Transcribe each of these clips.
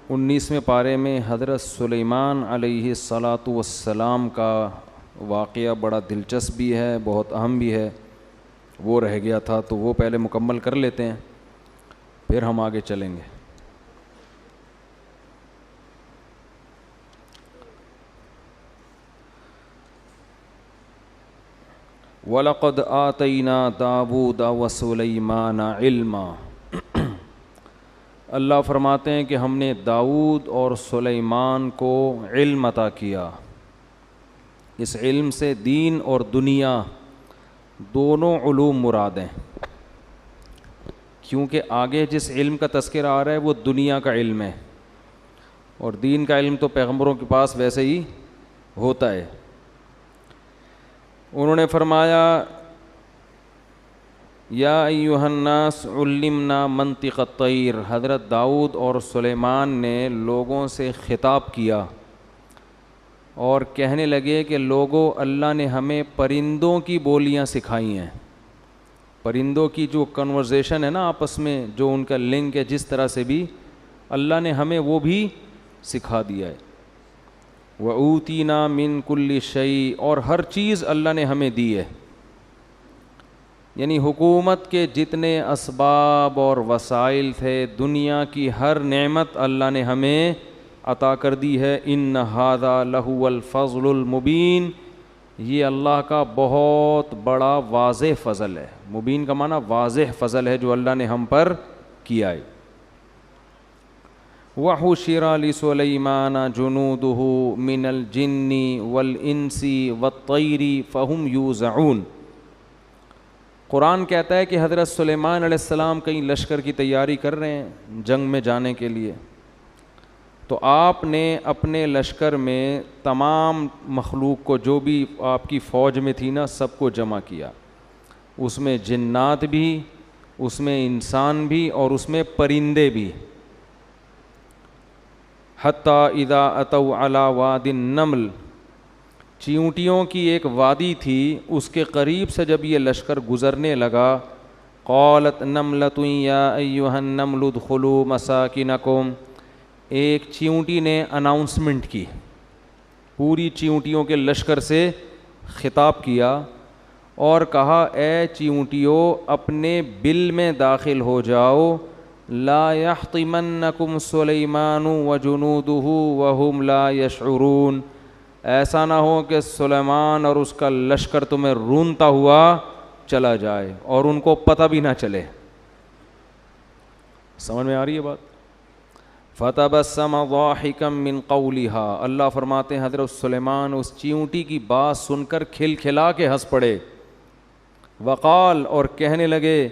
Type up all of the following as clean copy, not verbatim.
19ویں پارے میں حضرت سلیمان علیہ الصلاۃ والسلام کا واقعہ بڑا دلچسپ بھی ہے، بہت اہم بھی ہے، وہ رہ گیا تھا تو وہ پہلے مکمل کر لیتے ہیں، پھر ہم آگے چلیں گے۔ وَلَقَدْ آتَيْنَا دَاوُودَ وَسُلَيْمَانَ عِلْمًا، اللہ فرماتے ہیں کہ ہم نے داؤد اور سلیمان کو علم عطا کیا۔ اس علم سے دین اور دنیا دونوں علوم مراد ہیں، کیونکہ آگے جس علم کا تذکرہ آ رہا ہے وہ دنیا کا علم ہے، اور دین کا علم تو پیغمبروں کے پاس ویسے ہی ہوتا ہے۔ انہوں نے فرمایا یا ایھا الناس علمنا منطق الطیر، حضرت داؤد اور سلیمان نے لوگوں سے خطاب کیا اور کہنے لگے کہ لوگوں، اللہ نے ہمیں پرندوں کی بولیاں سکھائی ہیں۔ پرندوں کی جو کنورزیشن ہے نا آپس میں، جو ان کا لنک ہے، جس طرح سے بھی اللہ نے ہمیں وہ بھی سکھا دیا ہے۔ وَأُوتِينَا مِن كُلِّ شَيْءٍ، اور ہر چیز اللہ نے ہمیں دی ہے، یعنی حکومت کے جتنے اسباب اور وسائل تھے، دنیا کی ہر نعمت اللہ نے ہمیں عطا کر دی ہے۔ إِنَّ هَذَا لَهُوَ الْفَضْلُ الْمُبِينُ، یہ اللہ کا بہت بڑا واضح فضل ہے۔ مبین کا معنی واضح فضل ہے جو اللہ نے ہم پر کیا ہے۔ وَحُشِرَ لِسُلَيْمَانَ جُنُودُهُ مِنَ الْجِنِّ وَالْإِنسِ وَالطَّيْرِ فَهُمْ يُوزَعُونَ، قرآن کہتا ہے کہ حضرت سلیمان علیہ السلام کہیں لشکر کی تیاری کر رہے ہیں جنگ میں جانے کے لیے، تو آپ نے اپنے لشکر میں تمام مخلوق کو، جو بھی آپ کی فوج میں تھی نا، سب کو جمع کیا، اس میں جنات بھی، اس میں انسان بھی، اور اس میں پرندے بھی۔ حتیٰ اذا اتوا علی واد النمل، چیونٹیوں کی ایک وادی تھی، اس کے قریب سے جب یہ لشکر گزرنے لگا، قالت نملۃ یا ایھا النمل ادخلوا مساکنکم، ایک چیونٹی نے اناؤنسمنٹ کی، پوری چیونٹیوں کے لشکر سے خطاب کیا اور کہا اے چیونٹیوں، اپنے بل میں داخل ہو جاؤ، لا یحطمنکم سلیمان وجنودہ وہم لا یشعرون، ایسا نہ ہو کہ سلیمان اور اس کا لشکر تمہیں رونتا ہوا چلا جائے اور ان کو پتہ بھی نہ چلے۔ سمجھ میں آ رہی ہے بات؟ فَتَبَسَّمَ ضَاحِكًا مِّن قَوْلِهَا، اللہ فرماتے ہیں حضرت سلیمان اس چیونٹی کی بات سن کر کھل کھلا کے ہنس پڑے۔ وقال، اور کہنے لگے،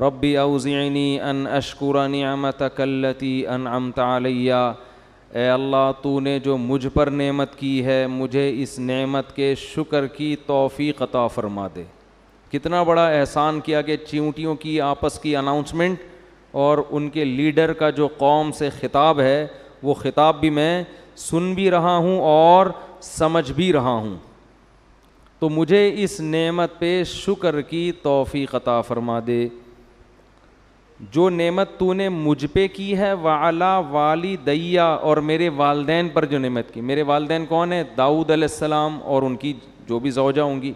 ربی اوزعنی ان اشکر نعمتک التی انعمت علی، اے اللہ تو نے جو مجھ پر نعمت کی ہے، مجھے اس نعمت کے شکر کی توفیق عطا فرما دے۔ کتنا بڑا احسان کیا کہ چیونٹیوں کی آپس کی اناؤنسمنٹ اور ان کے لیڈر کا جو قوم سے خطاب ہے، وہ خطاب بھی میں سن بھی رہا ہوں اور سمجھ بھی رہا ہوں، تو مجھے اس نعمت پہ شکر کی توفیق عطا فرما دے۔ جو نعمت تو نے مجھ پہ کی ہے، وعلی والدیہ، اور میرے والدین پر جو نعمت کی، میرے والدین کون ہیں؟ داؤد علیہ السلام اور ان کی جو بھی زوجہ ہوں گی،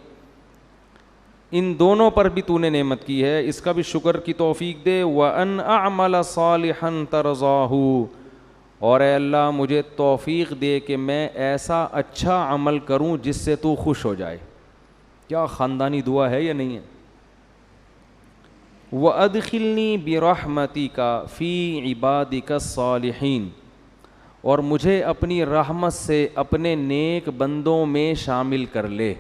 ان دونوں پر بھی تو نے نعمت کی ہے، اس کا بھی شکر کی توفیق دے۔ وَأَنْ أَعْمَلَ صَالِحًا تَرْضَاهُ، اور اے اللہ مجھے توفیق دے کہ میں ایسا اچھا عمل کروں جس سے تو خوش ہو جائے۔ کیا خاندانی دعا ہے یا نہیں ہے؟ وَأَدْخِلْنِي بِرَحْمَتِكَ فِي عِبَادِكَ الصَّالِحِينَ، اور مجھے اپنی رحمت سے اپنے نیک بندوں میں شامل کر لے۔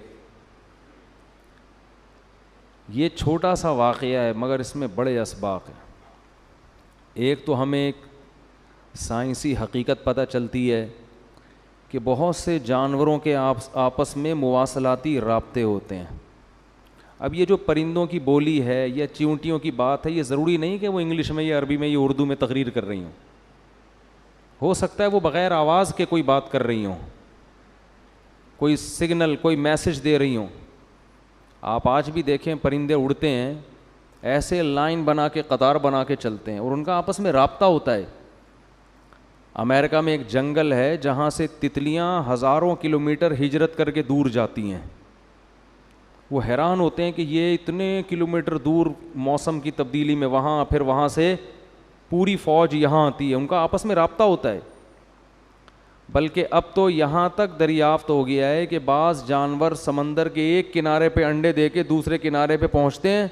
یہ چھوٹا سا واقعہ ہے مگر اس میں بڑے اسباق ہیں۔ ایک تو ہمیں ایک سائنسی حقیقت پتہ چلتی ہے کہ بہت سے جانوروں کے آپس میں مواصلاتی رابطے ہوتے ہیں۔ اب یہ جو پرندوں کی بولی ہے یا چیونٹیوں کی بات ہے، یہ ضروری نہیں کہ وہ انگلش میں یا عربی میں یا اردو میں تقریر کر رہی ہوں، ہو سکتا ہے وہ بغیر آواز کے کوئی بات کر رہی ہوں، کوئی سگنل، کوئی میسج دے رہی ہوں۔ آپ آج بھی دیکھیں پرندے اڑتے ہیں، ایسے لائن بنا کے، قطار بنا کے چلتے ہیں اور ان کا آپس میں رابطہ ہوتا ہے۔ امریکہ میں ایک جنگل ہے جہاں سے تتلیاں ہزاروں کلومیٹر ہجرت کر کے دور جاتی ہیں. وہ حیران ہوتے ہیں کہ یہ اتنے کلومیٹر دور موسم کی تبدیلی میں وہاں، پھر وہاں سے پوری فوج یہاں آتی ہے، ان کا آپس میں رابطہ ہوتا ہے. بلکہ اب تو یہاں تک دریافت ہو گیا ہے کہ بعض جانور سمندر کے ایک کنارے پہ انڈے دے کے دوسرے کنارے پہ پہنچتے ہیں.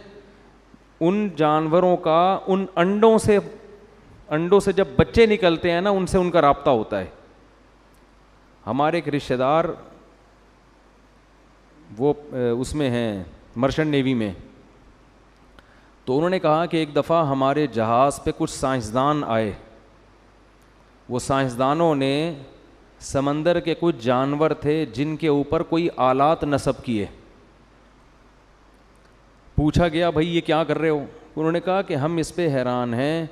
ان جانوروں کا ان انڈوں سے جب بچے نکلتے ہیں نا، ان سے ان کا رابطہ ہوتا ہے. ہمارے ایک رشتہ دار وہ اس میں ہیں مرچنٹ نیوی میں، تو انہوں نے کہا کہ ایک دفعہ ہمارے جہاز پہ کچھ سائنسدان آئے. وہ سائنسدانوں نے سمندر کے کچھ جانور تھے جن کے اوپر کوئی آلات نصب کیے. پوچھا گیا بھائی یہ کیا کر رہے ہو؟ انہوں نے کہا کہ ہم اس پہ حیران ہیں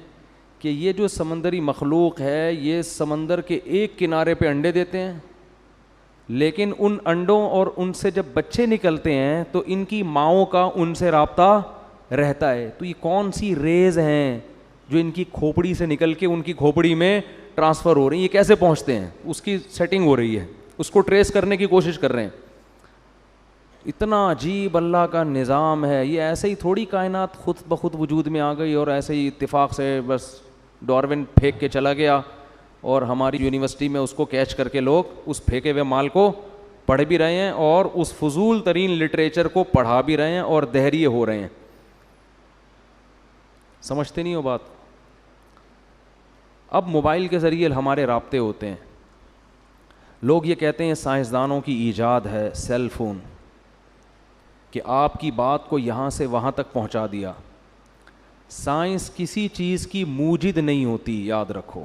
کہ یہ جو سمندری مخلوق ہے یہ سمندر کے ایک کنارے پہ انڈے دیتے ہیں، لیکن ان انڈوں اور ان سے جب بچے نکلتے ہیں تو ان کی ماؤں کا ان سے رابطہ رہتا ہے. تو یہ کون سی ریز ہیں جو ان کی کھوپڑی سے نکل کے ان کی کھوپڑی میں ٹرانسفر ہو رہی ہیں، یہ کیسے پہنچتے ہیں؟ اس کی سیٹنگ ہو رہی ہے، اس کو ٹریس کرنے کی کوشش کر رہے ہیں. اتنا عجیب اللہ کا نظام ہے. یہ ایسے ہی تھوڑی کائنات خود بخود وجود میں آ گئی اور ایسے ہی اتفاق سے بس ڈارون پھینک کے چلا گیا اور ہماری یونیورسٹی میں اس کو کیچ کر کے لوگ اس پھینکے ہوئے مال کو پڑھ بھی رہے ہیں اور اس فضول ترین لٹریچر کو پڑھا بھی رہے ہیں اور دہریے ہو رہے ہیں. سمجھتے نہیں ہو بات؟ اب موبائل کے ذریعے ہمارے رابطے ہوتے ہیں. لوگ یہ کہتے ہیں سائنسدانوں کی ایجاد ہے سیل فون، کہ آپ کی بات کو یہاں سے وہاں تک پہنچا دیا. سائنس کسی چیز کی موجد نہیں ہوتی، یاد رکھو.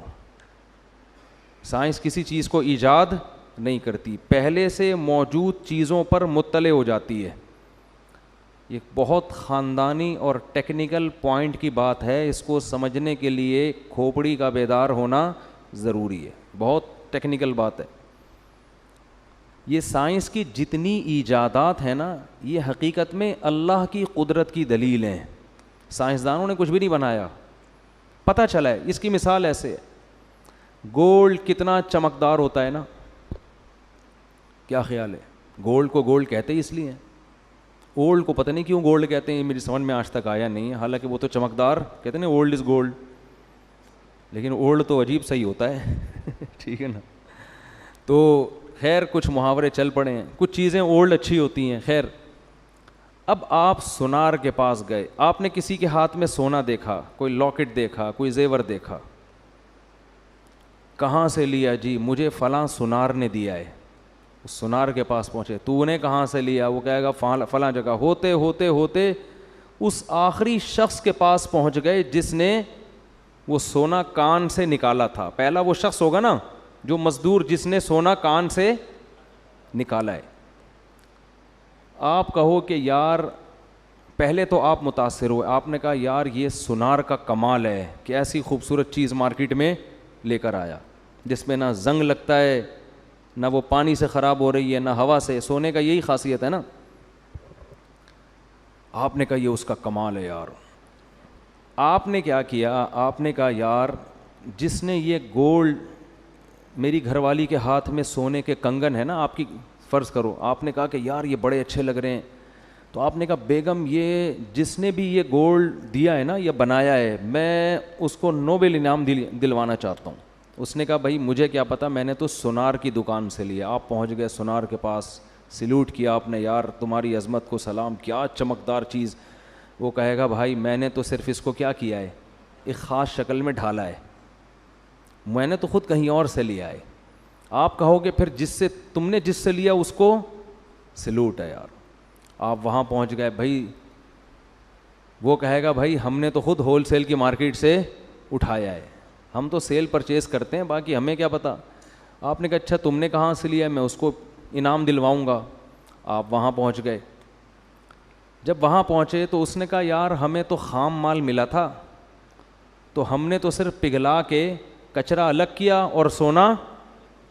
سائنس کسی چیز کو ایجاد نہیں کرتی، پہلے سے موجود چیزوں پر مطلع ہو جاتی ہے. یہ بہت خاندانی اور ٹیکنیکل پوائنٹ کی بات ہے، اس کو سمجھنے کے لیے کھوپڑی کا بیدار ہونا ضروری ہے. بہت ٹیکنیکل بات ہے. یہ سائنس کی جتنی ایجادات ہیں نا، یہ حقیقت میں اللہ کی قدرت کی دلیل ہیں. سائنسدانوں نے کچھ بھی نہیں بنایا، پتہ چلا ہے. اس کی مثال ایسے ہے، گولڈ کتنا چمکدار ہوتا ہے نا، کیا خیال ہے؟ گولڈ کو گولڈ کہتے ہی اس لیے ہیں. اولڈ کو پتہ نہیں کیوں گولڈ کہتے ہیں، میری سمجھ میں آج تک آیا نہیں ہے. حالانکہ وہ تو چمکدار کہتے ہیں نا، اولڈ از گولڈ، لیکن اولڈ تو عجیب صحیح ہوتا ہے. ٹھیک ہے نا؟ تو خیر کچھ محاورے چل پڑے ہیں، کچھ چیزیں اولڈ اچھی ہوتی ہیں. خیر اب آپ سونار کے پاس گئے، آپ نے کسی کے ہاتھ میں سونا دیکھا، کوئی لاکٹ دیکھا، کوئی زیور دیکھا. کہاں سے لیا؟ جی مجھے فلاں سونار نے دیا ہے. اس سونار کے پاس پہنچے، تو نے کہاں سے لیا؟ وہ کہے گا فلاں جگہ. ہوتے ہوتے ہوتے اس آخری شخص کے پاس پہنچ گئے جس نے وہ سونا کان سے نکالا تھا. پہلا وہ شخص ہوگا نا، جو مزدور جس نے سونا کان سے نکالا ہے. آپ کہو کہ یار، پہلے تو آپ متاثر ہوئے، آپ نے کہا یار یہ سونار کا کمال ہے کہ ایسی خوبصورت چیز مارکیٹ میں لے کر آیا جس میں نہ زنگ لگتا ہے، نہ وہ پانی سے خراب ہو رہی ہے، نہ ہوا سے. سونے کا یہی خاصیت ہے نا. آپ نے کہا یہ اس کا کمال ہے یار. آپ نے کیا کیا؟ آپ نے کہا یار جس نے یہ گولڈ، میری گھر والی کے ہاتھ میں سونے کے کنگن ہے نا، آپ کی فرض کرو، آپ نے کہا کہ یار یہ بڑے اچھے لگ رہے ہیں. تو آپ نے کہا بیگم یہ جس نے بھی یہ گولڈ دیا ہے نا، یہ بنایا ہے، میں اس کو نوبل انعام دلوانا چاہتا ہوں. اس نے کہا بھائی مجھے کیا پتا، میں نے تو سونار کی دکان سے لیا. آپ پہنچ گئے سونار کے پاس، سیلوٹ کیا آپ نے، یار تمہاری عظمت کو سلام، کیا چمکدار چیز. وہ کہے گا بھائی میں نے تو صرف اس کو کیا کیا ہے، ایک خاص شکل میں ڈھالا ہے، میں نے تو خود کہیں اور سے لیا ہے. آپ کہو گے پھر تم نے جس سے لیا اس کو سیلوٹ ہے یار. آپ وہاں پہنچ گئے بھائی، وہ کہے گا بھائی ہم نے تو خود ہول سیل کی مارکیٹ سے اٹھایا ہے، ہم تو سیل پرچیز کرتے ہیں، باقی ہمیں کیا پتا. آپ نے کہا اچھا تم نے کہاں سے لیا ہے، میں اس کو انعام دلواؤں گا. آپ وہاں پہنچ گئے. جب وہاں پہنچے تو اس نے کہا یار ہمیں تو خام مال ملا تھا، تو ہم نے تو صرف پگھلا کے کچرا الگ کیا اور سونا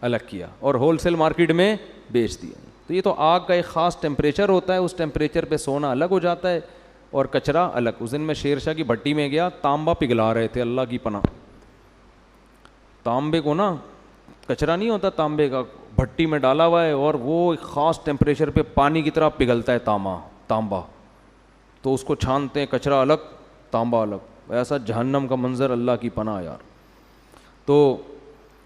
الگ کیا اور ہول سیل مارکیٹ میں بیچ دیا. تو یہ تو آگ کا ایک خاص ٹیمپریچر ہوتا ہے، اس ٹیمپریچر پہ سونا الگ ہو جاتا ہے اور کچرا الگ. اس دن میں شیر شاہ کی بھٹی میں گیا، تانبا پگھلا رہے تھے، اللہ کی پناہ. تانبے کو نا, کچرا نہیں ہوتا تانبے کا, بھٹی میں ڈالا ہوا ہے اور وہ ایک خاص ٹیمپریچر پہ پانی کی طرح پگھلتا ہے تانبا, تو اس کو چھانتے ہیں, کچرا الگ تانبا الگ. ایسا جہنم کا منظر, اللہ کی پناہ یار. تو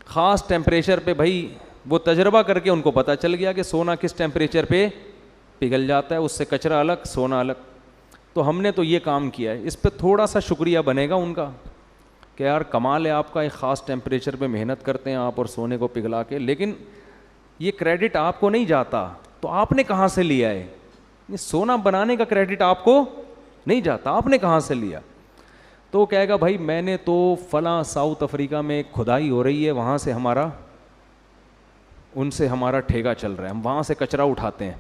خاص ٹیمپریچر پہ بھائی وہ تجربہ کر کے ان کو پتہ چل گیا کہ سونا کس ٹیمپریچر پہ پگھل جاتا ہے, اس سے کچرا الگ سونا الگ. تو ہم نے تو یہ کام کیا ہے, اس پہ تھوڑا سا شکریہ بنے گا ان کا کہ یار کمال ہے آپ کا, ایک خاص ٹیمپریچر پہ محنت کرتے ہیں آپ اور سونے کو پگھلا کے, لیکن یہ کریڈٹ آپ کو نہیں جاتا. تو آپ نے کہاں سے لیا ہے؟ سونا بنانے کا کریڈٹ آپ کو نہیں جاتا, آپ نے کہاں سے لیا؟ تو کہے گا بھائی میں نے تو فلاں ساؤتھ افریقہ میں کھدائی ہو رہی ہے, وہاں سے ان سے ہمارا ٹھیکہ چل رہا ہے, ہم وہاں سے کچرا اٹھاتے ہیں.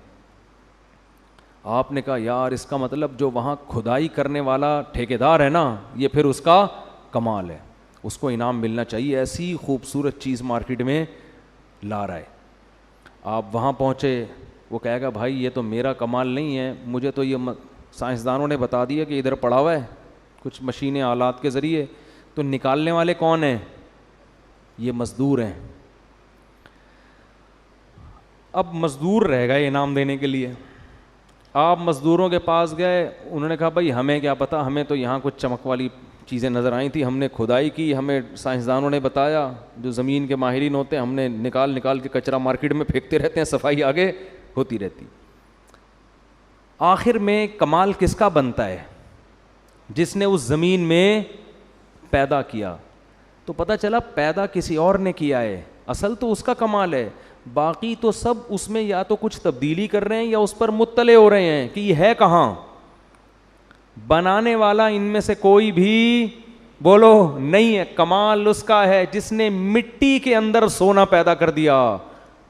آپ نے کہا یار اس کا مطلب جو وہاں کھدائی کرنے والا ٹھیکیدار ہے نا, یہ پھر اس کا کمال ہے, اس کو انعام ملنا چاہیے, ایسی خوبصورت چیز مارکیٹ میں لا رہا ہے. آپ وہاں پہنچے, وہ کہے گا بھائی یہ تو میرا کمال نہیں ہے, مجھے تو یہ سائنسدانوں نے بتا دیا کہ ادھر پڑا ہوا ہے کچھ مشینیں آلات کے ذریعے, تو نکالنے والے کون ہیں؟ یہ مزدور ہیں. اب مزدور رہ گئے انعام دینے کے لیے. آپ مزدوروں کے پاس گئے, انہوں نے کہا بھائی ہمیں کیا پتہ, ہمیں تو یہاں کچھ چمک والی چیزیں نظر آئی تھی, ہم نے کھدائی کی, ہمیں سائنسدانوں نے بتایا, جو زمین کے ماہرین ہوتے ہیں, ہم نے نکال کے کچرا مارکیٹ میں پھینکتے رہتے ہیں, صفائی آگے ہوتی رہتی. آخر میں کمال کس کا بنتا ہے؟ جس نے اس زمین میں پیدا کیا. تو پتہ چلا پیدا کسی اور نے کیا ہے, اصل تو اس کا کمال ہے, باقی تو سب اس میں یا تو کچھ تبدیلی کر رہے ہیں یا اس پر مطلع ہو رہے ہیں کہ یہ ہے کہاں. بنانے والا ان میں سے کوئی بھی بولو نہیں ہے, کمال اس کا ہے جس نے مٹی کے اندر سونا پیدا کر دیا.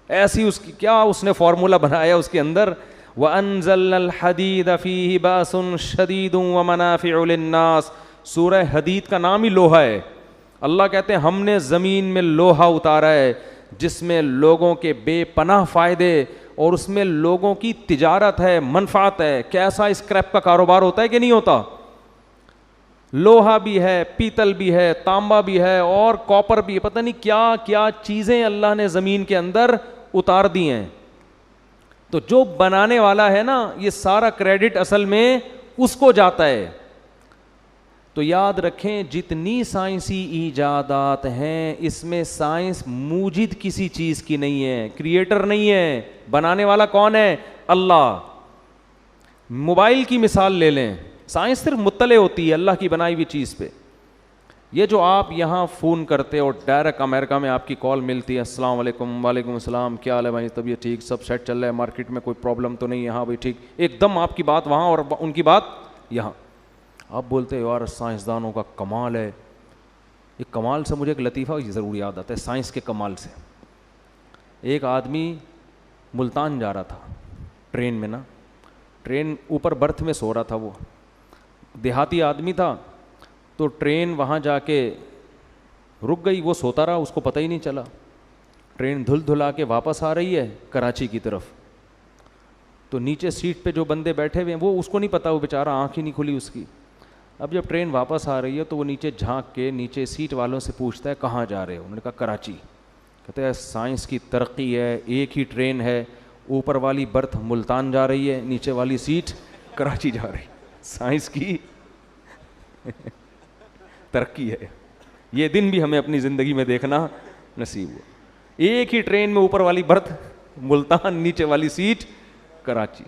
ایسی اس کی کیا اس نے فارمولا بنایا اس کے اندر, وَأَنزَلْنَا الْحَدِيدَ فِيهِ بَأْسٌ شَدِيدٌ وَمَنَافِعُ لِلنَّاسِ. سورہ حدید کا نام ہی لوہا ہے. اللہ کہتے ہیں ہم نے زمین میں لوہا اتارا ہے جس میں لوگوں کے بے پناہ فائدے اور اس میں لوگوں کی تجارت ہے, منفعت ہے. کیسا اسکریپ کا کاروبار ہوتا ہے کہ نہیں ہوتا؟ لوہا بھی ہے, پیتل بھی ہے, تانبا بھی ہے اور کاپر بھی ہے, پتہ نہیں کیا کیا چیزیں اللہ نے زمین کے اندر اتار دی ہیں. تو جو بنانے والا ہے نا, یہ سارا کریڈٹ اصل میں اس کو جاتا ہے. تو یاد رکھیں جتنی سائنسی ایجادات ہیں اس میں سائنس موجد کسی چیز کی نہیں ہے, کریٹر نہیں ہے. بنانے والا کون ہے؟ اللہ. موبائل کی مثال لے لیں, سائنس صرف مطلع ہوتی ہے اللہ کی بنائی ہوئی چیز پہ. یہ جو آپ یہاں فون کرتے اور ڈائریکٹ امریکہ میں آپ کی کال ملتی ہے, السلام علیکم, وعلیکم السلام, کیا حال ہے بھائی, طبیعت ٹھیک, سب سیٹ چل رہا ہے, مارکیٹ میں کوئی پرابلم تو نہیں ہے, ہاں بھائی ٹھیک, ایک دم آپ کی بات وہاں اور ان کی بات یہاں. آپ بولتے ہو یار سائنسدانوں کا کمال ہے. یہ کمال سے مجھے ایک لطیفہ ضرور یاد آتا ہے سائنس کے کمال سے. ایک آدمی ملتان جا رہا تھا ٹرین میں نا, ٹرین اوپر برتھ میں سو رہا تھا, وہ دیہاتی آدمی تھا. تو ٹرین وہاں جا کے رک گئی, وہ سوتا رہا, اس کو پتہ ہی نہیں چلا. ٹرین دھل دھلا کے واپس آ رہی ہے کراچی کی طرف. تو نیچے سیٹ پہ جو بندے بیٹھے ہوئے ہیں وہ اس کو نہیں پتا, وہ بیچارہ آنکھ ہی نہیں کھلی اس کی. اب جب ٹرین واپس آ رہی ہے تو وہ نیچے جھانک کے نیچے سیٹ والوں سے پوچھتا ہے کہاں جا رہے ہو؟ انہوں نے کہا کراچی. کہتے ہیں سائنس کی ترقی ہے, ایک ہی ٹرین ہے, اوپر والی برتھ ملتان جا رہی ہے, نیچے والی سیٹ کراچی جا رہی. سائنس کی ترقی ہے. یہ دن بھی ہمیں اپنی زندگی میں دیکھنا نصیب ہوا. ایک ہی ٹرین میں اوپر والی برتھ ملتان, نیچے والی سیٹ کراچی.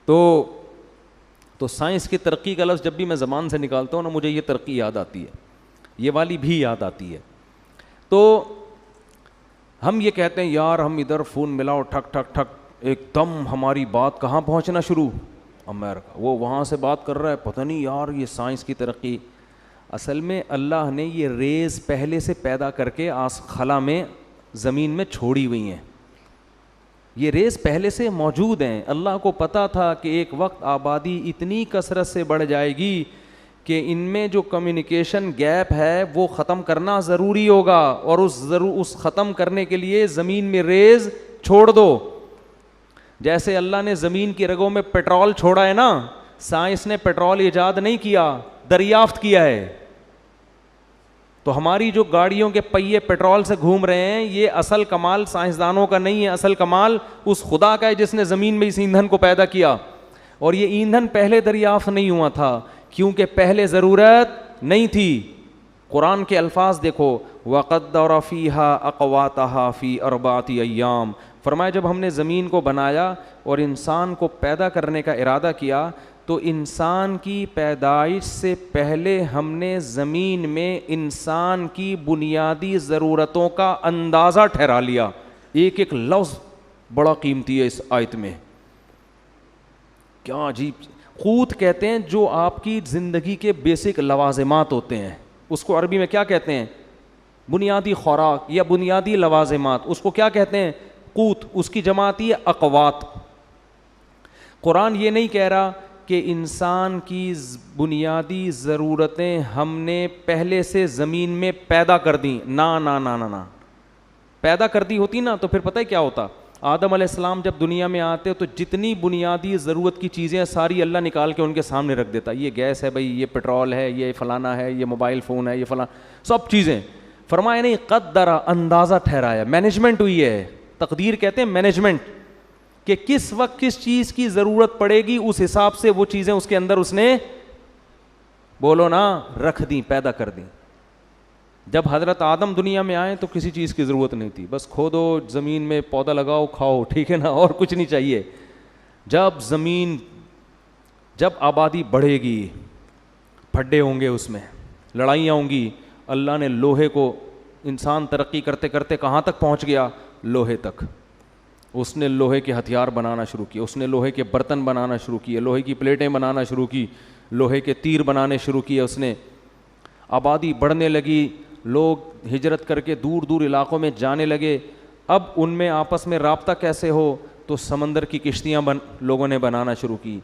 تو سائنس کی ترقی کا لفظ جب بھی میں زبان سے نکالتا ہوں نا, مجھے یہ ترقی یاد آتی ہے, یہ والی بھی یاد آتی ہے. تو ہم یہ کہتے ہیں یار ہم ادھر فون ملاؤ, ٹھک ٹھک ٹھک, ایک دم ہماری بات کہاں پہنچنا شروع, امریکہ. وہ وہاں سے بات کر رہا ہے, پتہ نہیں یار یہ سائنس کی ترقی. اصل میں اللہ نے یہ ریز پہلے سے پیدا کر کے خلا میں زمین میں چھوڑی ہوئی ہیں. یہ ریز پہلے سے موجود ہیں. اللہ کو پتہ تھا کہ ایک وقت آبادی اتنی کثرت سے بڑھ جائے گی کہ ان میں جو کمیونیکیشن گیپ ہے وہ ختم کرنا ضروری ہوگا, اور اس ختم کرنے کے لیے زمین میں ریز چھوڑ دو. جیسے اللہ نے زمین کی رگوں میں پیٹرول چھوڑا ہے نا, سائنس نے پیٹرول ایجاد نہیں کیا, دریافت کیا ہے. تو ہماری جو گاڑیوں کے پہیے پیٹرول سے گھوم رہے ہیں, یہ اصل کمال سائنسدانوں کا نہیں ہے, اصل کمال اس خدا کا ہے جس نے زمین میں اس ایندھن کو پیدا کیا. اور یہ ایندھن پہلے دریافت نہیں ہوا تھا کیونکہ پہلے ضرورت نہیں تھی. قرآن کے الفاظ دیکھو, وَقَدَّرَ فِيهَا أَقْوَاتَهَا فِي أَرْبَعَةِ أَيَّامٍ, فرمایا جب ہم نے زمین کو بنایا اور انسان کو پیدا کرنے کا ارادہ کیا تو انسان کی پیدائش سے پہلے ہم نے زمین میں انسان کی بنیادی ضرورتوں کا اندازہ ٹھہرا لیا. ایک ایک لفظ بڑا قیمتی ہے اس آیت میں, کیا عجیب. قوت کہتے ہیں جو آپ کی زندگی کے بیسک لوازمات ہوتے ہیں, اس کو عربی میں کیا کہتے ہیں؟ بنیادی خوراک یا بنیادی لوازمات, اس کو کیا کہتے ہیں؟ قوت. اس کی جمع آتی ہے اقوات. قرآن یہ نہیں کہہ رہا کہ انسان کی بنیادی ضرورتیں ہم نے پہلے سے زمین میں پیدا کر دیں. نا نا نا نا نا, پیدا کر دی ہوتی نا تو پھر پتہ ہے کیا ہوتا؟ آدم علیہ السلام جب دنیا میں آتے تو جتنی بنیادی ضرورت کی چیزیں ساری اللہ نکال کے ان کے سامنے رکھ دیتا. یہ گیس ہے بھائی, یہ پیٹرول ہے, یہ فلانا ہے, یہ موبائل فون ہے, یہ فلاں سب چیزیں. فرمایا نہیں, قدرا, اندازہ ٹھہرایا, مینجمنٹ ہوئی ہے. تقدیر کہتے ہیں مینجمنٹ, کہ کس وقت کس چیز کی ضرورت پڑے گی اس حساب سے وہ چیزیں اس کے اندر اس نے, بولو نا, رکھ دیں, پیدا کر دیں. جب حضرت آدم دنیا میں آئے تو کسی چیز کی ضرورت نہیں تھی, بس کھودو, زمین میں پودا لگاؤ, کھاؤ, ٹھیک ہے نا, اور کچھ نہیں چاہیے. جب آبادی بڑھے گی, پھڈے ہوں گے, اس میں لڑائیاں ہوں گی, اللہ نے لوہے کو, انسان ترقی کرتے کرتے کہاں تک پہنچ گیا؟ لوہے تک. اس نے لوہے کے ہتھیار بنانا شروع کیے, اس نے لوہے کے برتن بنانا شروع کیے, لوہے کی پلیٹیں بنانا شروع کی, لوہے کے تیر بنانے شروع کیے اس نے. آبادی بڑھنے لگی, لوگ ہجرت کر کے دور دور علاقوں میں جانے لگے. اب ان میں آپس میں رابطہ کیسے ہو؟ تو سمندر کی کشتیاں لوگوں نے بنانا شروع کی.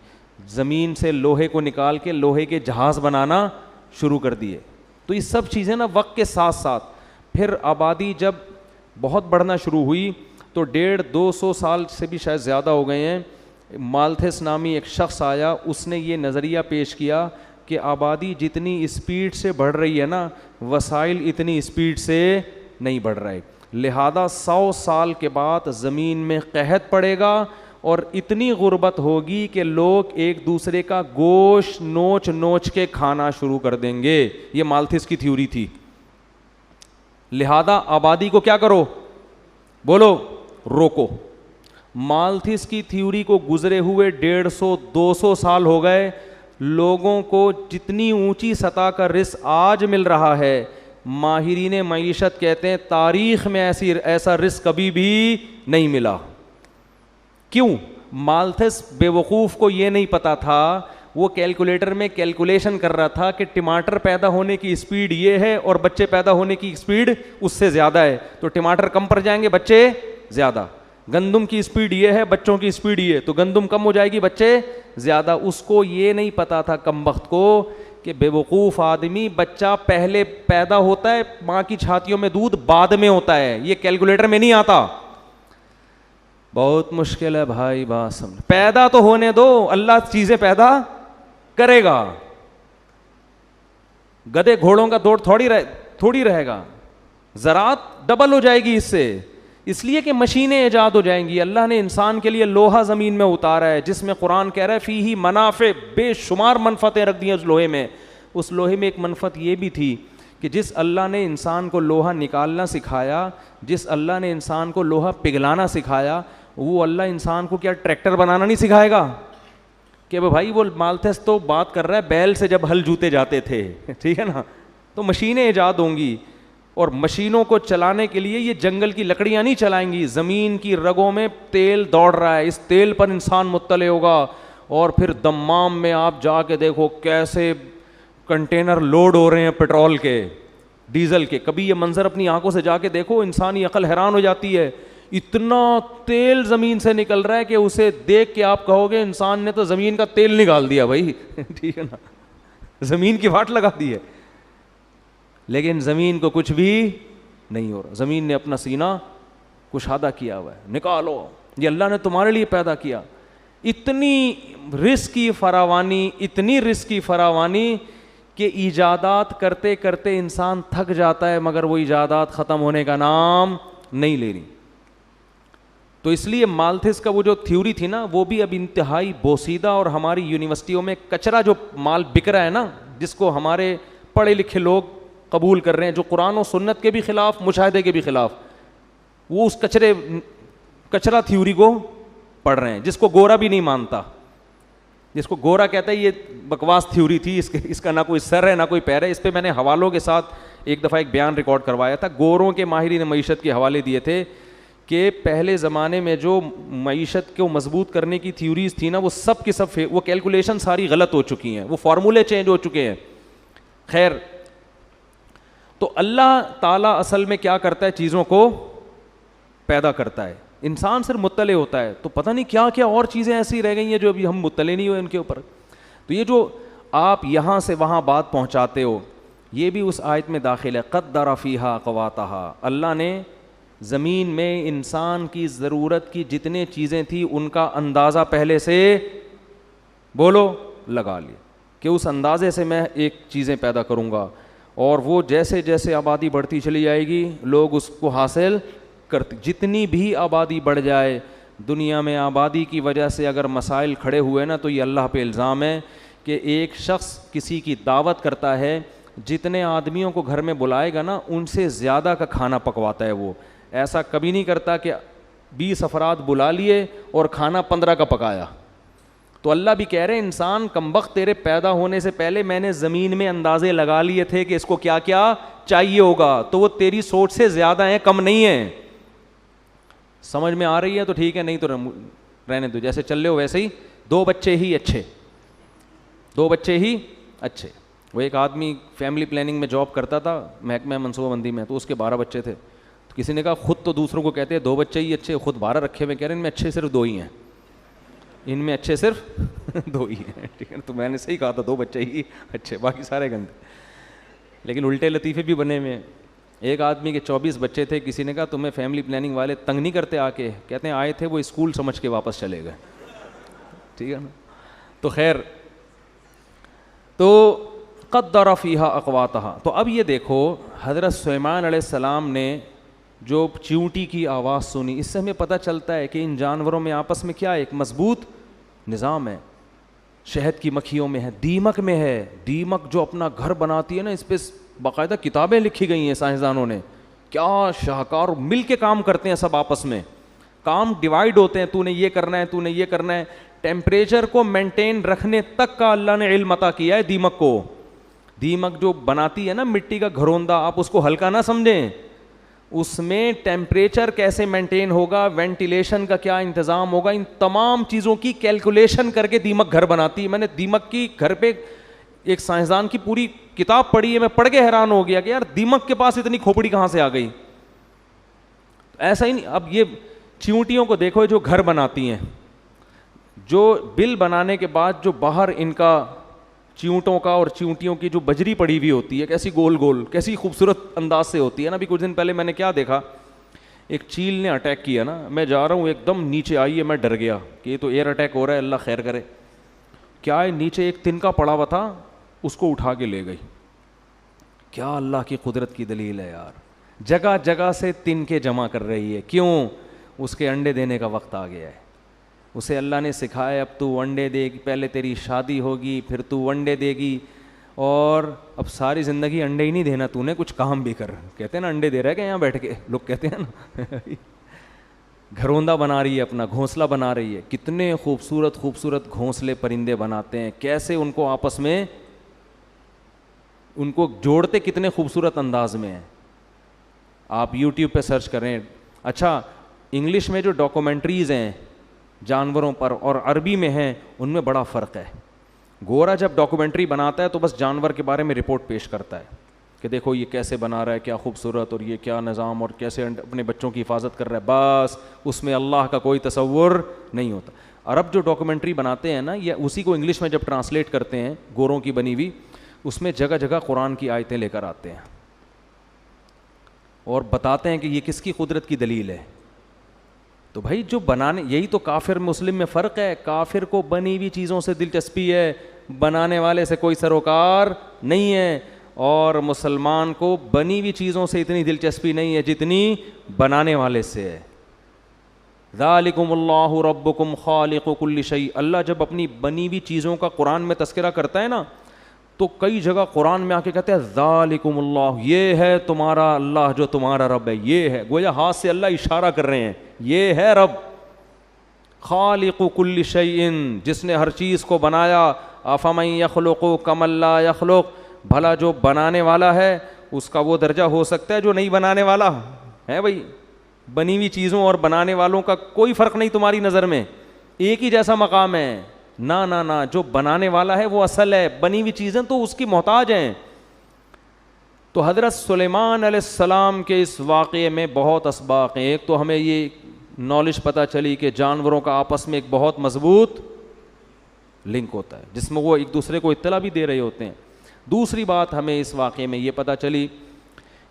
زمین سے لوہے کو نکال کے لوہے کے جہاز بنانا شروع کر دیے. تو یہ سب چیزیں نا وقت کے ساتھ ساتھ. پھر آبادی جب بہت بڑھنا شروع ہوئی تو 150-200 سال سے بھی شاید زیادہ ہو گئے ہیں, مالتھس نامی ایک شخص آیا, اس نے یہ نظریہ پیش کیا کہ آبادی جتنی اسپیڈ سے بڑھ رہی ہے نا, وسائل اتنی اسپیڈ سے نہیں بڑھ رہے, لہذا 100 سال کے بعد زمین میں قحط پڑے گا اور اتنی غربت ہوگی کہ لوگ ایک دوسرے کا گوشت نوچ نوچ کے کھانا شروع کر دیں گے. یہ مالتھس کی تھیوری تھی. لہذا آبادی کو کیا کرو؟ بولو, روکو. مالتھس کی تھیوری کو گزرے ہوئے 150-200 سال ہو گئے. لوگوں کو جتنی اونچی سطح کا رزق آج مل رہا ہے, ماہرین معیشت کہتے ہیں تاریخ میں ایسا رزق کبھی بھی نہیں ملا. کیوں؟ مالتھس بے وقوف کو یہ نہیں پتا تھا, وہ کیلکولیٹر میں کیلکولیشن کر رہا تھا کہ ٹماٹر پیدا ہونے کی اسپیڈ یہ ہے اور بچے پیدا ہونے کی اسپیڈ اس سے زیادہ ہے, تو ٹماٹر کم پڑ جائیں گے, بچے زیادہ. گندم کی اسپیڈ یہ ہے, بچوں کی اسپیڈ یہ, تو گندم کم ہو جائے گی, بچے زیادہ. اس کو یہ نہیں پتا تھا کمبخت کو کہ بے وقوف آدمی, بچہ پہلے پیدا ہوتا ہے ماں کی چھاتیوں میں, دودھ بعد میں ہوتا ہے, یہ کیلکولیٹر میں نہیں آتا. بہت مشکل ہے بھائی, بات سمجھ. پیدا تو ہونے دو, اللہ چیزیں پیدا کرے گا. گدے گھوڑوں کا دوڑ تھوڑی رہے گا, زراعت ڈبل ہو جائے گی اس سے, اس لیے کہ مشینیں ایجاد ہو جائیں گی. اللہ نے انسان کے لیے لوہا زمین میں اتارا ہے, جس میں قرآن کہہ رہا ہے فیہ منافع, بے شمار منفعتیں رکھ دی ہیں اس لوہے میں. اس لوہے میں ایک منفعت یہ بھی تھی کہ جس اللہ نے انسان کو لوہا نکالنا سکھایا, جس اللہ نے انسان کو لوہا پگھلانا سکھایا, وہ اللہ انسان کو کیا ٹریکٹر بنانا نہیں سکھائے گا؟ کہ بھائی وہ مالتھس تو بات کر رہا ہے بیل سے جب ہل جوتے جاتے تھے, ٹھیک ہے نا, تو مشینیں ایجاد ہوں گی, اور مشینوں کو چلانے کے لیے یہ جنگل کی لکڑیاں نہیں چلائیں گی. زمین کی رگوں میں تیل دوڑ رہا ہے, اس تیل پر انسان مطلع ہوگا, اور پھر دمام میں آپ جا کے دیکھو کیسے کنٹینر لوڈ ہو رہے ہیں پیٹرول کے, ڈیزل کے. کبھی یہ منظر اپنی آنکھوں سے جا کے دیکھو, انسانی عقل حیران ہو جاتی ہے. اتنا تیل زمین سے نکل رہا ہے کہ اسے دیکھ کے آپ کہو گے انسان نے تو زمین کا تیل نکال دیا بھائی, ٹھیک ہے نا, زمین کی واٹ لگا دی ہے. لیکن زمین کو کچھ بھی نہیں ہو رہا, زمین نے اپنا سینہ کشادہ کیا ہوا ہے, نکالو, یہ اللہ نے تمہارے لیے پیدا کیا. اتنی رزق کی فراوانی, اتنی رزق کی فراوانی کہ ایجادات کرتے کرتے انسان تھک جاتا ہے مگر وہ ایجادات ختم ہونے کا نام نہیں لے رہی. تو اس لیے مالتھس کا وہ جو تھیوری تھی نا وہ بھی اب انتہائی بوسیدہ اور ہماری یونیورسٹیوں میں کچرا جو مال بک رہا ہے نا, جس کو ہمارے پڑھے لکھے لوگ قبول کر رہے ہیں, جو قرآن و سنت کے بھی خلاف, مشاہدے کے بھی خلاف, وہ اس کچرا تھیوری کو پڑھ رہے ہیں, جس کو گورا بھی نہیں مانتا, جس کو گورا کہتا ہے یہ بکواس تھیوری تھی, اس کا نہ کوئی سر ہے نہ کوئی پیر ہے. اس پہ میں نے حوالوں کے ساتھ ایک دفعہ ایک بیان ریکارڈ کروایا تھا. گوروں کے ماہرین معیشت کے حوالے دیے تھے کہ پہلے زمانے میں جو معیشت کو مضبوط کرنے کی تھیوریز تھی نا وہ سب کی سب وہ کیلکولیشن ساری غلط ہو چکی ہیں, وہ فارمولے چینج ہو چکے ہیں. خیر, تو اللہ تعالیٰ اصل میں کیا کرتا ہے, چیزوں کو پیدا کرتا ہے, انسان صرف مطلع ہوتا ہے. تو پتہ نہیں کیا کیا اور چیزیں ایسی رہ گئی ہیں جو ابھی ہم مطلع نہیں ہوئے ان کے اوپر. تو یہ جو آپ یہاں سے وہاں بات پہنچاتے ہو یہ بھی اس آیت میں داخل ہے. قدر فیہا اقواتہا, اللہ نے زمین میں انسان کی ضرورت کی جتنے چیزیں تھیں ان کا اندازہ پہلے سے بولو لگا لیا کہ اس اندازے سے میں ایک چیزیں پیدا کروں گا, اور وہ جیسے جیسے آبادی بڑھتی چلی جائے گی لوگ اس کو حاصل کرتے. جتنی بھی آبادی بڑھ جائے دنیا میں, آبادی کی وجہ سے اگر مسائل کھڑے ہوئے نا تو یہ اللہ پہ الزام ہے کہ ایک شخص کسی کی دعوت کرتا ہے, جتنے آدمیوں کو گھر میں بلائے گا نا ان سے زیادہ کا کھانا پکواتا ہے. وہ ایسا کبھی نہیں کرتا کہ 20 افراد بلا لیے اور کھانا 15 کا پکایا. تو اللہ بھی کہہ رہے ہیں انسان کمبخت, تیرے پیدا ہونے سے پہلے میں نے زمین میں اندازے لگا لیے تھے کہ اس کو کیا کیا چاہیے ہوگا, تو وہ تیری سوچ سے زیادہ ہیں, کم نہیں ہیں. سمجھ میں آ رہی ہے تو ٹھیک ہے, نہیں تو رہنے دو, جیسے چل رہے ہو ویسے ہی. 2 بچے ہی اچھے, 2 بچے ہی اچھے. وہ ایک آدمی فیملی پلاننگ میں جاب کرتا تھا محکمہ منصوبہ بندی میں, تو اس کے 12 بچے تھے. تو کسی نے کہا خود تو دوسروں کو کہتے ہیں 2 بچے ہی اچھے, خود 12 رکھے ہوئے, کہہ رہے ہیں ان میں اچھے صرف 2 ہی ہیں, ان میں اچھے صرف 2 ہی ہیں. ٹھیک ہے, تو میں نے صحیح کہا تھا 2 بچے ہی اچھے, باقی سارے گندے. لیکن الٹے لطیفے بھی بنے ہوئے ہیں. ایک آدمی کے 24 بچے تھے, کسی نے کہا تمہیں فیملی پلاننگ والے تنگ نہیں کرتے آ کے, کہتے ہیں آئے تھے وہ اسکول سمجھ کے واپس چلے گئے. ٹھیک ہے نا. تو خیر, تو قدر فیہا اقواتہا. تو اب یہ دیکھو حضرت سلیمان علیہ السلام نے جو چیونٹی کی آواز سنی, اس سے ہمیں پتہ چلتا ہے کہ ان جانوروں میں آپس میں کیا ایک مضبوط نظام ہے. شہد کی مکھیوں میں ہے, دیمک میں ہے. دیمک جو اپنا گھر بناتی ہے نا, اس پہ باقاعدہ کتابیں لکھی گئی ہیں سائنسدانوں نے, کیا شاہکار, مل کے کام کرتے ہیں سب آپس میں, کام ڈیوائیڈ ہوتے ہیں, تو نے یہ کرنا ہے, تو نے یہ کرنا ہے. ٹیمپریچر کو مینٹین رکھنے تک کا اللہ نے علم عطا کیا ہے دیمک کو. دیمک جو بناتی ہے نا مٹی کا گھروندہ, آپ اس کو ہلکا نہ سمجھیں, اس میں ٹیمپریچر کیسے مینٹین ہوگا, وینٹیلیشن کا کیا انتظام ہوگا, ان تمام چیزوں کی کیلکولیشن کر کے دیمک گھر بناتی ہے. میں نے دیمک کی گھر پہ ایک سائنسدان کی پوری کتاب پڑھی ہے, میں پڑھ کے حیران ہو گیا کہ یار دیمک کے پاس اتنی کھوپڑی کہاں سے آ گئی. ایسا ہی نہیں, اب یہ چیونٹیوں کو دیکھو جو گھر بناتی ہیں, جو بل بنانے کے بعد جو باہر ان کا چیونٹوں کا اور چیونٹیوں کی جو بجری پڑی ہوئی ہوتی ہے, کیسی گول گول, کیسی خوبصورت انداز سے ہوتی ہے نا. ابھی کچھ دن پہلے میں نے کیا دیکھا, ایک چیل نے اٹیک کیا نا, میں جا رہا ہوں ایک دم نیچے آئی ہے, میں ڈر گیا کہ یہ تو ایئر اٹیک ہو رہا ہے, اللہ خیر کرے. کیا ہے, نیچے ایک تنکا پڑا ہوا تھا, اس کو اٹھا کے لے گئی. کیا اللہ کی قدرت کی دلیل ہے یار, جگہ جگہ سے تنکے جمع کر رہی ہے. کیوں؟ اس کے انڈے دینے کا وقت آ گیا ہے. اسے اللہ نے سکھایا اب تو انڈے دے گی, پہلے تیری شادی ہوگی, پھر تو انڈے دے گی, اور اب ساری زندگی انڈے ہی نہیں دینا, تو نے کچھ کام بھی کر. کہتے ہیں نا انڈے دے رہے کہ یہاں بیٹھ کے, لوگ کہتے ہیں نا. گھروندا بنا رہی ہے, اپنا گھونسلہ بنا رہی ہے. کتنے خوبصورت خوبصورت گھونسلے پرندے بناتے ہیں, کیسے ان کو آپس میں ان کو جوڑتے کتنے خوبصورت انداز میں ہیں. آپ یوٹیوب پہ سرچ کریں. اچھا, انگلش میں جو ڈاکومنٹریز ہیں جانوروں پر اور عربی میں ہیں, ان میں بڑا فرق ہے. گورا جب ڈاکومنٹری بناتا ہے تو بس جانور کے بارے میں رپورٹ پیش کرتا ہے کہ دیکھو یہ کیسے بنا رہا ہے, کیا خوبصورت, اور یہ کیا نظام, اور کیسے اپنے بچوں کی حفاظت کر رہا ہے, بس. اس میں اللہ کا کوئی تصور نہیں ہوتا. عرب جو ڈاکومنٹری بناتے ہیں نا, یا اسی کو انگلش میں جب ٹرانسلیٹ کرتے ہیں گوروں کی بنی ہوئی, اس میں جگہ جگہ قرآن کی آیتیں لے کر آتے ہیں اور بتاتے ہیں کہ یہ کس کی قدرت کی دلیل ہے. تو بھائی جو بنانے, یہی تو کافر مسلم میں فرق ہے. کافر کو بنی ہوئی چیزوں سے دلچسپی ہے, بنانے والے سے کوئی سروکار نہیں ہے. اور مسلمان کو بنی ہوئی چیزوں سے اتنی دلچسپی نہیں ہے جتنی بنانے والے سے ہے. ذالکم اللہ ربکم خالق کل شیء. اللہ جب اپنی بنی ہوئی چیزوں کا قرآن میں تذکرہ کرتا ہے نا تو کئی جگہ قرآن میں آ کے کہتے ہیں ذالکم اللہ, یہ ہے تمہارا اللہ جو تمہارا رب ہے, یہ ہے. گویا ہاتھ سے اللہ اشارہ کر رہے ہیں یہ ہے رب. خالق کل شیء, جس نے ہر چیز کو بنایا. افمن یخلق کمن لا یخلق, بھلا جو بنانے والا ہے اس کا وہ درجہ ہو سکتا ہے جو نہیں بنانے والا ہے. بھائی بنی ہوئی چیزوں اور بنانے والوں کا کوئی فرق نہیں تمہاری نظر میں, ایک ہی جیسا مقام ہے. نہ نہ نہ, جو بنانے والا ہے وہ اصل ہے, بنی ہوئی چیزیں تو اس کی محتاج ہیں. تو حضرت سلیمان علیہ السلام کے اس واقعے میں بہت اسباق ہیں. ایک تو ہمیں یہ نالج پتہ چلی کہ جانوروں کا آپس میں ایک بہت مضبوط لنک ہوتا ہے جس میں وہ ایک دوسرے کو اطلاع بھی دے رہے ہوتے ہیں. دوسری بات ہمیں اس واقعے میں یہ پتہ چلی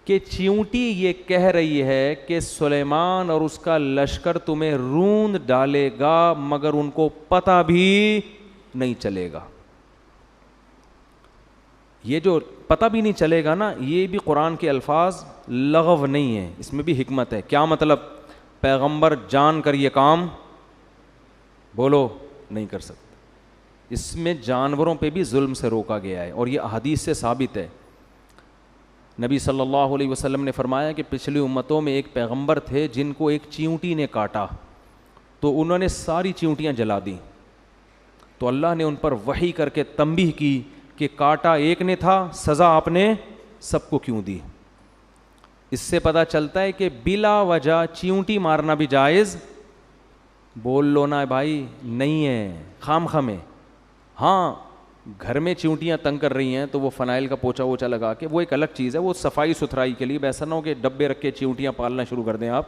کہ چیونٹی یہ کہہ رہی ہے کہ سلیمان اور اس کا لشکر تمہیں روند ڈالے گا مگر ان کو پتہ بھی نہیں چلے گا. یہ جو پتہ بھی نہیں چلے گا نا, یہ بھی قرآن کے الفاظ لغو نہیں ہیں, اس میں بھی حکمت ہے. کیا مطلب؟ پیغمبر جان کر یہ کام بولو نہیں کر سکتے. اس میں جانوروں پہ بھی ظلم سے روکا گیا ہے اور یہ احادیث سے ثابت ہے. نبی صلی اللہ علیہ وسلم نے فرمایا کہ پچھلی امتوں میں ایک پیغمبر تھے جن کو ایک چیونٹی نے کاٹا تو انہوں نے ساری چیونٹیاں جلا دیں. تو اللہ نے ان پر وحی کر کے تنبیہ کی کہ کاٹا ایک نے تھا, سزا آپ نے سب کو کیوں دی. اس سے پتہ چلتا ہے کہ بلا وجہ چیونٹی مارنا بھی جائز بول لو نا بھائی نہیں ہے, خام خامے. ہاں گھر میں چیونٹیاں تنگ کر رہی ہیں تو وہ فنائل کا پوچھا ووچھا لگا کے, وہ ایک الگ چیز ہے, وہ صفائی ستھرائی کے لیے. ایسا نہ ہو کہ ڈبے رکھ کے چیونٹیاں پالنا شروع کر دیں آپ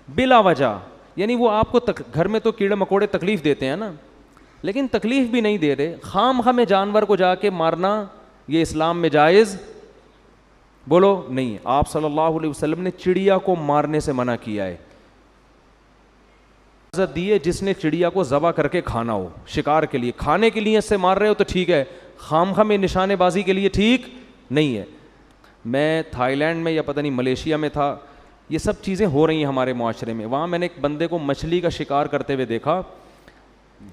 بلا وجہ. یعنی وہ آپ کو گھر میں تو کیڑے مکوڑے تکلیف دیتے ہیں نا, لیکن تکلیف بھی نہیں دے رہے, خام خواہ میں جانور کو جا کے مارنا یہ اسلام میں جائز بولو نہیں ہے. آپ صلی اللہ علیہ وسلم نے چڑیا کو مارنے سے منع کیا ہے. اجازت دی ہے جس نے چڑیا کو ذبح کر کے کھانا ہو, شکار کے لیے, کھانے کے لیے اس سے مار رہے ہو تو ٹھیک ہے, خام خواہ میں نشانے بازی کے لیے ٹھیک نہیں ہے. میں تھائی لینڈ میں یا پتہ نہیں ملیشیا میں تھا, یہ سب چیزیں ہو رہی ہیں ہمارے معاشرے میں. وہاں میں نے ایک بندے کو مچھلی کا شکار کرتے ہوئے دیکھا,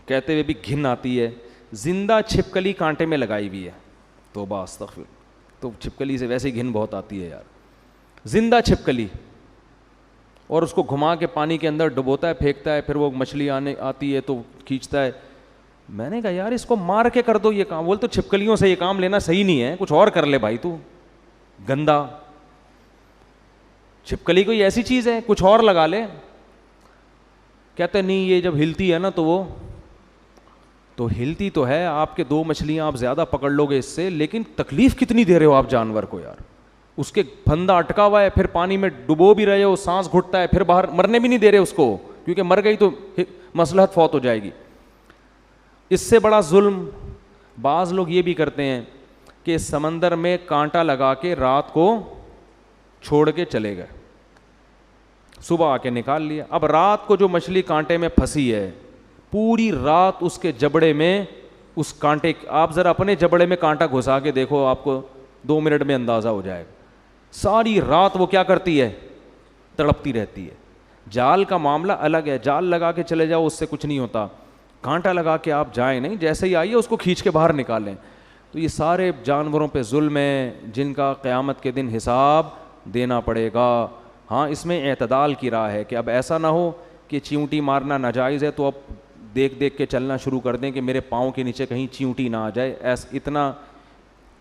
کہتے ہوئے بھی گھن آتی ہے, زندہ چھپکلی کانٹے میں لگائی ہوئی ہے. توبہ استغفر, تو چھپکلی سے ویسے ہی گھن بہت آتی ہے یار, زندہ چھپکلی, اور اس کو گھما کے پانی کے اندر ڈبوتا ہے, پھینکتا ہے, پھر وہ مچھلی آتی ہے تو کھینچتا ہے. میں نے کہا یار اس کو مار کے کر دو یہ کام. بول تو چھپکلیوں سے یہ کام لینا صحیح نہیں ہے, کچھ اور کر لے بھائی, تو گندا. چھپکلی کوئی ایسی چیز ہے, کچھ اور لگا لے. کہتے نہیں یہ جب ہلتی ہے نا تو ہلتی تو ہے, آپ کے 2 مچھلیاں آپ زیادہ پکڑ لو گے اس سے, لیکن تکلیف کتنی دے رہے ہو آپ جانور کو یار. اس کے پھندا اٹکا ہوا ہے, پھر پانی میں ڈبو بھی رہے ہو, سانس گھٹتا ہے, پھر باہر مرنے بھی نہیں دے رہے اس کو, کیونکہ مر گئی تو مصلحت فوت ہو جائے گی. اس سے بڑا ظلم بعض لوگ یہ بھی کرتے ہیں کہ سمندر میں کانٹا لگا کے رات کو چھوڑ کے چلے گئے, صبح آ کے نکال لیا. اب رات کو جو مچھلی کانٹے میں پھنسی ہے پوری رات اس کے جبڑے میں اس کانٹے, آپ ذرا اپنے جبڑے میں کانٹا گھسا کے دیکھو, آپ کو 2 منٹ میں اندازہ ہو جائے گا. ساری رات وہ کیا کرتی ہے, تڑپتی رہتی ہے. جال کا معاملہ الگ ہے, جال لگا کے چلے جاؤ اس سے کچھ نہیں ہوتا, کانٹا لگا کے آپ جائیں نہیں, جیسے ہی آئیے اس کو کھینچ کے باہر نکالیں. تو یہ سارے جانوروں پہ ظلم ہے جن کا قیامت کے دن حساب دینا پڑے گا. ہاں اس میں اعتدال کی راہ ہے کہ اب ایسا نہ ہو کہ چیونٹی مارنا ناجائز ہے تو اب دیکھ دیکھ کے چلنا شروع کر دیں کہ میرے پاؤں کے نیچے کہیں چیونٹی نہ آ جائے.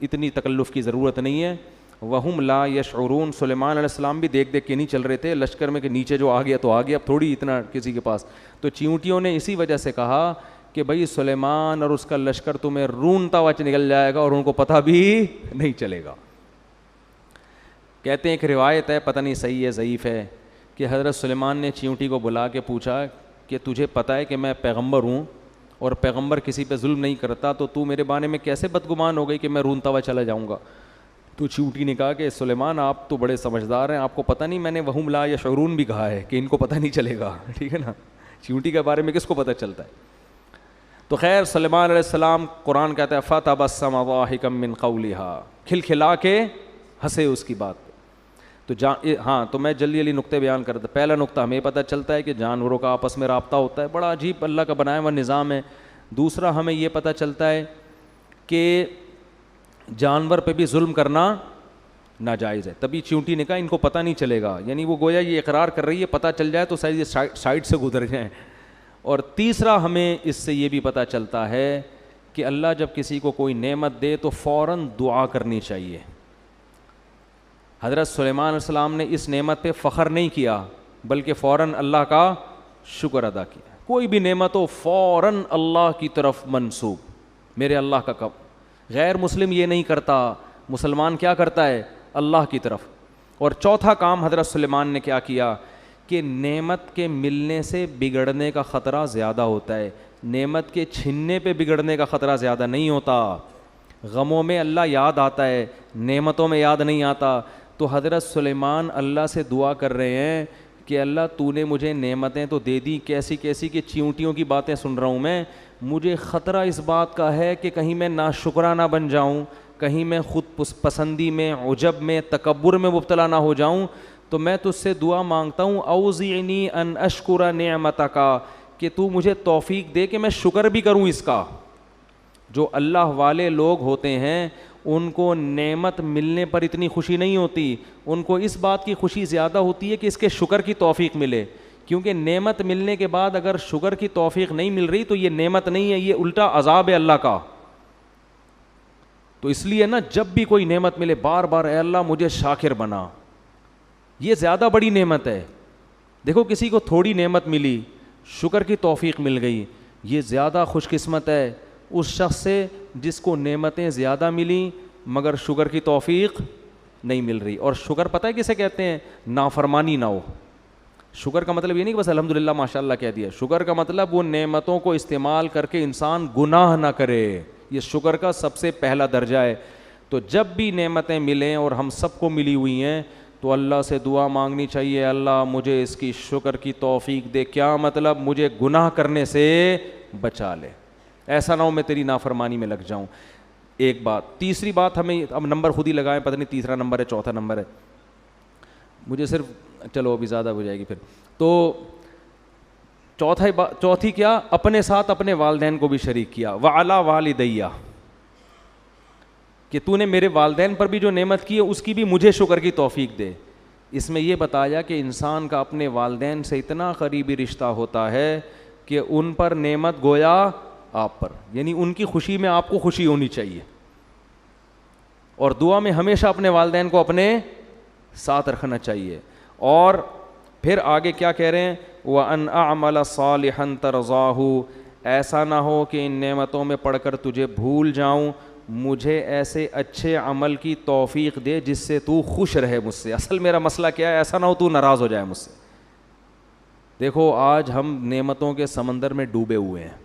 اتنی تکلف کی ضرورت نہیں ہے. وہم لا یشعرون, سلیمان علیہ السلام بھی دیکھ دیکھ کے نہیں چل رہے تھے لشکر میں کہ نیچے جو آ گیا تو آ گیا, اب تھوڑی اتنا کسی کے پاس. تو چیونٹیوں نے اسی وجہ سے کہا کہ بھائی سلیمان اور اس کا لشکر تمہیں رونتا ہوا نکل جائے گا اور ان کو پتہ بھی نہیں چلے گا. کہتے ہیں ایک روایت ہے, پتہ نہیں صحیح ہے ضعیف ہے, کہ حضرت سلیمان نے چیونٹی کو بلا کے پوچھا کہ تجھے پتہ ہے کہ میں پیغمبر ہوں اور پیغمبر کسی پہ ظلم نہیں کرتا, تو میرے بارے میں کیسے بدگمان ہو گئی کہ میں رونتا ہوا چلا جاؤں گا. تو چیونٹی نے کہا کہ سلیمان آپ تو بڑے سمجھدار ہیں, آپ کو پتہ نہیں میں نے وہم لا یشعرون بھی کہا ہے کہ ان کو پتہ نہیں چلے گا. ٹھیک ہے نا, چیونٹی کے بارے میں کس کو پتہ چلتا ہے. تو خیر سلیمان علیہ السلام قرآن کہتا ہے فَتَبَسَّمَ ضَاحِكًا مِّن قَوْلِهَا, کھلکھلا کے ہنسے اس کی بات پہ. تو ہاں تو میں جلدی جلدی نقطے بیان کرتا. پہلا نقطہ ہمیں پتہ چلتا ہے کہ جانوروں کا آپس میں رابطہ ہوتا ہے, بڑا عجیب اللہ کا بنایا ہوا نظام ہے. دوسرا ہمیں یہ پتہ چلتا ہے کہ جانور پہ بھی ظلم کرنا ناجائز ہے. تبھی چیونٹی نے کہا ان کو پتہ نہیں چلے گا, یعنی وہ گویا یہ اقرار کر رہی ہے پتہ چل جائے تو یہ سائڈ سے گزر جائیں. اور تیسرا ہمیں اس سے یہ بھی پتہ چلتا ہے کہ اللہ جب کسی کو کوئی نعمت دے تو فوراً دعا کرنی چاہیے. حضرت سلیمان علیہ السلام نے اس نعمت پہ فخر نہیں کیا بلکہ فوراً اللہ کا شکر ادا کیا. کوئی بھی نعمت ہو فوراً اللہ کی طرف منسوب, میرے اللہ کا کب. غیر مسلم یہ نہیں کرتا, مسلمان کیا کرتا ہے, اللہ کی طرف. اور چوتھا کام حضرت سلیمان نے کیا کیا کہ نعمت کے ملنے سے بگڑنے کا خطرہ زیادہ ہوتا ہے, نعمت کے چھننے پہ بگڑنے کا خطرہ زیادہ نہیں ہوتا. غموں میں اللہ یاد آتا ہے, نعمتوں میں یاد نہیں آتا. تو حضرت سلیمان اللہ سے دعا کر رہے ہیں کہ اللہ تو نے مجھے نعمتیں تو دے دی کیسی کیسی کہ چیونٹیوں کی باتیں سن رہا ہوں میں, مجھے خطرہ اس بات کا ہے کہ کہیں میں ناشکرا نہ بن جاؤں, کہیں میں خود پسندی میں, عجب میں, تکبر میں مبتلا نہ ہو جاؤں. تو میں تجھ سے دعا مانگتا ہوں اوزعنی ان اشکر نعمتک, کہ تو مجھے توفیق دے کہ میں شکر بھی کروں اس کا. جو اللہ والے لوگ ہوتے ہیں ان کو نعمت ملنے پر اتنی خوشی نہیں ہوتی, ان کو اس بات کی خوشی زیادہ ہوتی ہے کہ اس کے شکر کی توفیق ملے. کیونکہ نعمت ملنے کے بعد اگر شکر کی توفیق نہیں مل رہی تو یہ نعمت نہیں ہے, یہ الٹا عذاب ہے اللہ کا. تو اس لیے نا جب بھی کوئی نعمت ملے بار بار اے اللہ مجھے شاکر بنا, یہ زیادہ بڑی نعمت ہے. دیکھو کسی کو تھوڑی نعمت ملی, شکر کی توفیق مل گئی, یہ زیادہ خوش قسمت ہے اس شخص سے جس کو نعمتیں زیادہ ملیں مگر شکر کی توفیق نہیں مل رہی. اور شکر پتہ ہے کسے کہتے ہیں, نافرمانی نہ ہو. شکر کا مطلب یہ نہیں کہ بس الحمدللہ ماشاء اللہ کہہ دیا, شکر کا مطلب وہ نعمتوں کو استعمال کر کے انسان گناہ نہ کرے, یہ شکر کا سب سے پہلا درجہ ہے. تو جب بھی نعمتیں ملیں اور ہم سب کو ملی ہوئی ہیں تو اللہ سے دعا مانگنی چاہیے اللہ مجھے اس کی شکر کی توفیق دے. کیا مطلب, مجھے گناہ کرنے سے بچا لے, ایسا نہ ہو میں تیری نافرمانی میں لگ جاؤں. ایک بات. تیسری بات ہمیں اب نمبر خود ہی لگائیں, پتہ نہیں تیسرا نمبر ہے چوتھا نمبر ہے, مجھے صرف چلو ابھی زیادہ ہو جائے گی پھر. تو چوتھی کیا, اپنے ساتھ اپنے والدین کو بھی شریک کیا. وعلی والدیہ, کہ تو نے میرے والدین پر بھی جو نعمت کی ہے اس کی بھی مجھے شکر کی توفیق دے. اس میں یہ بتایا کہ انسان کا اپنے والدین سے اتنا قریبی رشتہ ہوتا ہے کہ ان پر نعمت گویا آپ پر, یعنی ان کی خوشی میں آپ کو خوشی ہونی چاہیے. اور دعا میں ہمیشہ اپنے والدین کو اپنے ساتھ رکھنا چاہیے. اور پھر آگے کیا کہہ رہے ہیں, وَأَنْ أَعْمَلَ صَالِحًا تَرْضَاهُ, ایسا نہ ہو کہ ان نعمتوں میں پڑھ کر تجھے بھول جاؤں, مجھے ایسے اچھے عمل کی توفیق دے جس سے تو خوش رہے مجھ سے. اصل میرا مسئلہ کیا ہے, ایسا نہ ہو تو ناراض ہو جائے مجھ سے. دیکھو آج ہم نعمتوں کے سمندر میں ڈوبے ہوئے ہیں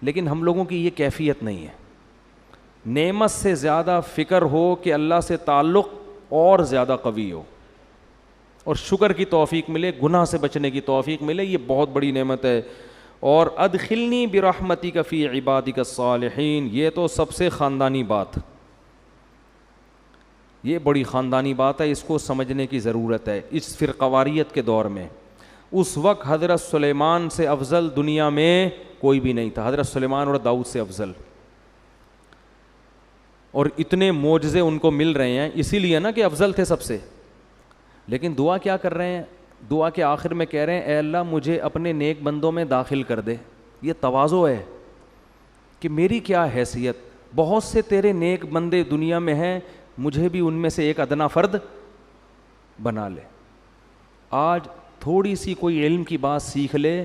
لیکن ہم لوگوں کی یہ کیفیت نہیں ہے. نعمت سے زیادہ فکر ہو کہ اللہ سے تعلق اور زیادہ قوی ہو اور شکر کی توفیق ملے, گناہ سے بچنے کی توفیق ملے, یہ بہت بڑی نعمت ہے. اور ادخلنی برحمتک فی عبادک الصالحین, یہ تو سب سے خاندانی بات, یہ بڑی خاندانی بات ہے, اس کو سمجھنے کی ضرورت ہے اس فرقواریت کے دور میں. اس وقت حضرت سلیمان سے افضل دنیا میں کوئی بھی نہیں تھا, حضرت سلیمان اور داؤد سے افضل. اور اتنے معجزے ان کو مل رہے ہیں اسی لیے نا کہ افضل تھے سب سے. لیکن دعا کیا کر رہے ہیں, دعا کے آخر میں کہہ رہے ہیں اے اللہ مجھے اپنے نیک بندوں میں داخل کر دے. یہ تواضع ہے کہ میری کیا حیثیت, بہت سے تیرے نیک بندے دنیا میں ہیں, مجھے بھی ان میں سے ایک ادنا فرد بنا لے. آج تھوڑی سی کوئی علم کی بات سیکھ لے,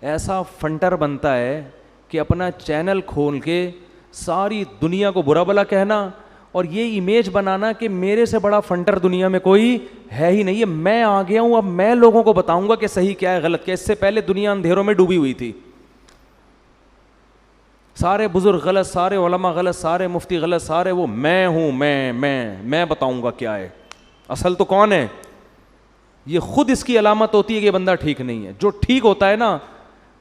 ایسا فنٹر بنتا ہے کہ اپنا چینل کھول کے ساری دنیا کو برا بھلا کہنا اور یہ امیج بنانا کہ میرے سے بڑا فنٹر دنیا میں کوئی ہے ہی نہیں ہے, میں آ گیا ہوں, اب میں لوگوں کو بتاؤں گا کہ صحیح کیا ہے غلط کیا. اس سے پہلے دنیا اندھیروں میں ڈوبی ہوئی تھی, سارے بزرگ غلط, سارے علماء غلط, سارے مفتی غلط, سارے وہ میں ہوں, میں بتاؤں گا کیا ہے. اصل تو کون ہے, یہ خود اس کی علامت ہوتی ہے کہ یہ بندہ ٹھیک نہیں ہے. جو ٹھیک ہوتا ہے نا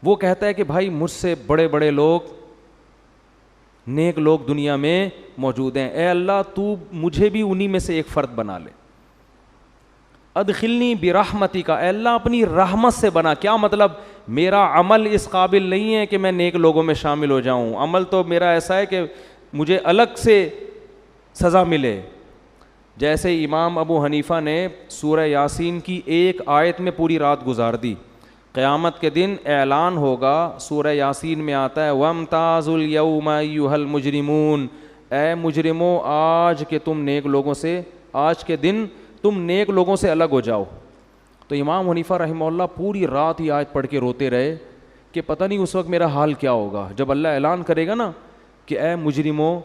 وہ کہتا ہے کہ بھائی مجھ سے بڑے بڑے لوگ، نیک لوگ دنیا میں موجود ہیں، اے اللہ تو مجھے بھی انہی میں سے ایک فرد بنا لے. ادخلنی برحمتک، اے اللہ اپنی رحمت سے بنا. کیا مطلب؟ میرا عمل اس قابل نہیں ہے کہ میں نیک لوگوں میں شامل ہو جاؤں، عمل تو میرا ایسا ہے کہ مجھے الگ سے سزا ملے. جیسے امام ابو حنیفہ نے سورہ یاسین کی ایک آیت میں پوری رات گزار دی. قیامت کے دن اعلان ہوگا، سورہ یاسین میں آتا ہے وَامْتَازُوا الْيَوْمَ أَيُّهَا الْمُجْرِمُونَ، اے مجرموں آج کے تم نیک لوگوں سے، آج کے دن تم نیک لوگوں سے الگ ہو جاؤ. تو امام حنیفہ رحمہ اللہ پوری رات یہ آیت پڑھ کے روتے رہے کہ پتہ نہیں اس وقت میرا حال کیا ہوگا جب اللہ اعلان کرے گا نا کہ اے مجرموں،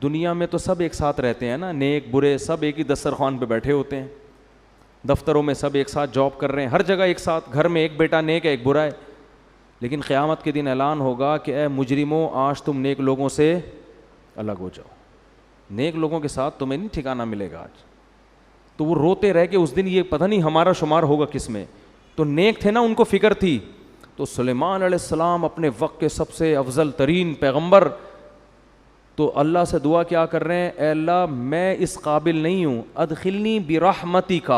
دنیا میں تو سب ایک ساتھ رہتے ہیں نا، نیک برے سب ایک ہی دسترخوان پہ بیٹھے ہوتے ہیں، دفتروں میں سب ایک ساتھ جاب کر رہے ہیں، ہر جگہ ایک ساتھ، گھر میں ایک بیٹا نیک ہے ایک برا ہے. لیکن قیامت کے دن اعلان ہوگا کہ اے مجرموں آج تم نیک لوگوں سے الگ ہو جاؤ، نیک لوگوں کے ساتھ تمہیں نہیں ٹھکانہ ملے گا آج. تو وہ روتے رہ کہ اس دن یہ پتہ نہیں ہمارا شمار ہوگا کس میں. تو نیک تھے نا، ان کو فکر تھی. تو سلیمان علیہ السلام اپنے وقت کے سب سے افضل ترین پیغمبر، تو اللہ سے دعا کیا کر رہے ہیں، اے اللہ میں اس قابل نہیں ہوں، ادخلنی برحمتک.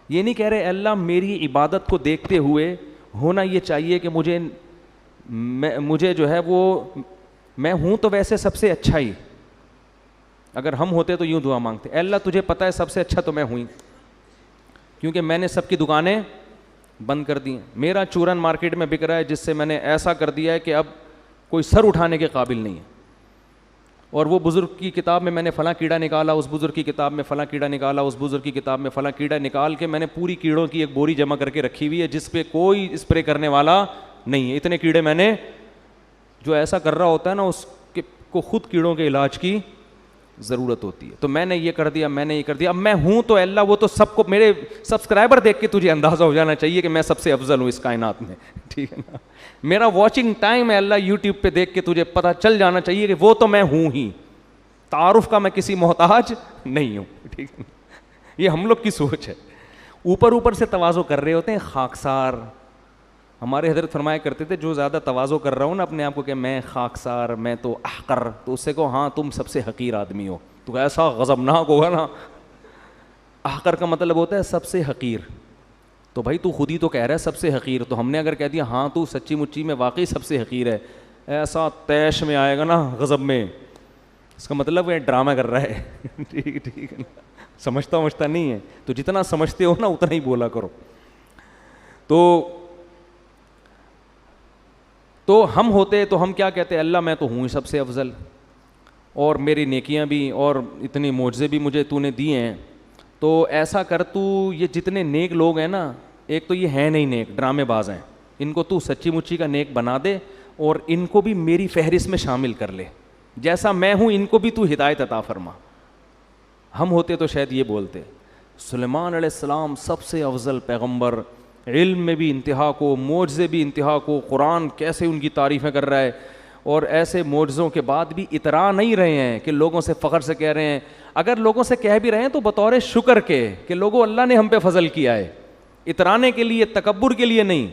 یہ نہیں کہہ رہے اے اللہ میری عبادت کو دیکھتے ہوئے ہونا یہ چاہیے کہ مجھے جو ہے وہ میں ہوں تو ویسے سب سے اچھا ہی. اگر ہم ہوتے تو یوں دعا مانگتے، اے اللہ تجھے پتہ ہے سب سے اچھا تو میں ہوں، کیونکہ میں نے سب کی دکانیں بند کر دی ہیں، میرا چورن مارکیٹ میں بک رہا ہے جس سے میں نے ایسا کر دیا ہے کہ اب کوئی سر اٹھانے کے قابل نہیں ہے. اور وہ بزرگ کی کتاب میں نے فلاں کیڑا نکالا، اس بزرگ کی کتاب میں فلاں کیڑا نکالا، اس بزرگ کی کتاب میں فلاں کیڑا نکال کے میں نے پوری کیڑوں کی ایک بوری جمع کر کے رکھی ہوئی ہے جس پہ کوئی اسپرے کرنے والا نہیں ہے. اتنے کیڑے میں نے، جو ایسا کر رہا ہوتا ہے نا اس کو خود کیڑوں کے علاج کی ضرورت ہوتی ہے. تو میں نے یہ کر دیا، میں نے یہ کر دیا، اب میں ہوں تو اللہ وہ تو سب کو، میرے سبسکرائبر دیکھ کے تجھے اندازہ ہو جانا چاہیے کہ میں سب سے افضل ہوں اس کائنات میں، ٹھیک ہے نا. میرا واچنگ ٹائم ہے اللہ یوٹیوب پہ دیکھ کے تجھے پتہ چل جانا چاہیے کہ وہ تو میں ہوں ہی، تعارف کا میں کسی محتاج نہیں ہوں، ٹھیک ہے. یہ ہم لوگ کی سوچ ہے، اوپر اوپر سے تواضع کر رہے ہوتے ہیں. خاکسار، ہمارے حضرت فرمایا کرتے تھے جو زیادہ تواضع کر رہا ہوں نا اپنے آپ کو کہ میں خاکسار، میں تو احقر، تو اس سے کہو ہاں تم سب سے حقیر آدمی ہو، تو ایسا غضبناک ہوگا نا. احقر کا مطلب ہوتا ہے سب سے حقیر. تو بھائی تو خود ہی تو کہہ رہا ہے سب سے حقیر، تو ہم نے اگر کہہ دیا ہاں تو سچی مچی میں واقعی سب سے حقیر ہے، ایسا تیش میں آئے گا نا غضب میں، اس کا مطلب وہ ڈرامہ کر رہا ہے. ٹھیک ہے نا، سمجھتا نہیں ہے. تو جتنا سمجھتے ہو نا اتنا ہی بولا کرو. تو ہم ہوتے تو ہم کیا کہتے، اللہ میں تو ہوں سب سے افضل، اور میری نیکیاں بھی اور اتنی معجزے بھی مجھے تو نے دیے ہیں، تو ایسا کر تو یہ جتنے نیک لوگ ہیں نا، ایک تو یہ ہیں نہیں نیک، ڈرامے باز ہیں، ان کو تو سچی مچی کا نیک بنا دے اور ان کو بھی میری فہرست میں شامل کر لے، جیسا میں ہوں ان کو بھی تو ہدایت عطا فرما. ہم ہوتے تو شاید یہ بولتے. سلیمان علیہ السلام سب سے افضل پیغمبر، علم میں بھی انتہا کو، معجزے بھی انتہا کو، قرآن کیسے ان کی تعریفیں کر رہا ہے، اور ایسے معجزوں کے بعد بھی اترا نہیں رہے ہیں کہ لوگوں سے فخر سے کہہ رہے ہیں. اگر لوگوں سے کہہ بھی رہے ہیں تو بطور شکر کے کہ لوگوں اللہ نے ہم پہ فضل کیا ہے، اترانے کے لیے، تکبر کے لیے نہیں.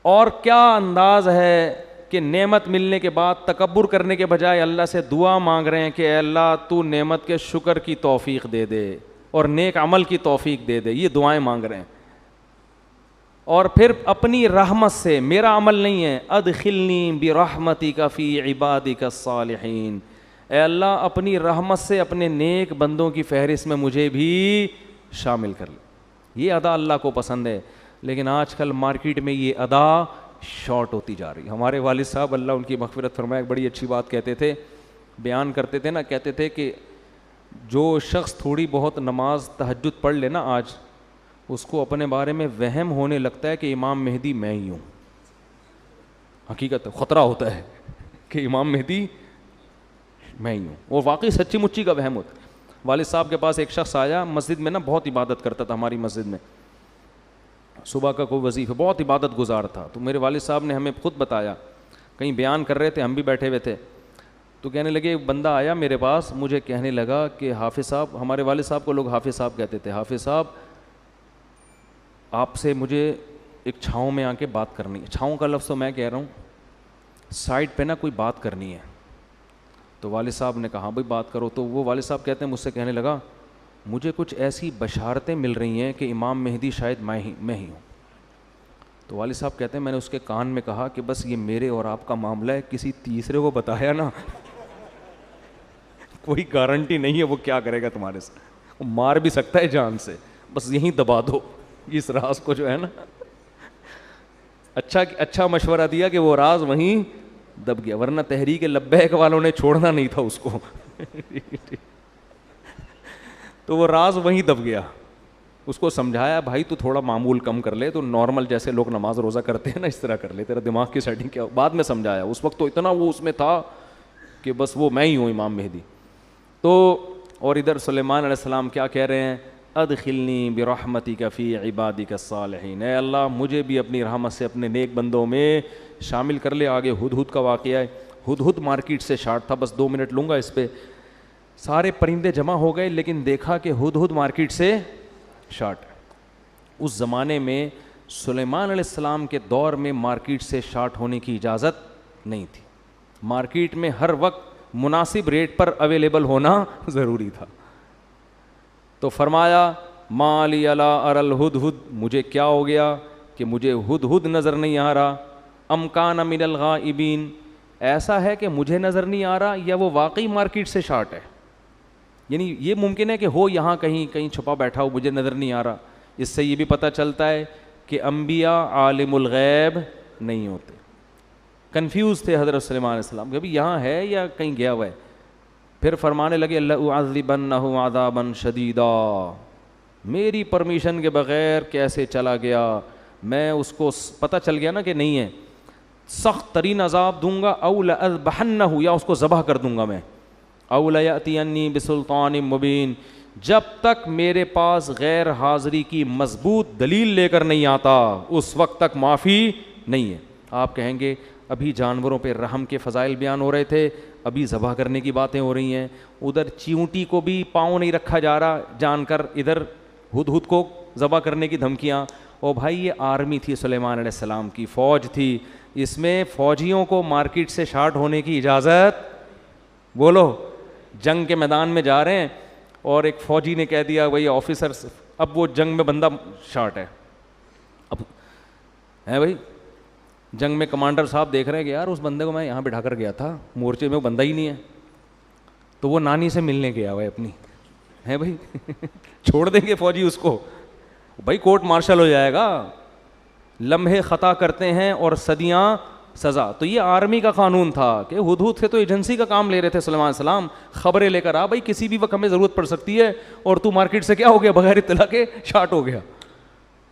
اور کیا انداز ہے کہ نعمت ملنے کے بعد تکبر کرنے کے بجائے اللہ سے دعا مانگ رہے ہیں کہ اے اللہ تو نعمت کے شکر کی توفیق دے دے اور نیک عمل کی توفیق دے دے. یہ دعائیں مانگ رہے ہیں. اور پھر اپنی رحمت سے، میرا عمل نہیں ہے، ادخلنی برحمتک فی عبادک الصالحین، اے اللہ اپنی رحمت سے اپنے نیک بندوں کی فہرست میں مجھے بھی شامل کر لے. یہ ادا اللہ کو پسند ہے. لیکن آج کل مارکیٹ میں یہ ادا شارٹ ہوتی جا رہی. ہمارے والد صاحب اللہ ان کی مغفرت فرمائے ایک بڑی اچھی بات کہتے تھے، بیان کرتے تھے نا، کہتے تھے کہ جو شخص تھوڑی بہت نماز تہجد پڑھ لے نا آج، اس کو اپنے بارے میں وہم ہونے لگتا ہے کہ امام مہدی میں ہی ہوں. حقیقت خطرہ ہوتا ہے کہ امام مہدی میں ہی ہوں، اور واقعی سچی مچی کا وہم ہوتا ہے. والد صاحب کے پاس ایک شخص آیا مسجد میں نا، بہت عبادت کرتا تھا ہماری مسجد میں، صبح کا کوئی وظیفہ، بہت عبادت گزار تھا. تو میرے والد صاحب نے ہمیں خود بتایا، کہیں بیان کر رہے تھے، ہم بھی بیٹھے ہوئے تھے، تو کہنے لگے، ایک بندہ آیا میرے پاس، مجھے کہنے لگا کہ حافظ صاحب، ہمارے والد صاحب کو لوگ حافظ صاحب کہتے تھے، حافظ صاحب آپ سے مجھے ایک چھاؤں میں آ کے بات کرنی ہے. چھاؤں کا لفظ تو میں کہہ رہا ہوں, سائڈ پہ نا کوئی بات کرنی ہے. تو والد صاحب نے کہا بھائی بات کرو. تو وہ والد صاحب کہتے ہیں مجھ سے کہنے لگا مجھے کچھ ایسی بشارتیں مل رہی ہیں کہ امام مہدی شاید میں ہی ہوں. تو والد صاحب کہتے ہیں میں نے اس کے کان میں کہا کہ بس یہ میرے اور آپ کا معاملہ ہے, کسی تیسرے کو بتایا نا کوئی گارنٹی نہیں ہے وہ کیا کرے گا تمہارے سے, وہ مار بھی سکتا ہے جان سے, بس یہیں دبا دو اس راز کو جو ہے نا. اچھا مشورہ دیا کہ وہ راز وہیں دب گیا, ورنہ تحریک لبیک والوں نے چھوڑنا نہیں تھا اس کو تو وہ راز وہیں دب گیا. اس کو سمجھایا بھائی تو تھوڑا معمول کم کر لے, تو نارمل جیسے لوگ نماز روزہ کرتے ہیں نا اس طرح کر لے, تیرا دماغ کی سیٹنگ کیا. بعد میں سمجھایا, اس وقت تو اتنا وہ اس میں تھا کہ بس وہ میں ہی ہوں امام مہدی. تو اور ادھر سلیمان علیہ السلام کیا کہہ رہے ہیں, ادخلنی برحمتک فی عبادک الصالحین, اے اللہ مجھے بھی اپنی رحمت سے اپنے نیک بندوں میں شامل کر لے. آگے ہدہد کا واقعہ ہے. ہدہد مارکیٹ سے شارٹ تھا, بس 2 منٹ لوں گا اس پہ. سارے پرندے جمع ہو گئے لیکن دیکھا کہ ہدہد مارکیٹ سے شارٹ. اس زمانے میں سلیمان علیہ السلام کے دور میں مارکیٹ سے شارٹ ہونے کی اجازت نہیں تھی. مارکیٹ میں ہر وقت مناسب ریٹ پر اویلیبل ہونا ضروری تھا. تو فرمایا ما لی الا اری الہدہد, مجھے کیا ہو گیا کہ مجھے ہدہد نظر نہیں آ رہا. ام کان من الغائبین, ایسا ہے کہ مجھے نظر نہیں آ رہا یا وہ واقعی مارکیٹ سے شارٹ ہے. یعنی یہ ممکن ہے کہ ہو یہاں کہیں چھپا بیٹھا ہو, مجھے نظر نہیں آ رہا. اس سے یہ بھی پتہ چلتا ہے کہ انبیاء عالم الغیب نہیں ہوتے. کنفیوز تھے حضرت سلیمان علیہ السلام کہ ابھی یہاں ہے یا کہیں گیا ہوا ہے. پھر فرمانے لگے لأعذبنہ عذابا شدیدا, میری پرمیشن کے بغیر کیسے چلا گیا, میں اس کو پتہ چل گیا نا کہ نہیں ہے, سخت ترین عذاب دوں گا. او لأذبحنہ, یا اس کو ذبح کر دوں گا میں. او لیأتینی بسلطان مبین, جب تک میرے پاس غیر حاضری کی مضبوط دلیل لے کر نہیں آتا اس وقت تک معافی نہیں ہے. آپ کہیں گے ابھی جانوروں پہ رحم کے فضائل بیان ہو رہے تھے, ابھی ذبح کرنے کی باتیں ہو رہی ہیں. ادھر چیونٹی کو بھی پاؤں نہیں رکھا جا رہا جان کر, ادھر ہدہد کو ذبح کرنے کی دھمکیاں. او بھائی یہ آرمی تھی سلیمان علیہ السلام کی, فوج تھی, اس میں فوجیوں کو مارکیٹ سے شارٹ ہونے کی اجازت. بولو جنگ کے میدان میں جا رہے ہیں اور ایک فوجی نے کہہ دیا بھائی آفیسر, اب وہ جنگ میں بندہ شارٹ ہے, اب ہے بھائی جنگ میں کمانڈر صاحب دیکھ رہے ہیں کہ یار اس بندے کو میں یہاں بٹھا کر گیا تھا, مورچے میں وہ بندہ ہی نہیں ہے, تو وہ نانی سے ملنے گیا ہوا ہے اپنی, ہے بھائی چھوڑ دیں گے فوجی اس کو؟ بھائی کورٹ مارشل ہو جائے گا. لمحے خطا کرتے ہیں اور صدیاں سزا. تو یہ آرمی کا قانون تھا کہ ہدہد سے تو ایجنسی کا کام لے رہے تھے سلیمان علیہ السلام, خبریں لے کر آ بھائی کسی بھی وقت ہمیں ضرورت پڑ سکتی ہے, اور تو مارکیٹ سے کیا ہو گیا بغیر اطلاع کے شارٹ ہو گیا.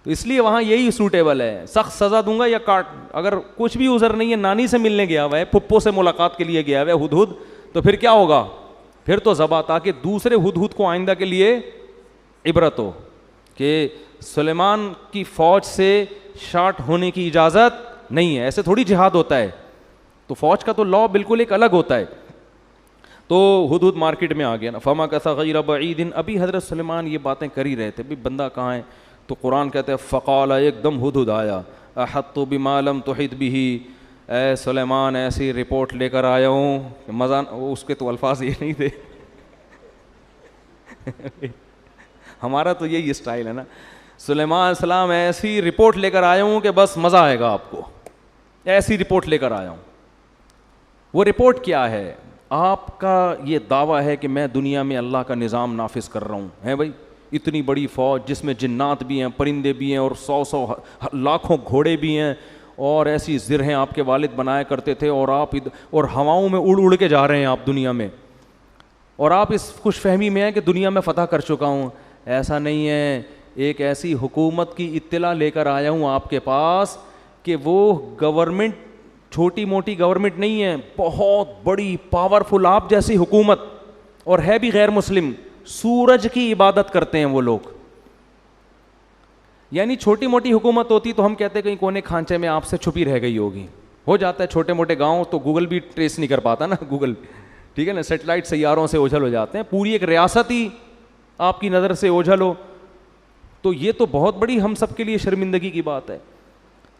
تو اس لیے وہاں یہی سوٹیبل ہے, سخت سزا دوں گا یا کاٹ. اگر کچھ بھی عذر نہیں ہے, نانی سے ملنے گیا ہوا ہے, پھپھو سے ملاقات کے لیے گیا ہوا ہے ہدہد, تو پھر کیا ہوگا, پھر تو ذبح, تاکہ دوسرے ہدہد کو آئندہ کے لیے عبرت ہو کہ سلیمان کی فوج سے شارٹ ہونے کی اجازت نہیں ہے. ایسے تھوڑی جہاد ہوتا ہے, تو فوج کا تو لا بالکل ایک الگ ہوتا ہے. تو ہدہد مارکیٹ میں آ گیا نا. فمکث غیر بعید, ابھی حضرت سلیمان یہ باتیں کر ہی رہے تھے, بھی بندہ کہاں ہے. تو قرآن کہتے ہیں فقال, ایک دم ہدہد آیا, احطت بما لم تحط به, اے سلیمان ایسی رپورٹ لے کر آیا ہوں. مزہ اس کے تو الفاظ یہ نہیں تھے ہمارا تو یہی اسٹائل ہے نا, سلیمان علیہ السلام ایسی رپورٹ لے کر آیا ہوں کہ بس مزہ آئے گا آپ کو, ایسی رپورٹ لے کر آیا ہوں. وہ رپورٹ کیا ہے؟ آپ کا یہ دعویٰ ہے کہ میں دنیا میں اللہ کا نظام نافذ کر رہا ہوں, ہے بھائی اتنی بڑی فوج جس میں جنات بھی ہیں, پرندے بھی ہیں, اور 100 لاکھوں گھوڑے بھی ہیں, اور ایسی زرہیں آپ کے والد بنایا کرتے تھے, اور آپ اور ہواؤں میں اڑ اڑ کے جا رہے ہیں آپ دنیا میں, اور آپ اس خوش فہمی میں ہیں کہ دنیا میں فتح کر چکا ہوں. ایسا نہیں ہے, ایک ایسی حکومت کی اطلاع لے کر آیا ہوں آپ کے پاس کہ وہ گورنمنٹ چھوٹی موٹی گورنمنٹ نہیں ہے, بہت بڑی پاورفل آپ جیسی حکومت, اور ہے بھی غیر مسلم. سورج کی عبادت کرتے ہیں وہ لوگ. یعنی چھوٹی موٹی حکومت ہوتی تو ہم کہتے کہیں کونے کھانچے میں آپ سے چھپی رہ گئی ہوگی. ہو جاتا ہے چھوٹے موٹے گاؤں تو گوگل بھی ٹریس نہیں کر پاتا نا, گوگل ٹھیک ہے نا, سیٹلائٹ سیاروں سے اوجھل ہو جاتے ہیں, پوری ایک ریاست ہی آپ کی نظر سے اوجھل ہو, تو یہ تو بہت بڑی ہم سب کے لیے شرمندگی کی بات ہے.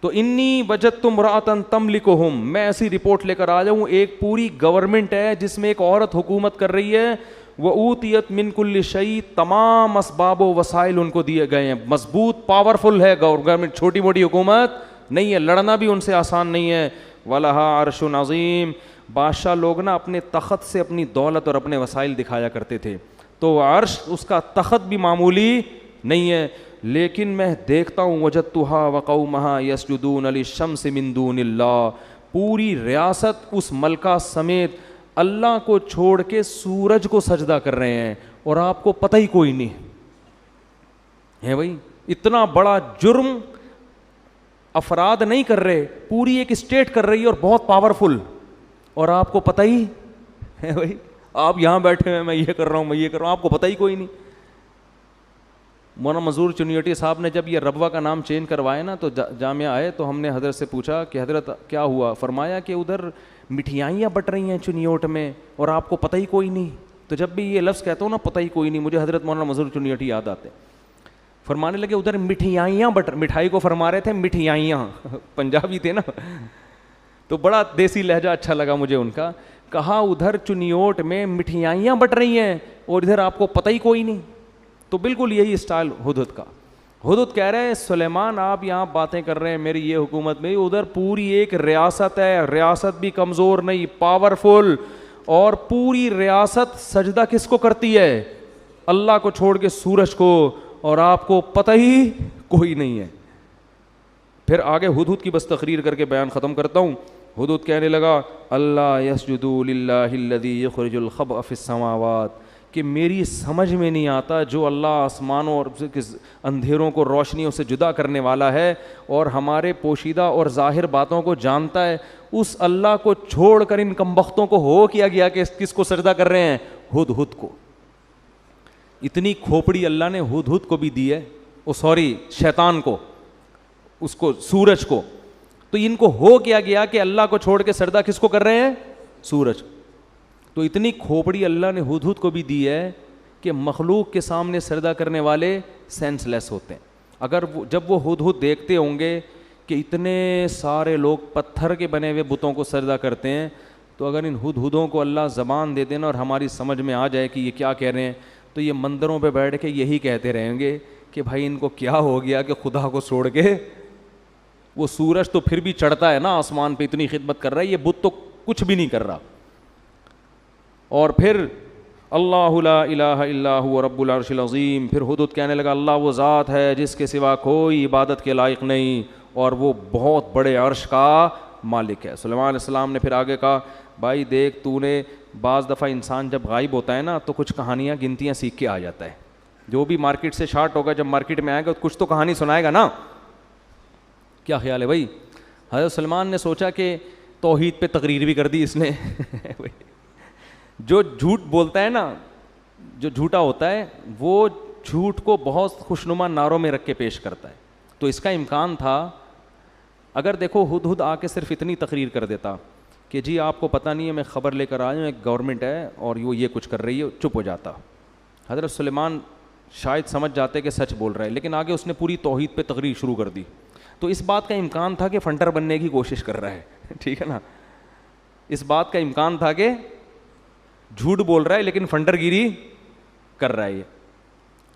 تو انی وجدت امرأۃ تملکہم، میں ایسی رپورٹ لے کر آ جاؤں، ایک پوری گورنمنٹ ہے جس میں ایک عورت حکومت کر رہی ہے، وَأُوتِيَتْ مِنْ كُلِّ شَيْءٍ، تمام اسباب و وسائل ان کو دیے گئے ہیں، مضبوط پاورفل ہے گورنمنٹ، چھوٹی موٹی حکومت نہیں ہے، لڑنا بھی ان سے آسان نہیں ہے، وَلَهَا عَرْشٌ عَظِيمٌ، بادشاہ لوگ نا اپنے تخت سے اپنی دولت اور اپنے وسائل دکھایا کرتے تھے، تو عرش اس کا تخت بھی معمولی نہیں ہے، لیکن میں دیکھتا ہوں وجدتها وقومها يسجدون للشمس من دون اللہ، پوری ریاست اس ملکہ سمیت اللہ کو چھوڑ کے سورج کو سجدہ کر رہے ہیں، اور آپ کو پتہ ہی کوئی نہیں ہے۔ بھائی اتنا بڑا جرم افراد نہیں کر رہے، پوری ایک اسٹیٹ کر رہی ہے اور بہت پاورفل، اور آپ کو پتہ ہی ہے۔ بھائی آپ یہاں بیٹھے ہیں، میں یہ کر رہا ہوں، میں یہ کر رہا ہوں، آپ کو پتہ ہی کوئی نہیں۔ مولانا منظور چنیوٹی صاحب نے جب یہ ربوہ کا نام چینج کروایا نا، تو جامعہ آئے تو ہم نے حضرت سے پوچھا کہ حضرت کیا ہوا؟ فرمایا کہ ادھر مٹھائیاں بٹ رہی ہیں چنیوٹ میں اور آپ کو پتہ ہی کوئی نہیں۔ تو جب بھی یہ لفظ کہتا ہوں نا پتہ ہی کوئی نہیں، مجھے حضرت مولانا منظور چنیوٹی یاد آتے، فرمانے لگے ادھر مٹھائیاں مٹھائی کو فرما رہے تھے مٹھائیاں، پنجابی تھے نا، تو بڑا دیسی لہجہ اچھا لگا مجھے ان کا، کہا ادھر چنیوٹ میں مٹھائیاں بٹ رہی ہیں اور ادھر آپ کو پتہ ہی کوئی نہیں۔ تو بالکل یہی اسٹائل ہدہد کا۔ ہدہد کہہ رہے ہیں سلیمان آپ یہاں باتیں کر رہے ہیں میری یہ حکومت میں، ادھر پوری ایک ریاست ہے، ریاست بھی کمزور نہیں، پاورفل، اور پوری ریاست سجدہ کس کو کرتی ہے؟ اللہ کو چھوڑ کے سورج کو، اور آپ کو پتہ ہی کوئی نہیں ہے۔ پھر آگے ہدہد کی بس تقریر کر کے بیان ختم کرتا ہوں۔ ہدہد کہنے لگا اللہ یسجدوا للہ الذی یخرج الخبء فی السماوات، کہ میری سمجھ میں نہیں آتا جو اللہ آسمانوں اور اندھیروں کو روشنیوں سے جدا کرنے والا ہے اور ہمارے پوشیدہ اور ظاہر باتوں کو جانتا ہے، اس اللہ کو چھوڑ کر ان کمبختوں کو ہو کیا گیا کہ کس کو سجدہ کر رہے ہیں؟ ہدہد کو۔ اتنی کھوپڑی اللہ نے ہدہد کو بھی دی ہے، شیطان کو، اس کو سورج کو، تو ان کو ہو کیا گیا کہ اللہ کو چھوڑ کے سجدہ کس کو کر رہے ہیں؟ سورج۔ تو اتنی کھوپڑی اللہ نے ہدہد کو بھی دی ہے کہ مخلوق کے سامنے سجدہ کرنے والے سینس لیس ہوتے ہیں۔ اگر جب وہ ہدہد دیکھتے ہوں گے کہ اتنے سارے لوگ پتھر کے بنے ہوئے بتوں کو سجدہ کرتے ہیں، تو اگر ان ہدہدوں کو اللہ زبان دے دینا اور ہماری سمجھ میں آ جائے کہ یہ کیا کہہ رہے ہیں، تو یہ مندروں پہ بیٹھ کے یہی کہتے رہیں گے کہ بھائی ان کو کیا ہو گیا کہ خدا کو چھوڑ کے، وہ سورج تو پھر بھی چڑھتا ہے نا آسمان پہ، اتنی خدمت کر رہا ہے، یہ بت تو کچھ بھی نہیں کر رہا۔ اور پھر اللہ لا الہ الا هو رب العرش العظیم، پھر ہدہد کہنے لگا اللہ وہ ذات ہے جس کے سوا کوئی عبادت کے لائق نہیں، اور وہ بہت بڑے عرش کا مالک ہے۔ سلیمان علیہ السلام نے پھر آگے کہا بھائی دیکھ تو نے بعض دفعہ انسان جب غائب ہوتا ہے نا تو کچھ کہانیاں گنتیاں سیکھ کے آ جاتا ہے، جو بھی مارکیٹ سے شارٹ ہوگا جب مارکیٹ میں آئے گا کچھ تو کہانی سنائے گا نا۔ کیا خیال ہے بھائی؟ حضرت سلمان نے سوچا کہ توحید پہ تقریر بھی کر دی اس نے۔ جو جھوٹ بولتا ہے نا، جو جھوٹا ہوتا ہے، وہ جھوٹ کو بہت خوشنما نعروں میں رکھ کے پیش کرتا ہے، تو اس کا امکان تھا اگر دیکھو ہدہد آ کے صرف اتنی تقریر کر دیتا کہ جی آپ کو پتہ نہیں ہے میں خبر لے کر آیا ہوں ایک گورنمنٹ ہے اور وہ یہ کچھ کر رہی ہے، چپ ہو جاتا۔ حضرت سلیمان شاید سمجھ جاتے کہ سچ بول رہا ہے، لیکن آگے اس نے پوری توحید پہ تقریر شروع کر دی، تو اس بات کا امکان تھا کہ فنٹر بننے کی کوشش کر رہا ہے، ٹھیک ہے نا، اس بات کا امکان تھا کہ جھوٹ بول رہا ہے لیکن فنٹر گیری کر رہا ہے، یہ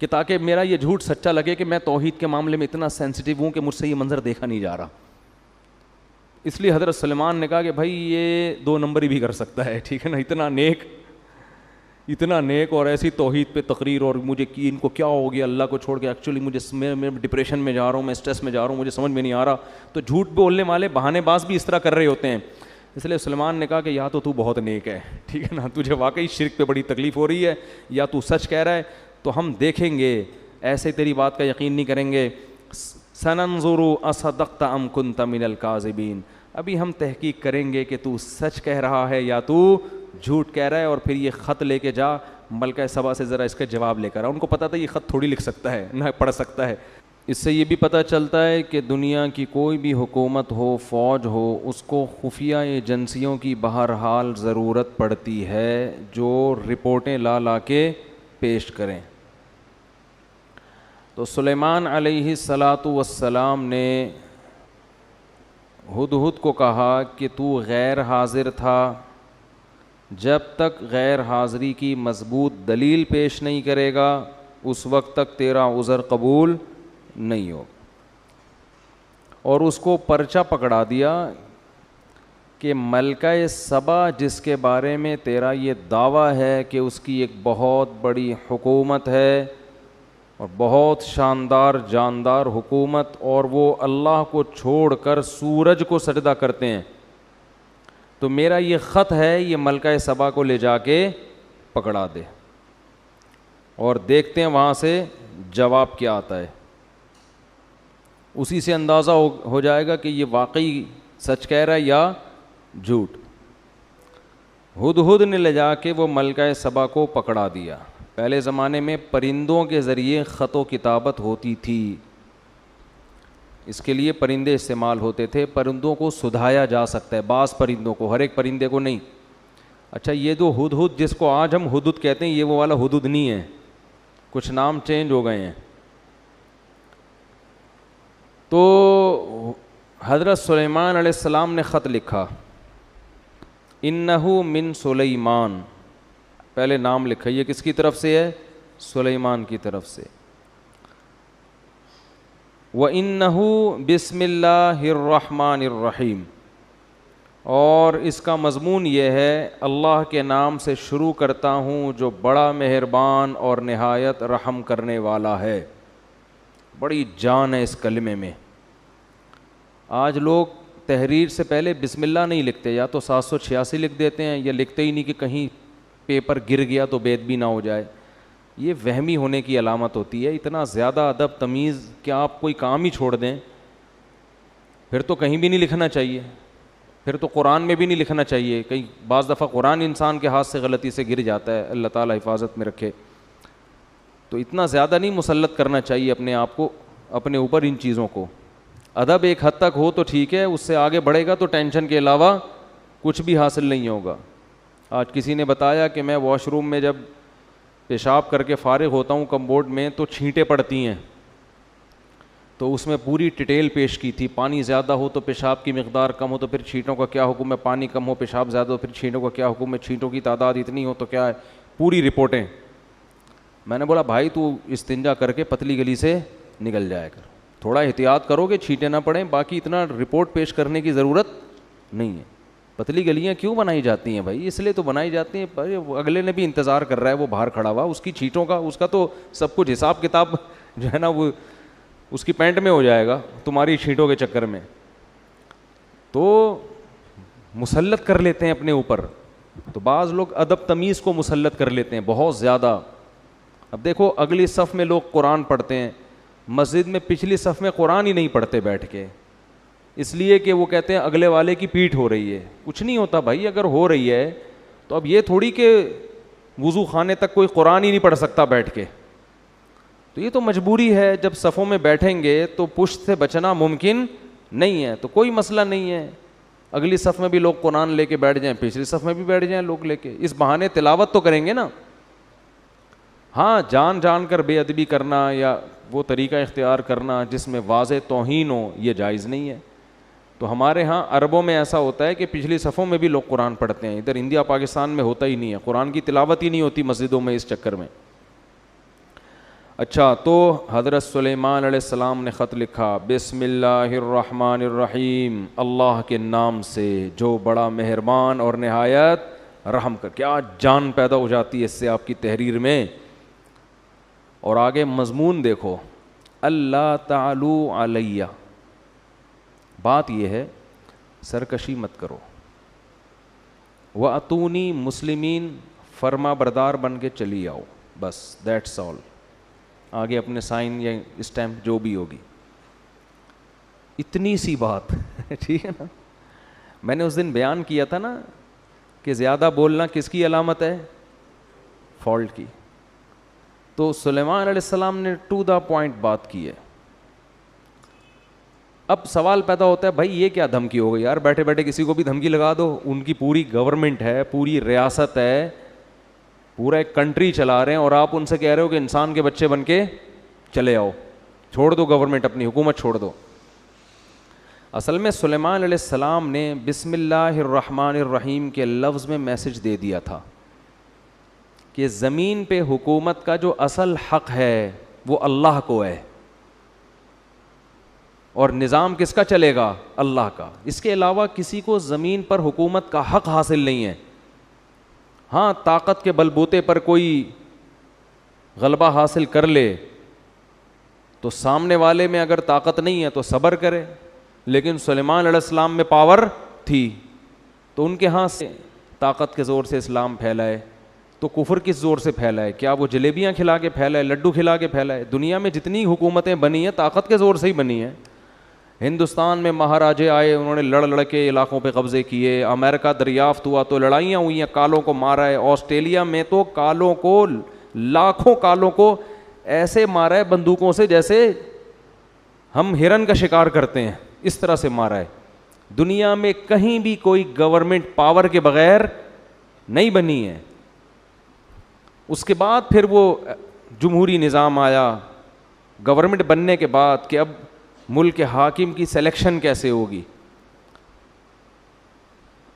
کہ تاکہ میرا یہ جھوٹ سچا لگے کہ میں توحید کے معاملے میں اتنا سینسٹیو ہوں کہ مجھ سے یہ منظر دیکھا نہیں جا رہا۔ اس لیے حضرت سلیمان نے کہا کہ بھائی یہ 2 نمبری بھی کر سکتا ہے، ٹھیک ہے نا، اتنا نیک اور ایسی توحید پہ تقریر، اور مجھے ان کو کیا ہو گیا اللہ کو چھوڑ کے، ایکچولی میں ڈپریشن میں جا رہا ہوں، میں اسٹریس میں جا رہا ہوں، مجھے سمجھ میں نہیں آ رہا۔ تو جھوٹ بولنے والے بہانے باز بھی اس طرح کر رہے ہوتے ہیں۔ اس لیے سلیمان نے کہا کہ یا تو بہت نیک ہے، ٹھیک ہے نا، تجھے واقعی شرک پہ بڑی تکلیف ہو رہی ہے، یا تو سچ کہہ رہا ہے، تو ہم دیکھیں گے، ایسے تیری بات کا یقین نہیں کریں گے۔ سننظر اصدقت ام کنت من الکاذبین، ابھی ہم تحقیق کریں گے کہ تو سچ کہہ رہا ہے یا تو جھوٹ کہہ رہا ہے، اور پھر یہ خط لے کے جا ملکہ سبا سے ذرا اس کا جواب لے کر آ۔ ان کو پتہ تھا یہ خط تھوڑی لکھ سکتا ہے، نہ پڑھ سکتا ہے۔ اس سے یہ بھی پتہ چلتا ہے کہ دنیا کی کوئی بھی حکومت ہو، فوج ہو، اس کو خفیہ ایجنسیوں کی بہرحال ضرورت پڑتی ہے جو رپورٹیں لا کے پیش کریں۔ تو سلیمان علیہ الصلاۃ والسلام نے ہدہد کو کہا کہ تو غیر حاضر تھا، جب تک غیر حاضری کی مضبوط دلیل پیش نہیں کرے گا اس وقت تک تیرا عذر قبول نہیں ہو. اور اس کو پرچہ پکڑا دیا کہ ملکہ سبا جس کے بارے میں تیرا یہ دعویٰ ہے کہ اس کی ایک بہت بڑی حکومت ہے اور بہت شاندار جاندار حکومت، اور وہ اللہ کو چھوڑ کر سورج کو سجدہ کرتے ہیں، تو میرا یہ خط ہے، یہ ملکہ سبا کو لے جا کے پکڑا دے اور دیکھتے ہیں وہاں سے جواب کیا آتا ہے. اسی سے اندازہ ہو جائے گا کہ یہ واقعی سچ کہہ رہا ہے یا جھوٹ. ہدہد نے لے جا کے وہ ملکہ سبا کو پکڑا دیا. پہلے زمانے میں پرندوں کے ذریعے خط و کتابت ہوتی تھی، اس کے لیے پرندے استعمال ہوتے تھے. پرندوں کو سدھایا جا سکتا ہے، بعض پرندوں کو، ہر ایک پرندے کو نہیں. اچھا یہ جو ہدہد جس کو آج ہم ہدہد کہتے ہیں، یہ وہ والا ہدہد نہیں ہے، کچھ نام چینج ہو گئے ہیں. تو حضرت سلیمان علیہ السلام نے خط لکھا، انہو من سلیمان، پہلے نام لکھا، یہ کس کی طرف سے ہے؟ سلیمان کی طرف سے. وَإِنَّهُ بِسْمِ اللَّهِ الرَّحْمَنِ الرَّحِيمِ، اور اس کا مضمون یہ ہے اللہ کے نام سے شروع کرتا ہوں جو بڑا مہربان اور نہایت رحم کرنے والا ہے. بڑی جان ہے اس کلمے میں. آج لوگ تحریر سے پہلے بسم اللہ نہیں لکھتے، یا تو 786 لکھ دیتے ہیں یا لکھتے ہی نہیں کہ کہیں پیپر گر گیا تو بے ادبی نہ ہو جائے. یہ وہمی ہونے کی علامت ہوتی ہے. اتنا زیادہ ادب تمیز کہ آپ کوئی کام ہی چھوڑ دیں، پھر تو کہیں بھی نہیں لکھنا چاہیے، پھر تو قرآن میں بھی نہیں لکھنا چاہیے. کئی بعض دفعہ قرآن انسان کے ہاتھ سے غلطی سے گر جاتا ہے، اللہ تعالیٰ حفاظت میں رکھے. تو اتنا زیادہ نہیں مسلط کرنا چاہیے اپنے آپ کو، اپنے اوپر ان چیزوں کو. ادب ایک حد تک ہو تو ٹھیک ہے، اس سے آگے بڑھے گا تو ٹینشن کے علاوہ کچھ بھی حاصل نہیں ہوگا. آج کسی نے بتایا کہ میں واش روم میں جب پیشاب کر کے فارغ ہوتا ہوں کمبورڈ میں تو چھینٹیں پڑتی ہیں، تو اس میں پوری ڈیٹیل پیش کی تھی. پانی زیادہ ہو تو پیشاب کی مقدار کم ہو تو پھر چھینٹوں کا کیا حکم ہے، پانی کم ہو پیشاب زیادہ ہو پھر چھینٹوں کا کیا حکم ہے، چھینٹوں کی تعداد اتنی ہو تو کیا ہے، پوری رپورٹیں. میں نے بولا بھائی تو استنجا کر کے پتلی گلی سے نکل جایا کر، تھوڑا احتیاط کرو کہ چھینٹیں نہ پڑیں، باقی اتنا رپورٹ پیش کرنے کی ضرورت نہیں ہے. پتلی گلیاں کیوں بنائی جاتی ہیں بھائی؟ اس لیے تو بنائی جاتی ہیں، اگلے نے بھی انتظار کر رہا ہے، وہ باہر کھڑا ہوا، اس کی چھینٹوں کا، اس کا تو سب کچھ حساب کتاب جو ہے نا وہ اس کی پینٹ میں ہو جائے گا تمہاری چھینٹوں کے چکر میں. تو مسلط کر لیتے ہیں اپنے اوپر. تو بعض لوگ ادب تمیز کو مسلط کر لیتے ہیں بہت زیادہ. اب دیکھو اگلی صف میں لوگ قرآن پڑھتے ہیں، مسجد میں پچھلی صف میں قرآن ہی نہیں پڑھتے بیٹھ کے، اس لیے کہ وہ کہتے ہیں اگلے والے کی پیٹھ ہو رہی ہے. کچھ نہیں ہوتا بھائی، اگر ہو رہی ہے تو اب یہ تھوڑی کہ وضو خانے تک کوئی قرآن ہی نہیں پڑھ سکتا بیٹھ کے. تو یہ تو مجبوری ہے، جب صفوں میں بیٹھیں گے تو پشت سے بچنا ممکن نہیں ہے، تو کوئی مسئلہ نہیں ہے. اگلی صف میں بھی لوگ قرآن لے کے بیٹھ جائیں، پچھلی صف میں بھی بیٹھ جائیں لوگ لے کے، اس بہانے تلاوت تو کریں گے نا. ہاں جان جان کر بے ادبی کرنا یا وہ طریقہ اختیار کرنا جس میں واضح توہین ہو، یہ جائز نہیں ہے. تو ہمارے ہاں عربوں میں ایسا ہوتا ہے کہ پچھلی صفوں میں بھی لوگ قرآن پڑھتے ہیں، ادھر انڈیا پاکستان میں ہوتا ہی نہیں ہے، قرآن کی تلاوت ہی نہیں ہوتی مسجدوں میں اس چکر میں. اچھا تو حضرت سلیمان علیہ السلام نے خط لکھا، بسم اللہ الرحمن الرحیم، اللہ کے نام سے جو بڑا مہربان اور نہایت رحم کر. کیا جان پیدا ہو جاتی ہے اس سے آپ کی تحریر میں. اور آگے مضمون دیکھو، اللہ تعالو علیہ. بات یہ ہے سرکشی مت کرو، وَأَتُونِي مسلمین، فرما بردار بن کے چلی آؤ، بس دیٹس آل. آگے اپنے سائن یا اسٹیمپ جو بھی ہوگی. اتنی سی بات ٹھیک ہے نا. میں نے اس دن بیان کیا تھا نا کہ زیادہ بولنا کس کی علامت ہے؟ فالٹ کی. تو سلیمان علیہ السلام نے ٹو دا پوائنٹ بات کی ہے. اب سوال پیدا ہوتا ہے بھائی یہ کیا دھمکی ہو گئی یار، بیٹھے بیٹھے کسی کو بھی دھمکی لگا دو. ان کی پوری گورنمنٹ ہے، پوری ریاست ہے، پورا ایک کنٹری چلا رہے ہیں، اور آپ ان سے کہہ رہے ہو کہ انسان کے بچے بن کے چلے آؤ، چھوڑ دو گورنمنٹ، اپنی حکومت چھوڑ دو. اصل میں سلیمان علیہ السلام نے بسم اللہ الرحمن الرحیم کے لفظ میں میسج دے دیا تھا کہ زمین پہ حکومت کا جو اصل حق ہے وہ اللہ کو ہے، اور نظام کس کا چلے گا؟ اللہ کا. اس کے علاوہ کسی کو زمین پر حکومت کا حق حاصل نہیں ہے. ہاں طاقت کے بلبوتے پر کوئی غلبہ حاصل کر لے تو سامنے والے میں اگر طاقت نہیں ہے تو صبر کرے، لیکن سلیمان علیہ السلام میں پاور تھی تو ان کے ہاں سے طاقت کے زور سے اسلام پھیلائے. تو کفر کس زور سے پھیلائے؟ کیا وہ جلیبیاں کھلا کے پھیلائے، لڈو کھلا کے پھیلائے؟ دنیا میں جتنی حکومتیں بنی ہیں طاقت کے زور سے ہی بنی ہیں. ہندوستان میں مہاراجے آئے، انہوں نے لڑ کے علاقوں پہ قبضے کیے. امریکہ دریافت ہوا تو لڑائیاں ہوئی ہیں، کالوں کو مارا ہے. آسٹریلیا میں تو کالوں کو، لاکھوں کالوں کو ایسے مارا ہے بندوقوں سے جیسے ہم ہرن کا شکار کرتے ہیں، اس طرح سے مارا ہے. دنیا میں کہیں بھی کوئی گورنمنٹ پاور کے بغیر نہیں بنی ہے. اس کے بعد پھر وہ جمہوری نظام آیا گورنمنٹ بننے کے بعد کہ اب ملک کے حاکم کی سلیکشن کیسے ہوگی.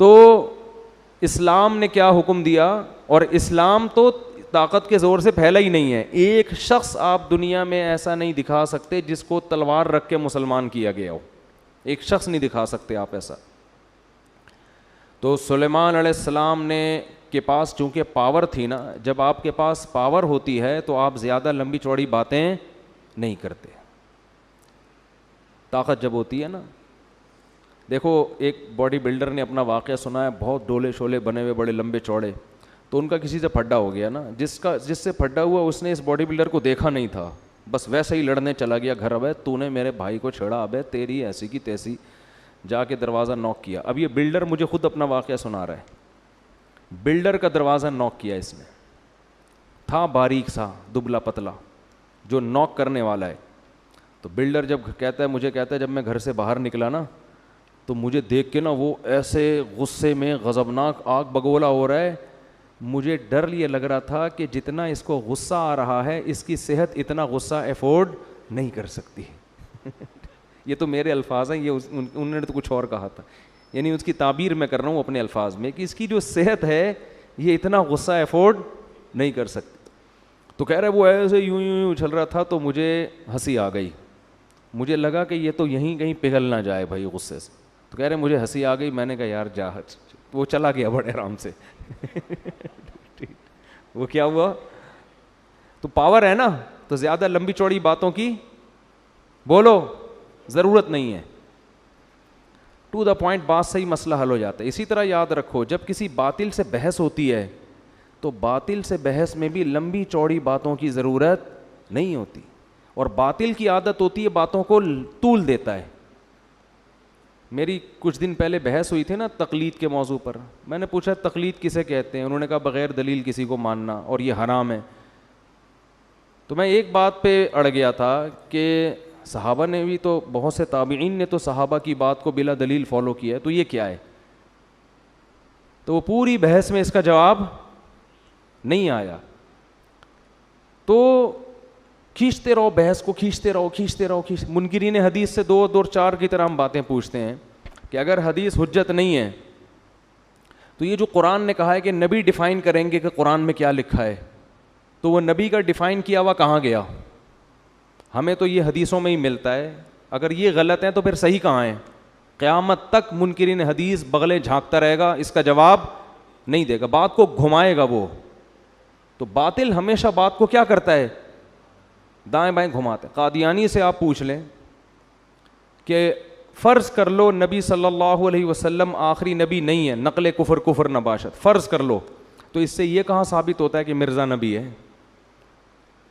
تو اسلام نے کیا حکم دیا؟ اور اسلام تو طاقت کے زور سے پھیلا ہی نہیں ہے. ایک شخص آپ دنیا میں ایسا نہیں دکھا سکتے جس کو تلوار رکھ کے مسلمان کیا گیا ہو. ایک شخص نہیں دکھا سکتے آپ ایسا. تو سلیمان علیہ السلام نے کے پاس چونکہ پاور تھی نا، جب آپ کے پاس پاور ہوتی ہے تو آپ زیادہ لمبی چوڑی باتیں نہیں کرتے. طاقت جب ہوتی ہے نا، دیکھو ایک باڈی بلڈر نے اپنا واقعہ سنا ہے، بہت ڈولے شولے بنے ہوئے بڑے لمبے چوڑے. تو ان کا کسی سے پھڈا ہو گیا نا، جس سے پھڈا ہوا اس نے اس باڈی بلڈر کو دیکھا نہیں تھا، بس ویسے ہی لڑنے چلا گیا گھر. ابے تو نے میرے بھائی کو چھیڑا، ابے تیری ایسی کی تیسی. جا کے دروازہ نوک کیا. اب یہ بلڈر مجھے خود اپنا واقعہ سنا رہا ہے. بلڈر کا دروازہ نوک کیا اس نے، تھا باریک سا دبلا پتلا جو نوک کرنے والا ہے. تو بلڈر جب کہتا ہے، مجھے کہتا ہے جب میں گھر سے باہر نکلا نا تو مجھے دیکھ کے نا وہ ایسے غصے میں غضبناک آگ بگولا ہو رہا ہے. مجھے ڈر یہ لگ رہا تھا کہ جتنا اس کو غصہ آ رہا ہے اس کی صحت اتنا غصہ افورڈ نہیں کر سکتی. یہ تو میرے الفاظ ہیں، یہ انہوں نے تو کچھ اور کہا تھا. یعنی اس کی تعبیر میں کر رہا ہوں اپنے الفاظ میں کہ اس کی جو صحت ہے یہ اتنا غصہ افورڈ نہیں کر سکتی. تو کہہ رہے وہ ایسے یوں اچھل رہا تھا تو مجھے ہنسی آ گئی. مجھے لگا کہ یہ تو یہیں کہیں پگھل نہ جائے بھائی غصے سے. تو کہہ رہے مجھے ہنسی آ گئی. میں نے کہا یار جا. وہ چلا گیا بڑے آرام سے. وہ کیا ہوا؟ تو پاور ہے نا، تو زیادہ لمبی چوڑی باتوں کی بولو ضرورت نہیں ہے. ٹو دا پوائنٹ بات صحیح مسئلہ حل ہو جاتا ہے. اسی طرح یاد رکھو جب کسی باطل سے بحث ہوتی ہے تو باطل سے بحث میں بھی لمبی چوڑی باتوں کی ضرورت نہیں ہوتی. اور باطل کی عادت ہوتی ہے باتوں کو طول دیتا ہے. میری کچھ دن پہلے بحث ہوئی تھی نا تقلید کے موضوع پر. میں نے پوچھا تقلید کسے کہتے ہیں؟ انہوں نے کہا بغیر دلیل کسی کو ماننا اور یہ حرام ہے. تو میں ایک بات پہ اڑ گیا تھا کہ صحابہ نے بھی تو، بہت سے تابعین نے تو صحابہ کی بات کو بلا دلیل فالو کیا ہے، تو یہ کیا ہے؟ تو وہ پوری بحث میں اس کا جواب نہیں آیا. تو کھینچتے رہو بحث کو، کھینچتے رہو. منکرین حدیث سے دو چار کی طرح ہم باتیں پوچھتے ہیں کہ اگر حدیث حجت نہیں ہے تو یہ جو قرآن نے کہا ہے کہ نبی ڈیفائن کریں گے کہ قرآن میں کیا لکھا ہے، تو وہ نبی کا ڈیفائن کیا ہوا کہاں گیا؟ ہمیں تو یہ حدیثوں میں ہی ملتا ہے. اگر یہ غلط ہے تو پھر صحیح کہاں ہے؟ قیامت تک منکرین حدیث بغلیں جھانکتا رہے گا، اس کا جواب نہیں دے گا، بات کو گھمائے گا وہ. تو باطل ہمیشہ بات کو کیا کرتا ہے؟ دائیں بائیں گھماتے. قادیانی سے آپ پوچھ لیں کہ فرض کر لو نبی صلی اللہ علیہ وسلم آخری نبی نہیں ہے، نقل کفر نباشت، فرض کر لو، تو اس سے یہ کہاں ثابت ہوتا ہے کہ مرزا نبی ہے؟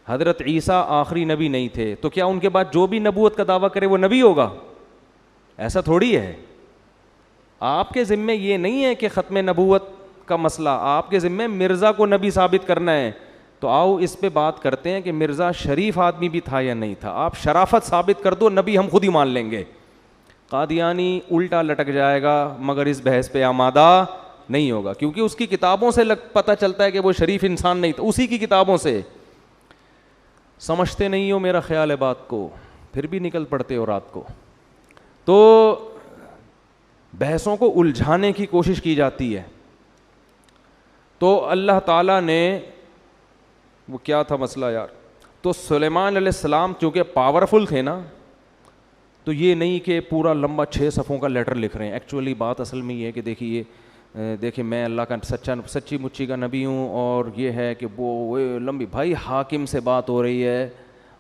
حضرت عیسیٰ آخری نبی نہیں تھے، تو کیا ان کے بعد جو بھی نبوت کا دعویٰ کرے وہ نبی ہوگا؟ ایسا تھوڑی ہے. آپ کے ذمے یہ نہیں ہے کہ ختم نبوت کا مسئلہ، آپ کے ذمے مرزا کو نبی ثابت کرنا ہے. تو آؤ اس پہ بات کرتے ہیں کہ مرزا شریف آدمی بھی تھا یا نہیں تھا. آپ شرافت ثابت کر دو، نبی ہم خود ہی مان لیں گے. قادیانی الٹا لٹک جائے گا مگر اس بحث پہ آمادہ نہیں ہوگا، کیونکہ اس کی کتابوں سے پتہ چلتا ہے کہ وہ شریف انسان نہیں تھا. اسی کی کتابوں سے. سمجھتے نہیں ہو میرا خیال ہے بات کو، پھر بھی نکل پڑتے ہو رات کو. تو بحثوں کو الجھانے کی کوشش کی جاتی ہے. تو اللہ تعالیٰ نے وہ کیا تھا مسئلہ یار, تو سلیمان علیہ السلام چونکہ پاورفل تھے نا, تو یہ نہیں کہ پورا لمبا 6 صفحوں کا لیٹر لکھ رہے ہیں. ایکچولی بات اصل میں یہ ہے کہ دیکھیے میں اللہ کا سچی مچی کا نبی ہوں, اور یہ ہے کہ وہ لمبی, بھائی حاکم سے بات ہو رہی ہے,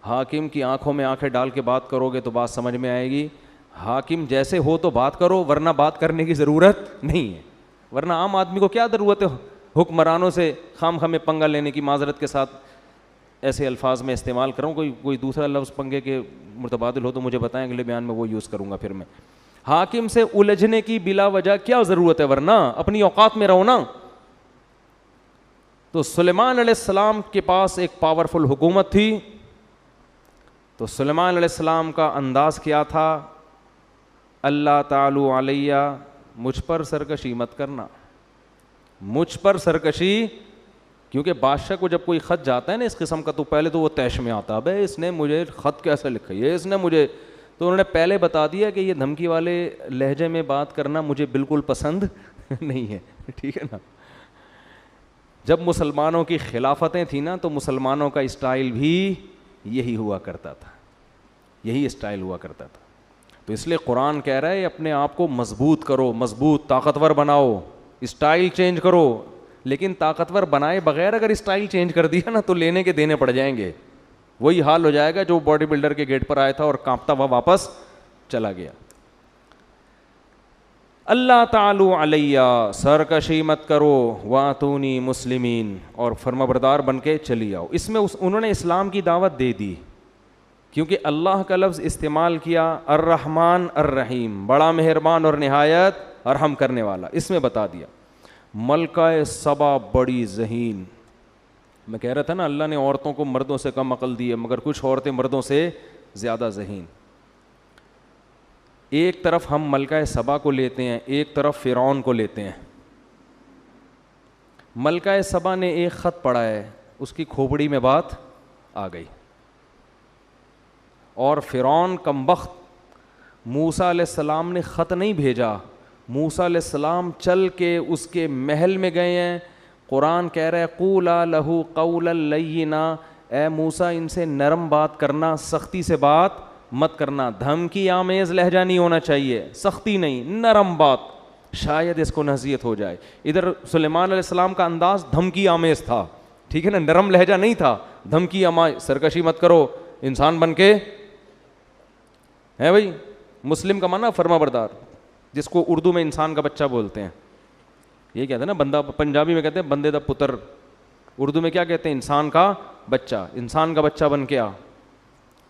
حاکم کی آنکھوں میں آنکھیں ڈال کے بات کرو گے تو بات سمجھ میں آئے گی. حاکم جیسے ہو تو بات کرو, ورنہ بات کرنے کی ضرورت نہیں ہے. ورنہ عام آدمی کو کیا ضرورت ہے حکمرانوں سے خام خامے پنگا لینے کی. معذرت کے ساتھ ایسے الفاظ میں استعمال کروں, کوئی دوسرا لفظ پنگے کے متبادل ہو تو مجھے بتائیں, اگلے بیان میں وہ یوز کروں گا. پھر میں حاکم سے الجھنے کی بلا وجہ کیا ضرورت ہے, ورنہ اپنی اوقات میں رہو نا. تو سلیمان علیہ السلام کے پاس ایک پاورفل حکومت تھی. تو سلیمان علیہ السلام کا انداز کیا تھا, اللہ تعالی علیہ, مجھ پر سرکشی مت کرنا, مجھ پر سرکشی. کیونکہ بادشاہ کو جب کوئی خط جاتا ہے نا اس قسم کا, تو پہلے تو وہ تیش میں آتا ہے, بھائی اس نے مجھے خط کیسے لکھا ہے, اس نے مجھے, تو انہوں نے پہلے بتا دیا کہ یہ دھمکی والے لہجے میں بات کرنا مجھے بالکل پسند نہیں ہے. ٹھیک ہے نا. جب مسلمانوں کی خلافتیں تھیں نا, تو مسلمانوں کا اسٹائل بھی یہی ہوا کرتا تھا, یہی اسٹائل ہوا کرتا تھا. تو اس لیے قرآن کہہ رہا ہے اپنے آپ کو مضبوط کرو, مضبوط طاقتور بناؤ, اسٹائل چینج کرو. لیکن طاقتور بنائے بغیر اگر اسٹائل چینج کر دیا نا تو لینے کے دینے پڑ جائیں گے. وہی حال ہو جائے گا جو باڈی بلڈر کے گیٹ پر آیا تھا اور کانپتا ہوا واپس چلا گیا. اللہ تعالی علیہ, سرکشی مت کرو, واتونی مسلمین, اور فرما بردار بن کے چلی آؤ. اس میں انہوں نے اسلام کی دعوت دے دی, کیونکہ اللہ کا لفظ استعمال کیا, الرحمن الرحیم, بڑا مہربان اور نہایت رحم کرنے والا. اس میں بتا دیا ملکہ سبا بڑی ذہین. میں کہہ رہا تھا نا اللہ نے عورتوں کو مردوں سے کم عقل دی ہے, مگر کچھ عورتیں مردوں سے زیادہ ذہین. ایک طرف ہم ملکہ سبا کو لیتے ہیں, ایک طرف فرعون کو لیتے ہیں. ملکہ سبا نے ایک خط پڑھا ہے, اس کی کھوپڑی میں بات آ گئی, اور فرعون کمبخت موسیٰ علیہ السلام نے خط نہیں بھیجا, موسیٰ علیہ السلام چل کے اس کے محل میں گئے ہیں. قرآن کہہ رہا ہے قولا لہو قولا لینا, اے موسیٰ ان سے نرم بات کرنا, سختی سے بات مت کرنا. دھمکی آمیز لہجہ نہیں ہونا چاہیے, سختی نہیں, نرم بات, شاید اس کو نصیحت ہو جائے. ادھر سلیمان علیہ السلام کا انداز دھمکی آمیز تھا, ٹھیک ہے نا, نرم لہجہ نہیں تھا. دھمکی آمیز, سرکشی مت کرو, انسان بن کے ہے بھائی. مسلم کا معنی فرما بردار, جس کو اردو میں انسان کا بچہ بولتے ہیں. یہ کہتے ہیں نا بندہ, پنجابی میں کہتے ہیں بندے دا پتر, اردو میں کیا کہتے ہیں, انسان کا بچہ. انسان کا بچہ بن کے آ,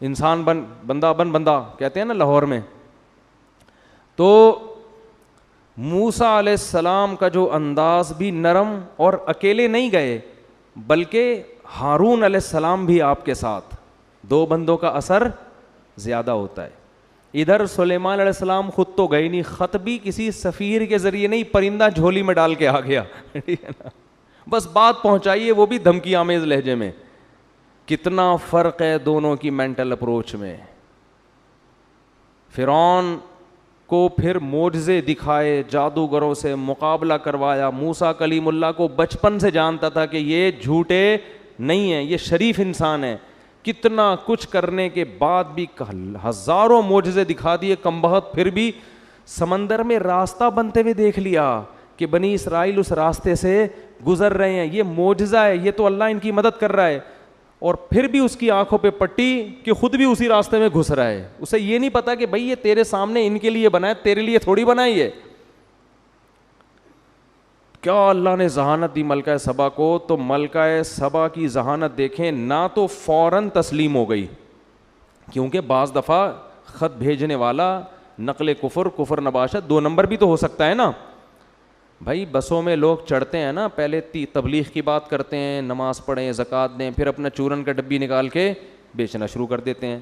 انسان بن, بندہ بن, بندہ کہتے ہیں نا لاہور میں. تو موسیٰ علیہ السلام کا جو انداز بھی نرم, اور اکیلے نہیں گئے بلکہ ہارون علیہ السلام بھی آپ کے ساتھ. 2 بندوں کا اثر زیادہ ہوتا ہے. ادھر سلیمان علیہ السلام خود تو گئے نہیں, خط بھی کسی سفیر کے ذریعے نہیں, پرندہ جھولی میں ڈال کے آ گیا, ٹھیک ہے نا, بس بات پہنچائیے, وہ بھی دھمکی آمیز لہجے میں. کتنا فرق ہے دونوں کی مینٹل اپروچ میں. فرعون کو پھر معجزے دکھائے, جادوگروں سے مقابلہ کروایا. موسیٰ کلیم اللہ کو بچپن سے جانتا تھا کہ یہ جھوٹے نہیں ہیں, یہ شریف انسان ہے. کتنا کچھ کرنے کے بعد بھی ہزاروں معجزے دکھا دیے کمبخت, پھر بھی سمندر میں راستہ بنتے ہوئے دیکھ لیا کہ بنی اسرائیل اس راستے سے گزر رہے ہیں, یہ معجزہ ہے, یہ تو اللہ ان کی مدد کر رہا ہے. اور پھر بھی اس کی آنکھوں پہ پٹی کہ خود بھی اسی راستے میں گھس رہا ہے. اسے یہ نہیں پتا کہ بھائی یہ تیرے سامنے ان کے لیے بنا ہے, تیرے لیے تھوڑی بنائی ہے. کیا اللہ نے ذہانت دی ملکہ سبا کو. تو ملکہ سبا کی ذہانت دیکھیں, نہ تو فوراً تسلیم ہو گئی, کیونکہ بعض دفعہ خط بھیجنے والا نقل کفر نباشت 2 نمبر بھی تو ہو سکتا ہے نا. بھائی بسوں میں لوگ چڑھتے ہیں نا, پہلے تبلیغ کی بات کرتے ہیں, نماز پڑھیں, زکوٰۃ دیں, پھر اپنا چورن کا ڈبی نکال کے بیچنا شروع کر دیتے ہیں.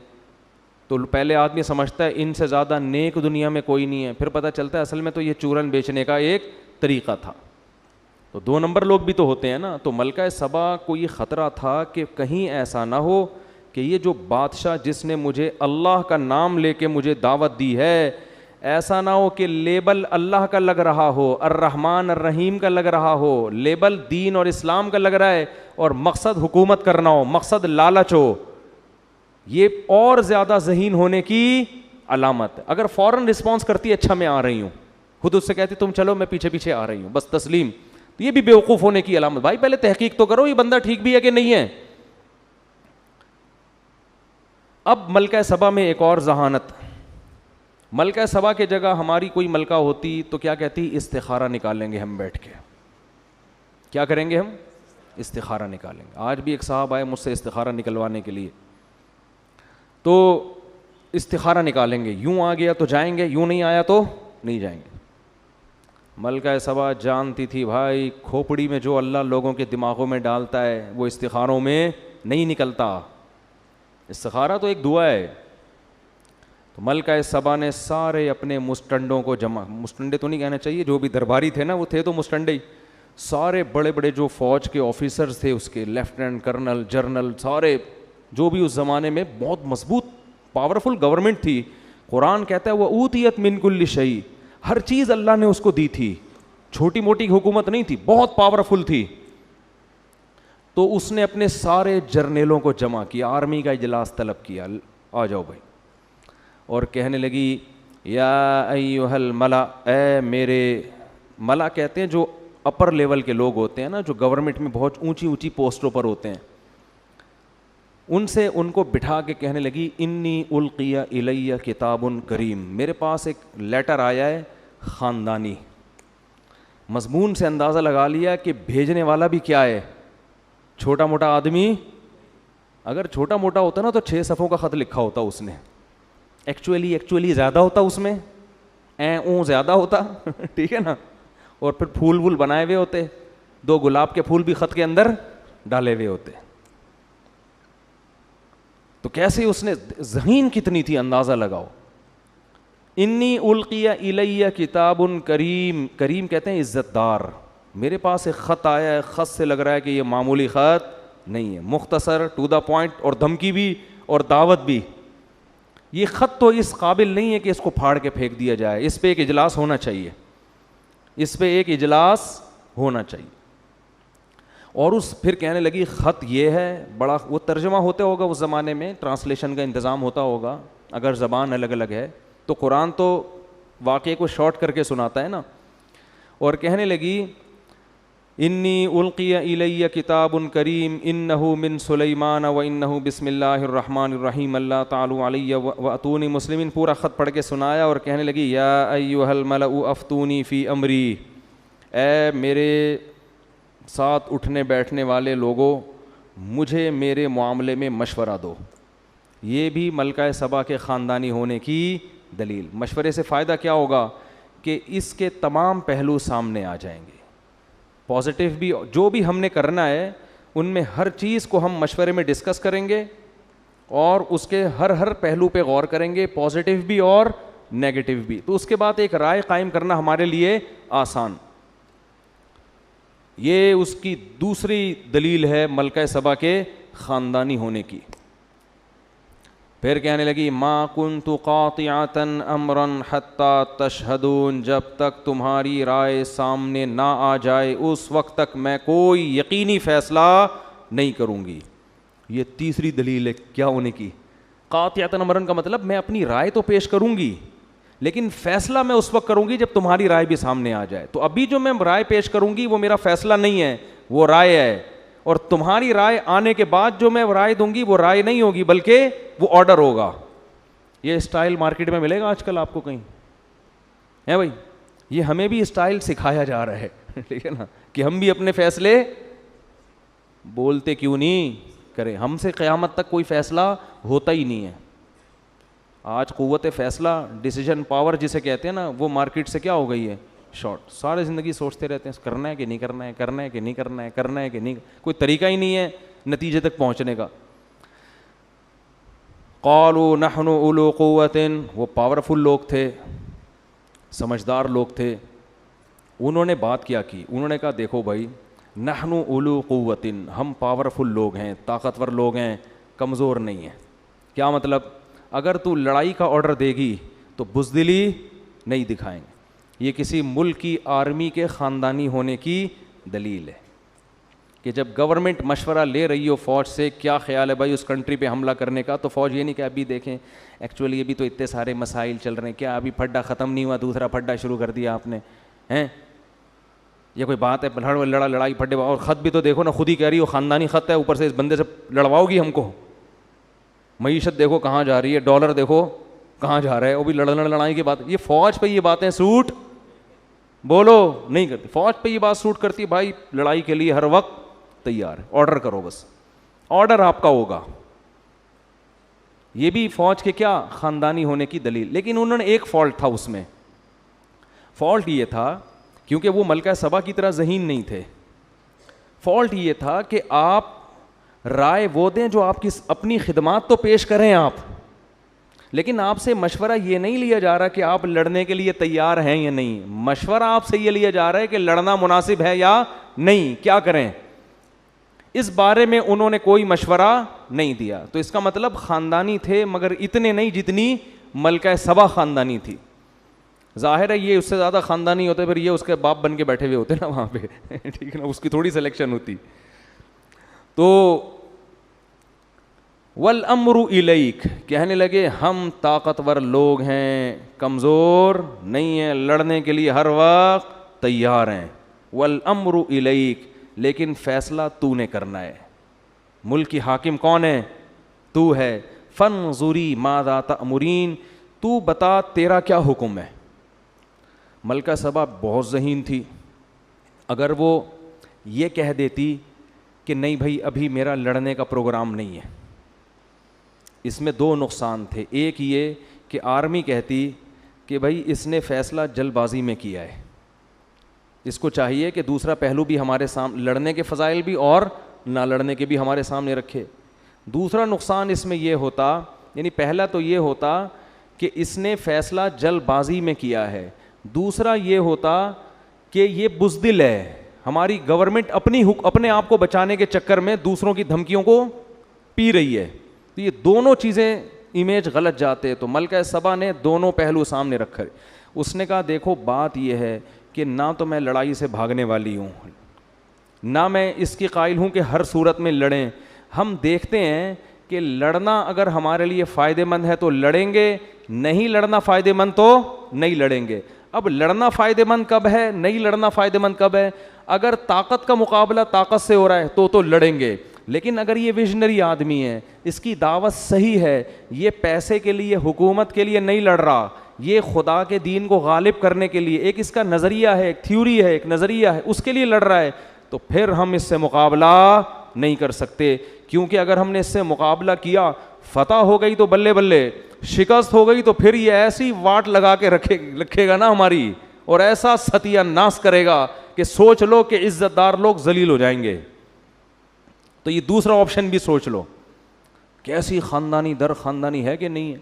تو پہلے آدمی سمجھتا ہے ان سے زیادہ نیک دنیا میں کوئی نہیں ہے, پھر پتہ چلتا ہے اصل میں تو یہ چورن بیچنے کا ایک طریقہ تھا. تو 2 نمبر لوگ بھی تو ہوتے ہیں نا. تو ملکہ سبا کو یہ خطرہ تھا کہ کہیں ایسا نہ ہو کہ یہ جو بادشاہ جس نے مجھے اللہ کا نام لے کے مجھے دعوت دی ہے, ایسا نہ ہو کہ لیبل اللہ کا لگ رہا ہو, الرحمن الرحیم کا لگ رہا ہو, لیبل دین اور اسلام کا لگ رہا ہے اور مقصد حکومت کرنا ہو, مقصد لالچ ہو. یہ اور زیادہ ذہین ہونے کی علامت ہے. اگر فوراً رسپانس کرتی ہے اچھا میں آ رہی ہوں, خود اس سے کہتی تم چلو میں پیچھے پیچھے آ رہی ہوں, بس تسلیم, تو یہ بھی بیوقوف ہونے کی علامت. بھائی پہلے تحقیق تو کرو یہ بندہ ٹھیک بھی ہے کہ نہیں ہے. اب ملکہ سبا میں ایک اور ذہانت. ملکہ سبا کے جگہ ہماری کوئی ملکہ ہوتی تو کیا کہتی, استخارہ نکالیں گے ہم بیٹھ کے. کیا کریں گے ہم, استخارہ نکالیں گے. آج بھی ایک صاحب آئے مجھ سے استخارہ نکلوانے کے لیے, تو استخارہ نکالیں گے, یوں آ گیا تو جائیں گے, یوں نہیں آیا تو نہیں جائیں گے. ملکہ سبا جانتی تھی بھائی کھوپڑی میں جو اللہ لوگوں کے دماغوں میں ڈالتا ہے وہ استخاروں میں نہیں نکلتا. استخارہ تو ایک دعا ہے. تو ملکہ سبا نے سارے اپنے مسٹنڈوں کو جمع, مسٹنڈے تو نہیں کہنا چاہیے, جو بھی درباری تھے نا وہ تھے تو مسٹنڈے ہی, سارے بڑے بڑے جو فوج کے آفیسرز تھے اس کے, لیفٹیننٹ کرنل جرنل, سارے جو بھی اس زمانے میں بہت مضبوط پاورفل گورنمنٹ تھی. قرآن کہتا ہے وہ اوتیت من کل شیء, ہر چیز اللہ نے اس کو دی تھی, چھوٹی موٹی حکومت نہیں تھی, بہت پاورفل تھی. تو اس نے اپنے سارے جرنیلوں کو جمع کیا, آرمی کا اجلاس طلب کیا, آ جاؤ بھائی, اور کہنے لگی یا ایھا الملا, اے میرے, ملا کہتے ہیں جو اپر لیول کے لوگ ہوتے ہیں نا, جو گورنمنٹ میں بہت اونچی اونچی پوسٹوں پر ہوتے ہیں, ان سے ان کو بٹھا کے کہنے لگی انی القی الی کتاب کریم, میرے پاس ایک لیٹر آیا ہے خاندانی. مضمون سے اندازہ لگا لیا کہ بھیجنے والا بھی کیا ہے, چھوٹا موٹا آدمی. اگر چھوٹا موٹا ہوتا نا تو 6 صفحوں کا خط لکھا ہوتا اس نے, ایکچولی زیادہ ہوتا اس میں, زیادہ ہوتا ٹھیک ہے نا, اور پھر پھول وول بنائے ہوئے ہوتے, 2 گلاب کے پھول بھی خط کے اندر ڈالے ہوئے ہوتے. تو کیسے اس نے, ذہین کتنی تھی اندازہ لگاؤ. انی القی الی کتاب کریم, کریم کہتے ہیں عزت دار, میرے پاس ایک خط آیا ہے, خط سے لگ رہا ہے کہ یہ معمولی خط نہیں ہے, مختصر ٹو دا پوائنٹ, اور دھمکی بھی اور دعوت بھی. یہ خط تو اس قابل نہیں ہے کہ اس کو پھاڑ کے پھینک دیا جائے, اس پہ ایک اجلاس ہونا چاہیے, اس پہ ایک اجلاس ہونا چاہیے. اور اس پھر کہنے لگی خط یہ ہے, بڑا وہ ترجمہ ہوتا ہوگا اس زمانے میں, ٹرانسلیشن کا انتظام ہوتا ہوگا, اگر زبان الگ الگ ہے تو قرآن تو واقعے کو شارٹ کر کے سناتا ہے نا. اور کہنے لگی انی القی الی کتاب کریم انہ من سلیمان و انہ بسم اللہ الرحمن الرحیم اللہ تعالی علی واتونی مسلمین. پورا خط پڑھ کے سنایا اور کہنے لگی یا ایھا الملأ افتونی فی امری, اے میرے ساتھ اٹھنے بیٹھنے والے لوگوں مجھے میرے معاملے میں مشورہ دو. یہ بھی ملکہ سبا کے خاندانی ہونے کی دلیل. مشورے سے فائدہ کیا ہوگا کہ اس کے تمام پہلو سامنے آ جائیں گے, پازیٹیو بھی, جو بھی ہم نے کرنا ہے ان میں ہر چیز کو ہم مشورے میں ڈسکس کریں گے اور اس کے ہر پہلو پہ غور کریں گے, پازیٹیو بھی اور نیگیٹو بھی. تو اس کے بعد ایک رائے قائم کرنا ہمارے لیے آسان. یہ اس کی دوسری دلیل ہے ملکہ سبا کے خاندانی ہونے کی. پھر کہنے لگی ما کنت قاطعۃ امرا حتی تشہدون, جب تک تمہاری رائے سامنے نہ آ جائے اس وقت تک میں کوئی یقینی فیصلہ نہیں کروں گی. یہ تیسری دلیل ہے کیا ہونے کی, قاطعۃ امرا کا مطلب میں اپنی رائے تو پیش کروں گی لیکن فیصلہ میں اس وقت کروں گی جب تمہاری رائے بھی سامنے آ جائے. تو ابھی جو میں رائے پیش کروں گی وہ میرا فیصلہ نہیں ہے, وہ رائے ہے, اور تمہاری رائے آنے کے بعد جو میں رائے دوں گی وہ رائے نہیں ہوگی بلکہ وہ آرڈر ہوگا. یہ اسٹائل مارکیٹ میں ملے گا آج کل آپ کو کہیں ہے بھائی, یہ ہمیں بھی اسٹائل سکھایا جا رہا ہے ٹھیک ہے نا, کہ ہم بھی اپنے فیصلے بولتے کیوں نہیں کریں. ہم سے قیامت تک کوئی فیصلہ ہوتا ہی نہیں ہے. آج قوت فیصلہ, ڈیسیجن پاور جسے کہتے ہیں نا, وہ مارکیٹ سے کیا ہو گئی ہے, شارٹ. سارے زندگی سوچتے رہتے ہیں کرنا ہے کہ نہیں کرنا ہے, کرنا ہے کہ نہیں کرنا ہے, کرنا ہے کہ نہیں, کوئی طریقہ ہی نہیں ہے نتیجے تک پہنچنے کا. قالوا نحن اولو قوت, وہ پاورفل لوگ تھے, سمجھدار لوگ تھے. انہوں نے بات کیا کی, انہوں نے کہا دیکھو بھائی نحن اولو قوت, ہم پاورفل لوگ ہیں, طاقتور لوگ ہیں, کمزور نہیں ہیں. کیا مطلب, اگر تو لڑائی کا آرڈر دے گی تو بزدلی نہیں دکھائیں گے. یہ کسی ملک کی آرمی کے خاندانی ہونے کی دلیل ہے کہ جب گورنمنٹ مشورہ لے رہی ہو فوج سے کیا خیال ہے بھائی اس کنٹری پہ حملہ کرنے کا, تو فوج یہ نہیں کہ ابھی دیکھیں ایکچولی ابھی تو اتنے سارے مسائل چل رہے ہیں, کیا ابھی پھڈا ختم نہیں ہوا دوسرا پھڈا شروع کر دیا آپ نے ہیں, یہ کوئی بات ہے لڑائی پھڈے, اور خط بھی تو دیکھو نا, خود ہی کہہ رہی ہو خاندانی خط ہے, اوپر سے اس بندے سے لڑواؤ گی ہم کو. معیشت دیکھو کہاں جا رہی ہے, ڈالر دیکھو کہاں جا رہا ہے, وہ بھی لڑائی کی بات. یہ فوج پہ یہ باتیں سوٹ بولو نہیں کرتی, فوج پہ یہ بات سوٹ کرتی ہے بھائی لڑائی کے لیے ہر وقت تیار ہے, آرڈر کرو بس, آرڈر آپ کا ہوگا. یہ بھی فوج کے کیا خاندانی ہونے کی دلیل. لیکن انہوں نے ایک فالٹ تھا اس میں, فالٹ یہ تھا کیونکہ وہ ملکہ سبا کی طرح ذہین نہیں تھے, فالٹ یہ تھا کہ آپ رائے وہ دیں جو آپ کی اپنی خدمات تو پیش کریں آپ, لیکن آپ سے مشورہ یہ نہیں لیا جا رہا کہ آپ لڑنے کے لیے تیار ہیں یا نہیں, مشورہ آپ سے یہ لیا جا رہا ہے کہ لڑنا مناسب ہے یا نہیں, کیا کریں. اس بارے میں انہوں نے کوئی مشورہ نہیں دیا. تو اس کا مطلب خاندانی تھے مگر اتنے نہیں جتنی ملکہ سبا خاندانی تھی. ظاہر ہے یہ اس سے زیادہ خاندانی ہوتے پھر یہ اس کے باپ بن کے بیٹھے ہوئے ہوتے نا وہاں پہ, ٹھیک ہے نا, اس کی تھوڑی سلیکشن ہوتی. تو والامر الیک, کہنے لگے ہم طاقتور لوگ ہیں, کمزور نہیں ہیں, لڑنے کے لیے ہر وقت تیار ہیں. والامر الیک, لیکن فیصلہ تو نے کرنا ہے, ملک کی حاکم کون ہے, تو ہے. فانظری ماذا تأمرین, تو بتا تیرا کیا حکم ہے. ملکہ سبا بہت ذہین تھی, اگر وہ یہ کہہ دیتی کہ نہیں بھائی ابھی میرا لڑنے کا پروگرام نہیں ہے, اس میں دو نقصان تھے. ایک یہ کہ آرمی کہتی کہ بھائی اس نے فیصلہ جلد بازی میں کیا ہے, اس کو چاہیے کہ دوسرا پہلو بھی ہمارے سامنے, لڑنے کے فضائل بھی اور نہ لڑنے کے بھی ہمارے سامنے رکھے. دوسرا نقصان اس میں یہ ہوتا, یعنی پہلا تو یہ ہوتا کہ اس نے فیصلہ جلد بازی میں کیا ہے, دوسرا یہ ہوتا کہ یہ بزدل ہے, ہماری گورنمنٹ اپنے آپ کو بچانے کے چکر میں دوسروں کی دھمکیوں کو پی رہی ہے. تو یہ دونوں چیزیں امیج غلط جاتے. تو ملکہ سبا نے دونوں پہلو سامنے رکھے. اس نے کہا دیکھو بات یہ ہے کہ نہ تو میں لڑائی سے بھاگنے والی ہوں, نہ میں اس کی قائل ہوں کہ ہر صورت میں لڑیں. ہم دیکھتے ہیں کہ لڑنا اگر ہمارے لیے فائدہ مند ہے تو لڑیں گے, نہیں لڑنا فائدہ مند تو نہیں لڑیں گے. اب لڑنا فائدہ مند کب ہے, نہیں لڑنا فائدہ مند کب ہے. اگر طاقت کا مقابلہ طاقت سے ہو رہا ہے تو لڑیں گے, لیکن اگر یہ ویژنری آدمی ہے, اس کی دعوت صحیح ہے, یہ پیسے کے لیے حکومت کے لیے نہیں لڑ رہا, یہ خدا کے دین کو غالب کرنے کے لیے ایک اس کا نظریہ ہے, ایک تھیوری ہے, ایک نظریہ ہے, اس کے لیے لڑ رہا ہے, تو پھر ہم اس سے مقابلہ نہیں کر سکتے. کیونکہ اگر ہم نے اس سے مقابلہ کیا, فتح ہو گئی تو بلے بلے, شکست ہو گئی تو پھر یہ ایسی واٹ لگا کے رکھے گا نا ہماری, اور ایسا ستیہ ناس کرے گا کہ سوچ لو کہ عزت دار لوگ ذلیل ہو جائیں گے. تو یہ دوسرا آپشن بھی سوچ لو, کیسی خاندانی در خاندانی ہے کہ نہیں ہے.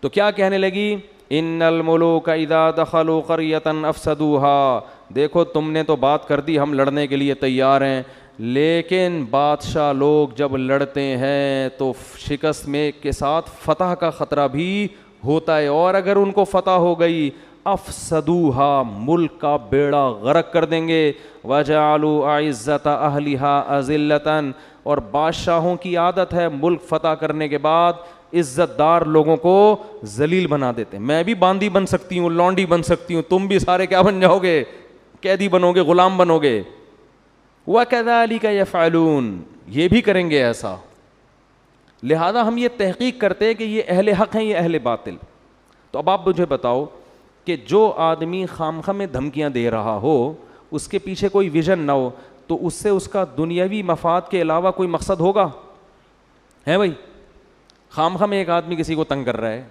تو کیا کہنے لگی, ان الملوک اذا دخلوا قریۃ افسدوها, دیکھو تم نے تو بات کر دی ہم لڑنے کے لیے تیار ہیں, لیکن بادشاہ لوگ جب لڑتے ہیں تو شکست میں کے ساتھ فتح کا خطرہ بھی ہوتا ہے, اور اگر ان کو فتح ہو گئی افسدوها, ملک کا بیڑا غرق کر دیں گے. وجعلوا اعزت اہلها اذلۃ, اور بادشاہوں کی عادت ہے ملک فتح کرنے کے بعد عزت دار لوگوں کو ذلیل بنا دیتے ہیں. میں بھی باندی بن سکتی ہوں, لونڈی بن سکتی ہوں, تم بھی سارے کیا بن جاؤ گے, قیدی بنو گے, غلام بنو گے. وَكَذَلِكَ يَفْعَلُونَ, یہ بھی کریں گے ایسا. لہذا ہم یہ تحقیق کرتے ہیں کہ یہ اہل حق ہیں, یہ اہل باطل. تو اب آپ مجھے بتاؤ کہ جو آدمی خامخواہ میں دھمکیاں دے رہا ہو, اس کے پیچھے کوئی ویژن نہ ہو, تو اس سے اس کا دنیاوی مفاد کے علاوہ کوئی مقصد ہوگا؟ ہے بھائی, خامخواہ میں ایک آدمی کسی کو تنگ کر رہا ہے,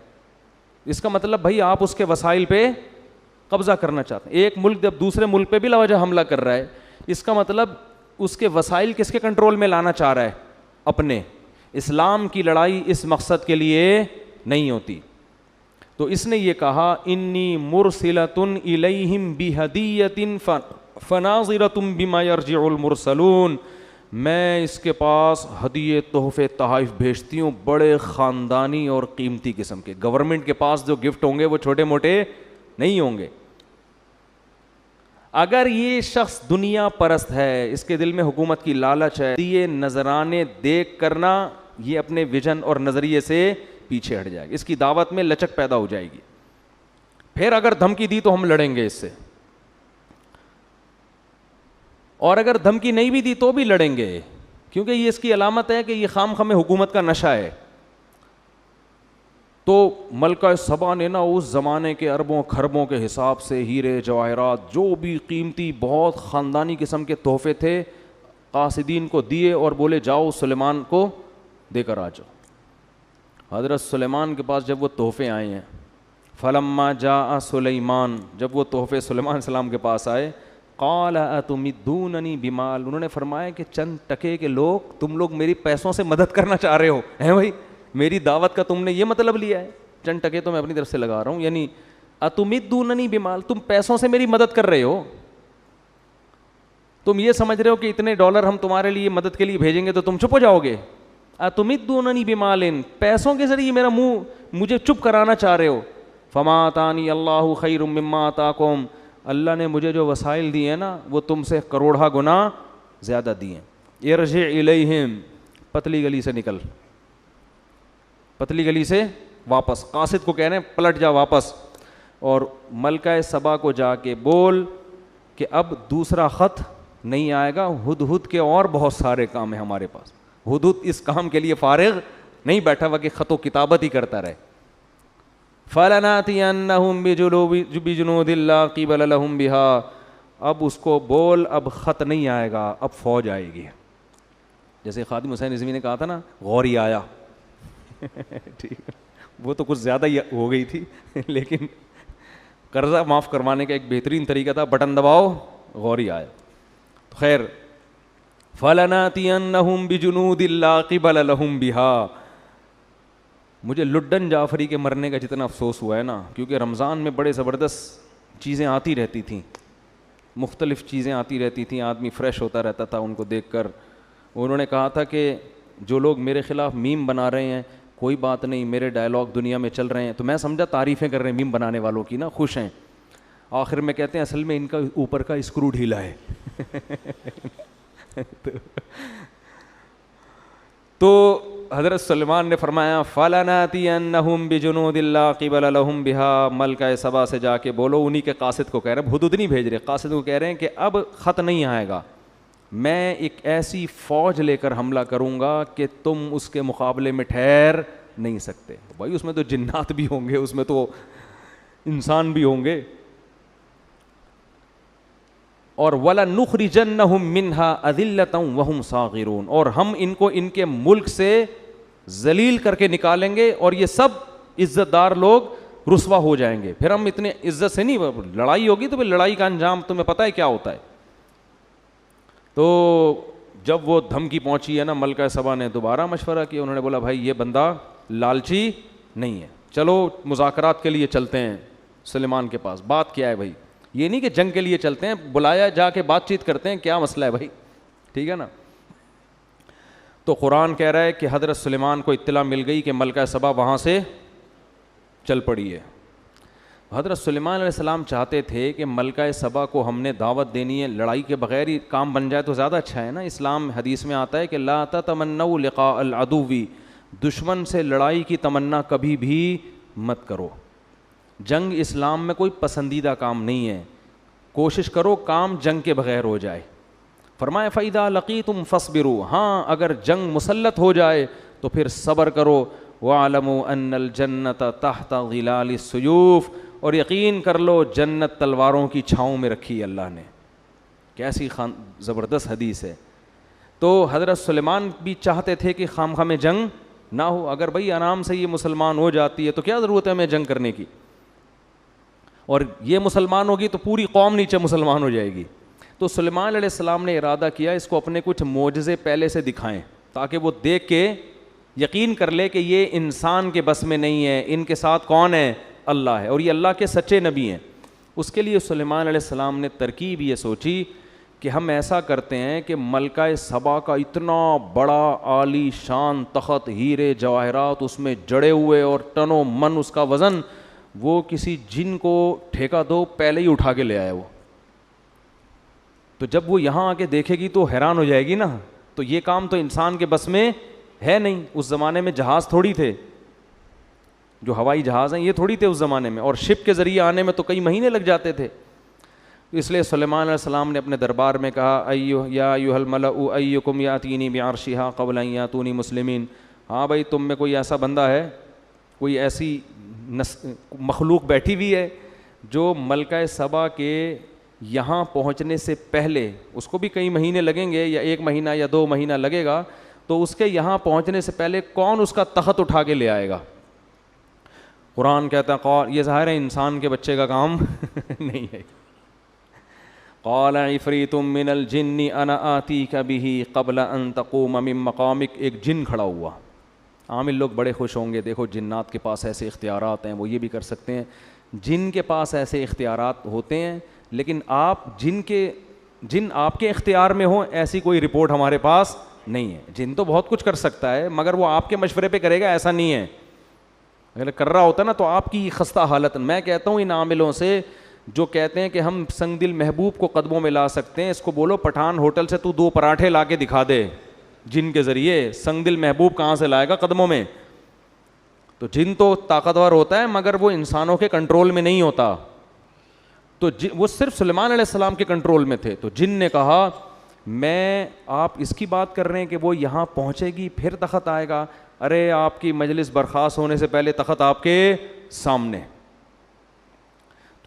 اس کا مطلب بھائی آپ اس کے وسائل پہ قبضہ کرنا چاہتے ہیں. ایک ملک جب دوسرے ملک پہ بلا وجہ حملہ کر رہا ہے, اس کا مطلب اس کے وسائل کس کے کنٹرول میں لانا چاہ رہا ہے, اپنے. اسلام کی لڑائی اس مقصد کے لیے نہیں ہوتی. تو اس نے یہ کہا انی مرسلۃ الیہم بہدیۃ فناظرۃ بما یرجع المرسلون, میں اس کے پاس ہدیے تحفے تحائف بھیجتی ہوں, بڑے خاندانی اور قیمتی قسم کے. گورنمنٹ کے پاس جو گفٹ ہوں گے وہ چھوٹے موٹے نہیں ہوں گے. اگر یہ شخص دنیا پرست ہے, اس کے دل میں حکومت کی لالچ ہے, یہ نذرانے دیکھ کرنا یہ اپنے ویژن اور نظریے سے پیچھے ہٹ جائے گا, اس کی دعوت میں لچک پیدا ہو جائے گی. پھر اگر دھمکی دی تو ہم لڑیں گے اس سے, اور اگر دھمکی نہیں بھی دی تو بھی لڑیں گے, کیونکہ یہ اس کی علامت ہے کہ یہ خام خام حکومت کا نشہ ہے. تو ملکہ سبا نے نا اس زمانے کے اربوں کھربوں کے حساب سے ہیرے جواہرات جو بھی قیمتی بہت خاندانی قسم کے تحفے تھے قاصدین کو دیے, اور بولے جاؤ سلیمان کو دے کر آ جاؤ. حضرت سلیمان کے پاس جب وہ تحفے آئے ہیں, فلما جاء سلیمان, جب وہ تحفے سلیمان علیہ السلام کے پاس آئے, قال اتمدوننی بمال, انہوں نے فرمایا کہ چند ٹکے کے لوگ, تم لوگ میری پیسوں سے مدد کرنا چاہ رہے ہو, ہیں بھائی میری دعوت کا تم نے یہ مطلب لیا ہے, چند ٹکے تو میں اپنی طرف سے لگا رہا ہوں, یعنی اتمدوننی بمال, تم پیسوں سے میری مدد کر رہے ہو, تم یہ سمجھ رہے ہو کہ اتنے ڈالر ہم تمہارے لیے مدد کے لیے بھیجیں گے تو تم چپ ہو جاؤ گے. اتمدوننی بمال, پیسوں کے ذریعے میرا منہ مجھے چپ کرانا چاہ رہے ہو. فما آتانی اللہ خیر مما آتاکم, اللہ نے مجھے جو وسائل دیے ہیں نا وہ تم سے کروڑہ گنا زیادہ دیے ہیں. ارجع الیہم, پتلی گلی سے نکل, پتلی گلی سے واپس, قاصد کو کہہ رہے ہیں پلٹ جا واپس, اور ملکہ سبا کو جا کے بول کہ اب دوسرا خط نہیں آئے گا, ہدہد کے اور بہت سارے کام ہیں ہمارے پاس. ہدہد اس کام کے لیے فارغ نہیں بیٹھا ہوا کہ خط و کتابت ہی کرتا رہے. فَلَنَاتِيَنَّهُمْ بِجُنُودٍ لَّا قِبَلَ لَهُمْ بِهَا, اب اس کو بول اب خط نہیں آئے گا, اب فوج آئے گی. جیسے خادم حسین رضوی نے کہا تھا نا غوری آیا, ٹھیک, وہ تو کچھ زیادہ ہی ہو گئی تھی, لیکن قرضہ معاف کروانے کا ایک بہترین طریقہ تھا, بٹن دباؤ غوری آیا. خیر, فَلَنَاتِيَنَّهُمْ بِجُنُودٍ لَّا قِبَلَ لَهُمْ بِهَا. مجھے لڈن جعفری کے مرنے کا جتنا افسوس ہوا ہے نا, کیونکہ رمضان میں بڑے زبردست چیزیں آتی رہتی تھیں, مختلف چیزیں آتی رہتی تھیں, آدمی فریش ہوتا رہتا تھا ان کو دیکھ کر. انہوں نے کہا تھا کہ جو لوگ میرے خلاف میم بنا رہے ہیں کوئی بات نہیں, میرے ڈائلاگ دنیا میں چل رہے ہیں, تو میں سمجھا تعریفیں کر رہے ہیں میم بنانے والوں کی نا, خوش ہیں. آخر میں کہتے ہیں اصل میں ان کا اوپر کا اسکرو ڈھیلا ہے. تو حضرت سلیمان نے فرمایا فَلَنَاتِيَنَّهُمْ بِجُنُودٍ لَّا قِبَلَ لَهُمْ بِهَا, ملکہ سبا سے جا کے بولو, انہی کے قاصد کو کہہ رہے ہیں, ہدہد نہیں بھیج رہے, قاصد کو کہہ رہے ہیں کہ اب خط نہیں آئے گا, میں ایک ایسی فوج لے کر حملہ کروں گا کہ تم اس کے مقابلے میں ٹھہر نہیں سکتے. بھائی اس میں تو جنات بھی ہوں گے, اس میں تو انسان بھی ہوں گے. اور وَلَنُخْرِجَنَّهُم مِّنْهَا أَذِلَّةً وَهُمْ صَاغِرُونَ, اور ہم ان کو ان کے ملک سے ذلیل کر کے نکالیں گے, اور یہ سب عزت دار لوگ رسوا ہو جائیں گے. پھر ہم اتنے عزت سے نہیں, لڑائی ہوگی تو پھر لڑائی کا انجام تمہیں پتہ ہے کیا ہوتا ہے. تو جب وہ دھمکی پہنچی ہے نا, ملکہ سبا نے دوبارہ مشورہ کیا, انہوں نے بولا بھائی یہ بندہ لالچی نہیں ہے, چلو مذاکرات کے لیے چلتے ہیں سلیمان کے پاس. بات کیا ہے بھائی, یہ نہیں کہ جنگ کے لیے چلتے ہیں, بلایا جا کے بات چیت کرتے ہیں, کیا مسئلہ ہے بھائی, ٹھیک ہے نا. تو قرآن کہہ رہا ہے کہ حضرت سلیمان کو اطلاع مل گئی کہ ملکہ سبا وہاں سے چل پڑی ہے. حضرت سلیمان علیہ السلام چاہتے تھے کہ ملکہ سبا کو ہم نے دعوت دینی ہے, لڑائی کے بغیر ہی کام بن جائے تو زیادہ اچھا ہے نا. اسلام حدیث میں آتا ہے کہ لا تتمنوا لقاء العدو, دشمن سے لڑائی کی تمنا کبھی بھی مت کرو. جنگ اسلام میں کوئی پسندیدہ کام نہیں ہے, کوشش کرو کام جنگ کے بغیر ہو جائے. فرمایا فَإِذَا لَقِيتُمْ فَاصْبِرُوا, ہاں اگر جنگ مسلط ہو جائے تو پھر صبر کرو. وَاعْلَمُوا أَنَّ الْجَنَّةَ تَحْتَ ظِلَالِ السُّيُوفِ, اور یقین کر لو جنت تلواروں کی چھاؤں میں رکھی اللہ نے. کیسی زبردست حدیث ہے. تو حضرت سلیمان بھی چاہتے تھے کہ خامخواہ میں جنگ نہ ہو. اگر بھئی آرام سے یہ مسلمان ہو جاتی ہے تو کیا ضرورت ہے ہمیں جنگ کرنے کی, اور یہ مسلمان ہوگی تو پوری قوم نیچے مسلمان ہو جائے گی. تو سلیمان علیہ السلام نے ارادہ کیا اس کو اپنے کچھ معجزے پہلے سے دکھائیں, تاکہ وہ دیکھ کے یقین کر لے کہ یہ انسان کے بس میں نہیں ہے, ان کے ساتھ کون ہے, اللہ ہے, اور یہ اللہ کے سچے نبی ہیں. اس کے لیے سلیمان علیہ السلام نے ترکیب یہ سوچی کہ ہم ایسا کرتے ہیں کہ ملکہ سبا کا اتنا بڑا عالی شان تخت, ہیرے جواہرات اس میں جڑے ہوئے اور ٹنوں من اس کا وزن, وہ کسی جن کو ٹھیکہ دو پہلے ہی اٹھا کے لے آئے وہ. تو جب وہ یہاں آ کے دیکھے گی تو حیران ہو جائے گی نا. تو یہ کام تو انسان کے بس میں ہے نہیں. اس زمانے میں جہاز تھوڑی تھے, جو ہوائی جہاز ہیں یہ تھوڑی تھے اس زمانے میں, اور شپ کے ذریعے آنے میں تو کئی مہینے لگ جاتے تھے. اس لیے سلیمان علیہ السلام نے اپنے دربار میں کہا یا ایھا الملأ ایکم یاتینی بعرشھا قبل ان یاتونی مسلمین. ہاں بھائی, تم میں کوئی ایسا بندہ ہے, کوئی ایسی مخلوق بیٹھی ہوئی ہے جو ملکہ سبا کے یہاں پہنچنے سے پہلے, اس کو بھی کئی مہینے لگیں گے یا 1 مہینہ یا 2 مہینہ لگے گا, تو اس کے یہاں پہنچنے سے پہلے کون اس کا تخت اٹھا کے لے آئے گا. قرآن کہتا ہے, یہ ظاہر ہے انسان کے بچے کا کام نہیں ہے. قال عفریت من الجن انا آتیک بہ قبل ان تقوم من مقامک. ایک جن کھڑا ہوا. عامل لوگ بڑے خوش ہوں گے, دیکھو جنات کے پاس ایسے اختیارات ہیں, وہ یہ بھی کر سکتے ہیں. جن کے پاس ایسے اختیارات ہوتے ہیں, لیکن جن آپ کے اختیار میں ہوں ایسی کوئی رپورٹ ہمارے پاس نہیں ہے. جن تو بہت کچھ کر سکتا ہے, مگر وہ آپ کے مشورے پہ کرے گا ایسا نہیں ہے. اگر کر رہا ہوتا نا تو آپ کی خستہ حالت. میں کہتا ہوں ان عاملوں سے جو کہتے ہیں کہ ہم سنگ دل محبوب کو قدموں میں لا سکتے ہیں, اس کو بولو پٹھان ہوٹل سے تو 2 پراٹھے لا کے دکھا دے جن کے ذریعے. سنگ دل محبوب کہاں سے لائے گا قدموں میں؟ تو جن تو طاقتور ہوتا ہے مگر وہ انسانوں کے کنٹرول میں نہیں ہوتا. تو وہ صرف سلیمان علیہ السلام کے کنٹرول میں تھے. تو جن نے کہا میں, آپ اس کی بات کر رہے ہیں کہ وہ یہاں پہنچے گی پھر تخت آئے گا؟ ارے آپ کی مجلس برخاست ہونے سے پہلے تخت آپ کے سامنے.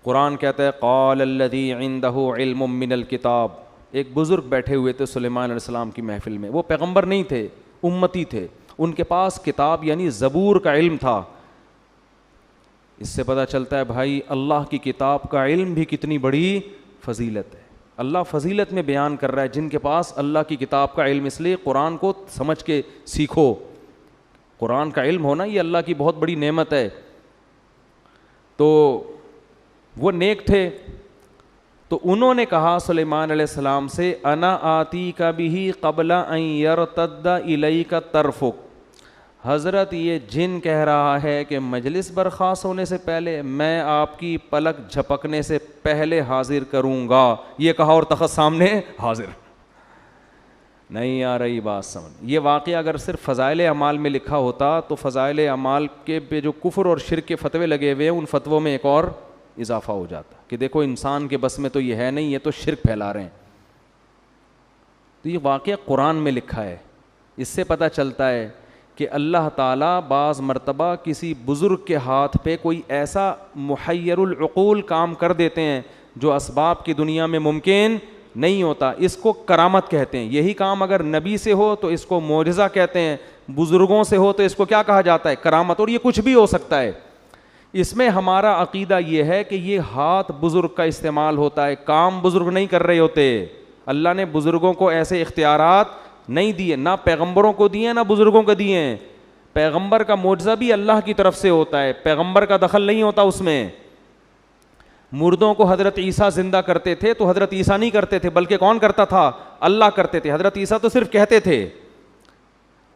قرآن کہتا ہے قال الذی عندہ علم من الکتاب. ایک بزرگ بیٹھے ہوئے تھے سلیمان علیہ السلام کی محفل میں. وہ پیغمبر نہیں تھے, امتی تھے. ان کے پاس کتاب یعنی زبور کا علم تھا. اس سے پتہ چلتا ہے بھائی اللہ کی کتاب کا علم بھی کتنی بڑی فضیلت ہے. اللہ فضیلت میں بیان کر رہا ہے جن کے پاس اللہ کی کتاب کا علم. اس لیے قرآن کو سمجھ کے سیکھو. قرآن کا علم ہونا یہ اللہ کی بہت بڑی نعمت ہے. تو وہ نیک تھے. تو انہوں نے کہا سلیمان علیہ السلام سے انا آتیک بہ قبل ان یرتد الیک طرفک. حضرت یہ جن کہہ رہا ہے کہ مجلس برخاست ہونے سے پہلے میں آپ کی پلک جھپکنے سے پہلے حاضر کروں گا. یہ کہا اور تخت سامنے حاضر. نہیں آ رہی بات سمجھ. یہ واقعہ اگر صرف فضائل اعمال میں لکھا ہوتا تو فضائل اعمال کے پہ جو کفر اور شرک کے فتوے لگے ہوئے ہیں ان فتووں میں ایک اور اضافہ ہو جاتا کہ دیکھو انسان کے بس میں تو یہ ہے نہیں, یہ تو شرک پھیلا رہے ہیں. تو یہ واقعہ قرآن میں لکھا ہے. اس سے پتہ چلتا ہے کہ اللہ تعالیٰ بعض مرتبہ کسی بزرگ کے ہاتھ پہ کوئی ایسا محیر العقول کام کر دیتے ہیں جو اسباب کی دنیا میں ممکن نہیں ہوتا. اس کو کرامت کہتے ہیں. یہی کام اگر نبی سے ہو تو اس کو معجزہ کہتے ہیں, بزرگوں سے ہو تو اس کو کیا کہا جاتا ہے؟ کرامت. اور یہ کچھ بھی ہو سکتا ہے. اس میں ہمارا عقیدہ یہ ہے کہ یہ ہاتھ بزرگ کا استعمال ہوتا ہے, کام بزرگ نہیں کر رہے ہوتے. اللہ نے بزرگوں کو ایسے اختیارات نہیں دیے, نہ پیغمبروں کو دیے نہ بزرگوں کو دیے ہیں. پیغمبر کا معجزہ بھی اللہ کی طرف سے ہوتا ہے, پیغمبر کا دخل نہیں ہوتا اس میں. مردوں کو حضرت عیسیٰ زندہ کرتے تھے تو حضرت عیسیٰ نہیں کرتے تھے, بلکہ کون کرتا تھا؟ اللہ کرتے تھے. حضرت عیسیٰ تو صرف کہتے تھے.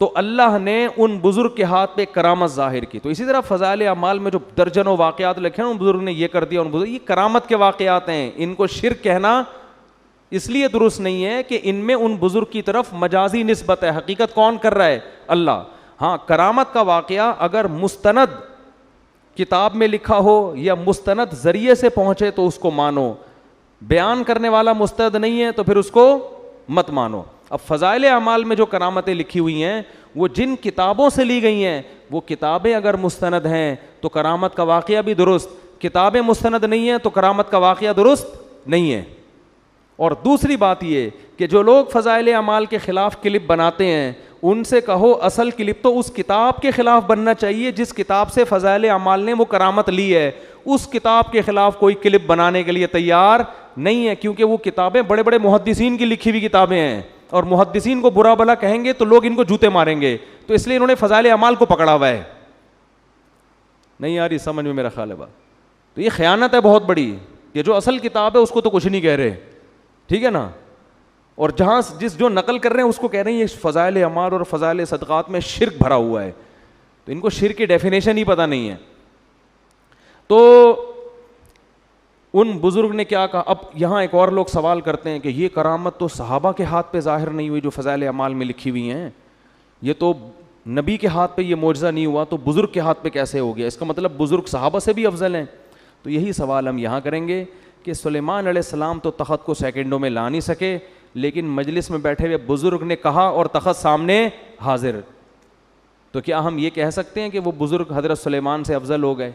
تو اللہ نے ان بزرگ کے ہاتھ پہ کرامت ظاہر کی. تو اسی طرح فضائل اعمال میں جو درجنوں واقعات لکھے ہیں ان بزرگ نے یہ کر دیا, ان بزرگ, یہ کرامت کے واقعات ہیں. ان کو شرک کہنا اس لیے درست نہیں ہے کہ ان میں ان بزرگ کی طرف مجازی نسبت ہے. حقیقت کون کر رہا ہے؟ اللہ. ہاں, کرامت کا واقعہ اگر مستند کتاب میں لکھا ہو یا مستند ذریعے سے پہنچے تو اس کو مانو. بیان کرنے والا مستند نہیں ہے تو پھر اس کو مت مانو. اب فضائل اعمال میں جو کرامتیں لکھی ہوئی ہیں وہ جن کتابوں سے لی گئی ہیں, وہ کتابیں اگر مستند ہیں تو کرامت کا واقعہ بھی درست, کتابیں مستند نہیں ہیں تو کرامت کا واقعہ درست نہیں ہے. اور دوسری بات یہ کہ جو لوگ فضائل اعمال کے خلاف کلپ بناتے ہیں ان سے کہو اصل کلپ تو اس کتاب کے خلاف بننا چاہیے جس کتاب سے فضائل اعمال نے وہ کرامت لی ہے. اس کتاب کے خلاف کوئی کلپ بنانے کے لیے تیار نہیں ہے, کیونکہ وہ کتابیں بڑے بڑے محدثین کی لکھی ہوئی کتابیں ہیں, اور محدثین کو برا بھلا کہیں گے تو لوگ ان کو جوتے ماریں گے. تو اس لیے انہوں نے فضائل اعمال کو پکڑا ہوا ہے. نہیں آ رہی سمجھ میں میرا خیال ہے بات. تو یہ خیانت ہے بہت بڑی کہ جو اصل کتاب ہے اس کو تو کچھ نہیں کہہ رہے, ٹھیک ہے نا, اور جہاں جو نقل کر رہے ہیں اس کو کہہ رہے ہیں یہ فضائل اعمال اور فضائل صدقات میں شرک بھرا ہوا ہے. تو ان کو شرک کی ڈیفینیشن ہی پتہ نہیں ہے. تو ان بزرگ نے کیا کہا. اب یہاں ایک اور لوگ سوال کرتے ہیں کہ یہ کرامت تو صحابہ کے ہاتھ پہ ظاہر نہیں ہوئی جو فضائل اعمال میں لکھی ہوئی ہیں, یہ تو نبی کے ہاتھ پہ یہ معجزہ نہیں ہوا, تو بزرگ کے ہاتھ پہ کیسے ہو گیا؟ اس کا مطلب بزرگ صحابہ سے بھی افضل ہیں. تو یہی سوال ہم یہاں کریں گے کہ سلیمان علیہ السلام تو تخت کو سیکنڈوں میں لا نہیں سکے, لیکن مجلس میں بیٹھے ہوئے بزرگ نے کہا اور تخت سامنے حاضر, تو کیا ہم یہ کہہ سکتے ہیں کہ وہ بزرگ حضرت سلیمان سے افضل ہو گئے؟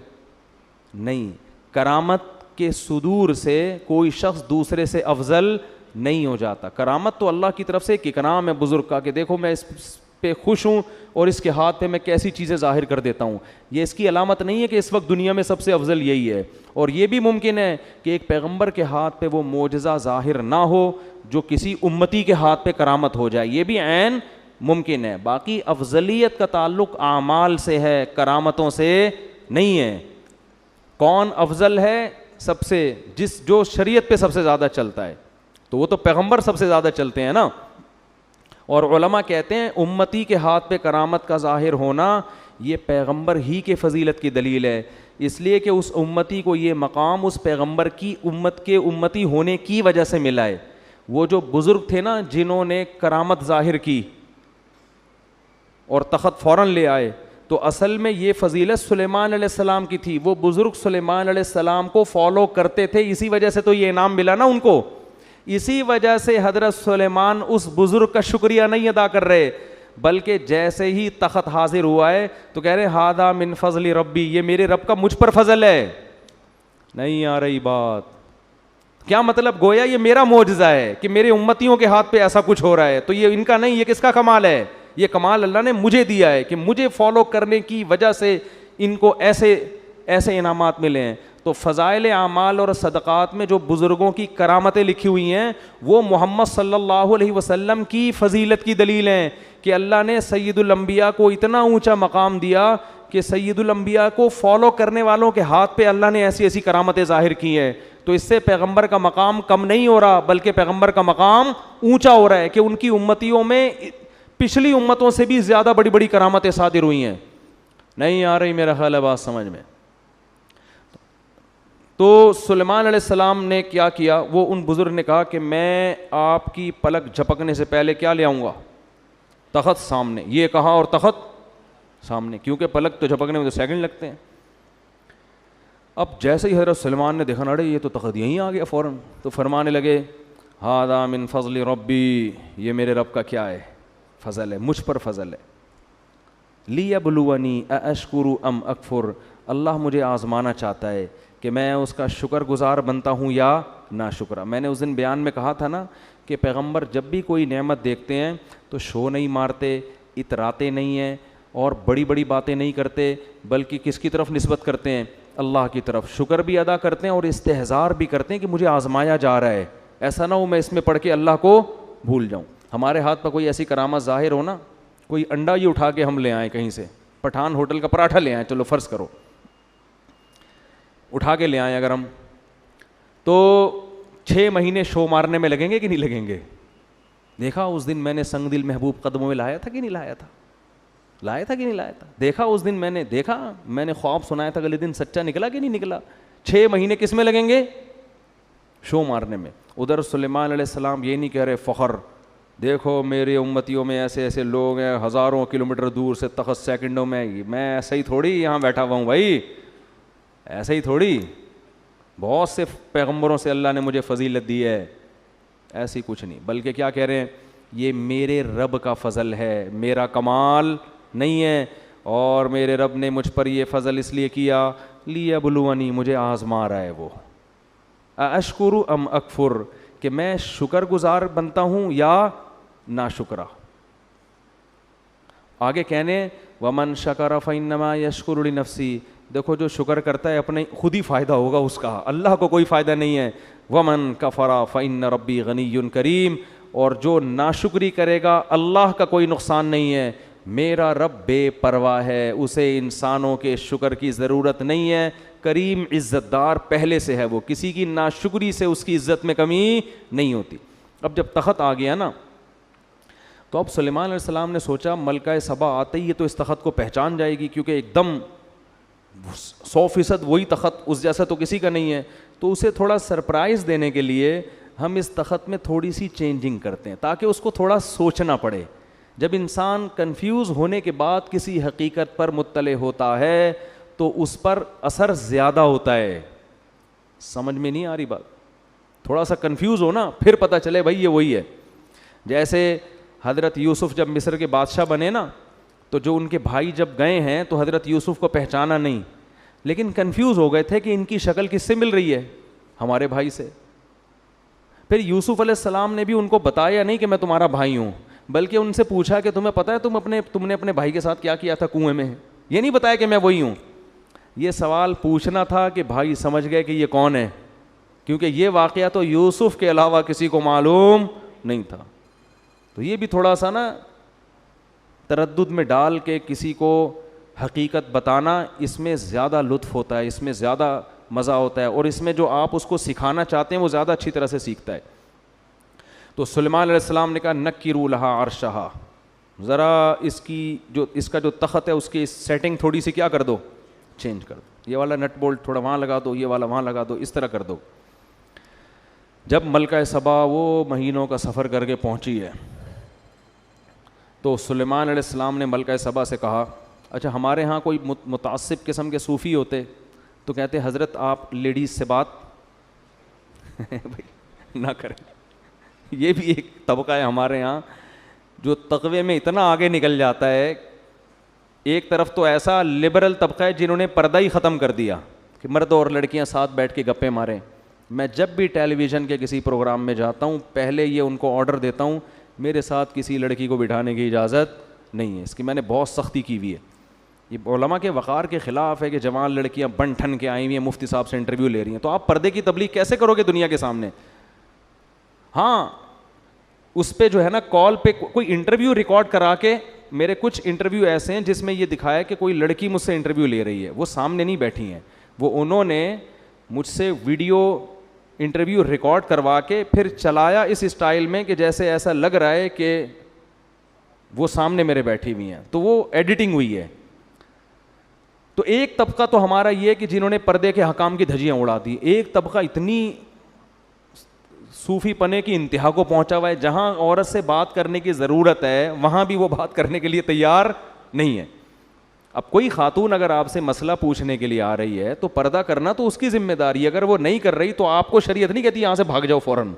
نہیں. کرامت کے صدور سے کوئی شخص دوسرے سے افضل نہیں ہو جاتا. کرامت تو اللہ کی طرف سے ایک اکرام ہے بزرگ کا کہ دیکھو میں اس پہ خوش ہوں اور اس کے ہاتھ پہ میں کیسی چیزیں ظاہر کر دیتا ہوں. یہ اس کی علامت نہیں ہے کہ اس وقت دنیا میں سب سے افضل یہی ہے. اور یہ بھی ممکن ہے کہ ایک پیغمبر کے ہاتھ پہ وہ معجزہ ظاہر نہ ہو جو کسی امتی کے ہاتھ پہ کرامت ہو جائے, یہ بھی عین ممکن ہے. باقی افضلیت کا تعلق اعمال سے ہے, کرامتوں سے نہیں ہے. کون افضل ہے سب سے؟ جو شریعت پہ سب سے زیادہ چلتا ہے, تو وہ تو پیغمبر سب سے زیادہ چلتے ہیں نا. اور علماء کہتے ہیں امتی کے ہاتھ پہ کرامت کا ظاہر ہونا یہ پیغمبر ہی کے فضیلت کی دلیل ہے, اس لیے کہ اس امتی کو یہ مقام اس پیغمبر کی امت کے امتی ہونے کی وجہ سے ملا ہے. وہ جو بزرگ تھے نا جنہوں نے کرامت ظاہر کی اور تخت فوراً لے آئے, تو اصل میں یہ فضیلت سلیمان علیہ السلام کی تھی. وہ بزرگ سلیمان علیہ السلام کو فالو کرتے تھے, اسی وجہ سے تو یہ انعام ملا نا ان کو. اسی وجہ سے حضرت سلیمان اس بزرگ کا شکریہ نہیں ادا کر رہے, بلکہ جیسے ہی تخت حاضر ہوا ہے تو کہہ رہے ہادہ من فضل ربی, یہ میرے رب کا مجھ پر فضل ہے. نہیں آ رہی بات؟ کیا مطلب؟ گویا یہ میرا معجزہ ہے کہ میرے امتیوں کے ہاتھ پہ ایسا کچھ ہو رہا ہے, تو یہ ان کا نہیں, یہ کس کا کمال ہے؟ یہ کمال اللہ نے مجھے دیا ہے کہ مجھے فالو کرنے کی وجہ سے ان کو ایسے انعامات ملے ہیں. تو فضائل اعمال اور صدقات میں جو بزرگوں کی کرامتیں لکھی ہوئی ہیں وہ محمد صلی اللہ علیہ وسلم کی فضیلت کی دلیل ہیں کہ اللہ نے سید الانبیاء کو اتنا اونچا مقام دیا کہ سید الانبیاء کو فالو کرنے والوں کے ہاتھ پہ اللہ نے ایسی ایسی کرامتیں ظاہر کی ہیں. تو اس سے پیغمبر کا مقام کم نہیں ہو رہا, بلکہ پیغمبر کا مقام اونچا ہو رہا ہے کہ ان کی امتیوں میں پچھلی امتوں سے بھی زیادہ بڑی بڑی کرامتیں صادر ہوئی ہیں. نہیں آ رہی میرا خیال ہے بات سمجھ میں؟ تو سلیمان علیہ السلام نے کیا کیا؟ وہ ان بزرگ نے کہا کہ میں آپ کی پلک جھپکنے سے پہلے کیا لے آؤں گا؟ تخت سامنے. یہ کہا اور تخت سامنے, کیونکہ پلک تو جھپکنے میں تو سیکنڈ لگتے ہیں. اب جیسے ہی حضرت سلیمان نے دیکھا نا یہ تو تخت یہیں آ گیا فوراً, تو فرمانے لگے ھذا من فضل ربی, یہ میرے رب کا کیا ہے؟ فضل ہے, مجھ پر فضل ہے. لیبلونی ااشکر ام اکفر, اللہ مجھے آزمانا چاہتا ہے کہ میں اس کا شکر گزار بنتا ہوں یا ناشکرا. میں نے اس دن بیان میں کہا تھا نا کہ پیغمبر جب بھی کوئی نعمت دیکھتے ہیں تو شو نہیں مارتے, اتراتے نہیں ہیں اور بڑی بڑی باتیں نہیں کرتے, بلکہ کس کی طرف نسبت کرتے ہیں؟ اللہ کی طرف. شکر بھی ادا کرتے ہیں اور استحضار بھی کرتے ہیں کہ مجھے آزمایا جا رہا ہے, ایسا نہ ہو میں اس میں پڑھ کے اللہ کو بھول جاؤں. ہمارے ہاتھ پر کوئی ایسی کرامت ظاہر ہو نا, کوئی انڈا ہی اٹھا کے ہم لے آئیں کہیں سے, پٹھان ہوٹل کا پراٹھا لے آئیں, چلو فرض کرو اٹھا کے لے آئیں اگر ہم, تو 6 مہینے شو مارنے میں لگیں گے کہ نہیں لگیں گے؟ دیکھا اس دن میں نے سنگ دل محبوب قدموں میں لایا تھا کہ نہیں لایا تھا؟ لایا تھا کہ نہیں لایا تھا؟ دیکھا اس دن میں نے خواب سنایا تھا, اگلے دن سچا نکلا کہ نہیں نکلا؟ 6 مہینے کس میں لگیں گے؟ شو مارنے میں. ادھر سلیمان علیہ السلام یہ نہیں کہہ رہے فخر, دیکھو میرے امتیوں میں ایسے ایسے لوگ ہیں ہزاروں کلومیٹر دور سے تخت سیکنڈوں میں, میں ایسا ہی تھوڑی یہاں بیٹھا ہوا ہوں بھائی, ایسا ہی تھوڑی, بہت سے پیغمبروں سے اللہ نے مجھے فضیلت دی ہے. ایسی کچھ نہیں, بلکہ کیا کہہ رہے ہیں؟ یہ میرے رب کا فضل ہے, میرا کمال نہیں ہے, اور میرے رب نے مجھ پر یہ فضل اس لیے کیا لیبلونی, مجھے آزما رہا ہے وہ. اشکر ام اکفر, کہ میں شکر گزار بنتا ہوں یا ناشکرا. آگے کہنے ومن شکر فانما یشکر لنفسی, دیکھو جو شکر کرتا ہے اپنے خود ہی فائدہ ہوگا اس کا, اللہ کو کوئی فائدہ نہیں ہے. ومن کفر فان ربی غنی کریم, اور جو ناشکری کرے گا اللہ کا کوئی نقصان نہیں ہے, میرا رب بے پرواہ ہے, اسے انسانوں کے شکر کی ضرورت نہیں ہے, کریم عزت دار پہلے سے ہے, وہ کسی کی ناشکری سے اس کی عزت میں کمی نہیں ہوتی. اب جب تخت آ گیا نا, تو اب سلیمان علیہ السلام نے سوچا ملکہ سبا آتے ہی یہ تو اس تخت کو پہچان جائے گی, کیونکہ ایک دم 100% وہی تخت، اس جیسا تو کسی کا نہیں ہے. تو اسے تھوڑا سرپرائز دینے کے لیے ہم اس تخت میں تھوڑی سی چینجنگ کرتے ہیں تاکہ اس کو تھوڑا سوچنا پڑے. جب انسان کنفیوز ہونے کے بعد کسی حقیقت پر مطلع ہوتا ہے تو اس پر اثر زیادہ ہوتا ہے. سمجھ میں نہیں آ رہی بات؟ تھوڑا سا کنفیوز ہو نا پھر پتہ چلے بھائی یہ وہی ہے. جیسے حضرت یوسف جب مصر کے بادشاہ بنے نا تو جو ان کے بھائی جب گئے ہیں تو حضرت یوسف کو پہچانا نہیں, لیکن کنفیوز ہو گئے تھے کہ ان کی شکل کس سے مل رہی ہے, ہمارے بھائی سے. پھر یوسف علیہ السلام نے بھی ان کو بتایا نہیں کہ میں تمہارا بھائی ہوں, بلکہ ان سے پوچھا کہ تمہیں پتہ ہے تم نے اپنے بھائی کے ساتھ کیا کیا تھا کنویں میں, یہ نہیں بتایا کہ میں وہی ہوں. یہ سوال پوچھنا تھا کہ بھائی سمجھ گئے کہ یہ کون ہے, کیونکہ یہ واقعہ تو یوسف کے علاوہ کسی کو معلوم نہیں تھا. تو یہ بھی تھوڑا سا نا تردد میں ڈال کے کسی کو حقیقت بتانا, اس میں زیادہ لطف ہوتا ہے, اس میں زیادہ مزہ ہوتا ہے, اور اس میں جو آپ اس کو سکھانا چاہتے ہیں وہ زیادہ اچھی طرح سے سیکھتا ہے. تو سلیمان علیہ السلام نے کہا نکروا لہا عرشہا, ذرا اس کا جو تخت ہے اس کی سیٹنگ تھوڑی سی کیا کر دو, چینج کر دو, یہ والا نٹ بولٹ تھوڑا وہاں لگا دو, یہ والا وہاں لگا دو, اس طرح کر دو. جب ملکہ سبا وہ مہینوں کا سفر کر کے پہنچی ہے تو سلیمان علیہ السلام نے ملکہ سبا سے کہا اچھا ہمارے ہاں کوئی متعصب قسم کے صوفی ہوتے تو کہتے حضرت آپ لیڈیز سے بات نہ کریں. یہ بھی ایک طبقہ ہے ہمارے ہاں جو تقوی میں اتنا آگے نکل جاتا ہے. ایک طرف تو ایسا لبرل طبقہ ہے جنہوں نے پردہ ہی ختم کر دیا کہ مرد اور لڑکیاں ساتھ بیٹھ کے گپیں ماریں. میں جب بھی ٹیلی ویژن کے کسی پروگرام میں جاتا ہوں پہلے یہ ان کو آرڈر دیتا ہوں میرے ساتھ کسی لڑکی کو بٹھانے کی اجازت نہیں ہے. اس کی میں نے بہت سختی کی ہوئی ہے. یہ علماء کے وقار کے خلاف ہے کہ جوان لڑکیاں بن ٹھن کے آئی ہوئی ہیں, مفتی صاحب سے انٹرویو لے رہی ہیں, تو آپ پردے کی تبلیغ کیسے کرو گے دنیا کے سامنے؟ ہاں اس پہ جو ہے نا کال پہ کوئی انٹرویو ریکارڈ کرا کے, میرے کچھ انٹرویو ایسے ہیں جس میں یہ دکھایا کہ کوئی لڑکی مجھ سے انٹرویو لے رہی ہے, وہ سامنے نہیں بیٹھی ہیں, وہ انہوں نے مجھ سے ویڈیو انٹرویو ریکارڈ کروا کے پھر چلایا اس اسٹائل میں کہ جیسے ایسا لگ رہا ہے کہ وہ سامنے میرے بیٹھی ہوئی ہیں, تو وہ ایڈیٹنگ ہوئی ہے. تو ایک طبقہ تو ہمارا یہ کہ جنہوں نے پردے کے حکام کی دھجیاں اڑا دی. ایک طبقہ اتنی صوفی پنے کی انتہا کو پہنچا ہوا ہے جہاں عورت سے بات کرنے کی ضرورت ہے وہاں بھی وہ بات کرنے کے لیے تیار نہیں ہے. اب کوئی خاتون اگر آپ سے مسئلہ پوچھنے کے لیے آ رہی ہے تو پردہ کرنا تو اس کی ذمہ داری ہے. اگر وہ نہیں کر رہی تو آپ کو شریعت نہیں کہتی یہاں سے بھاگ جاؤ فوراً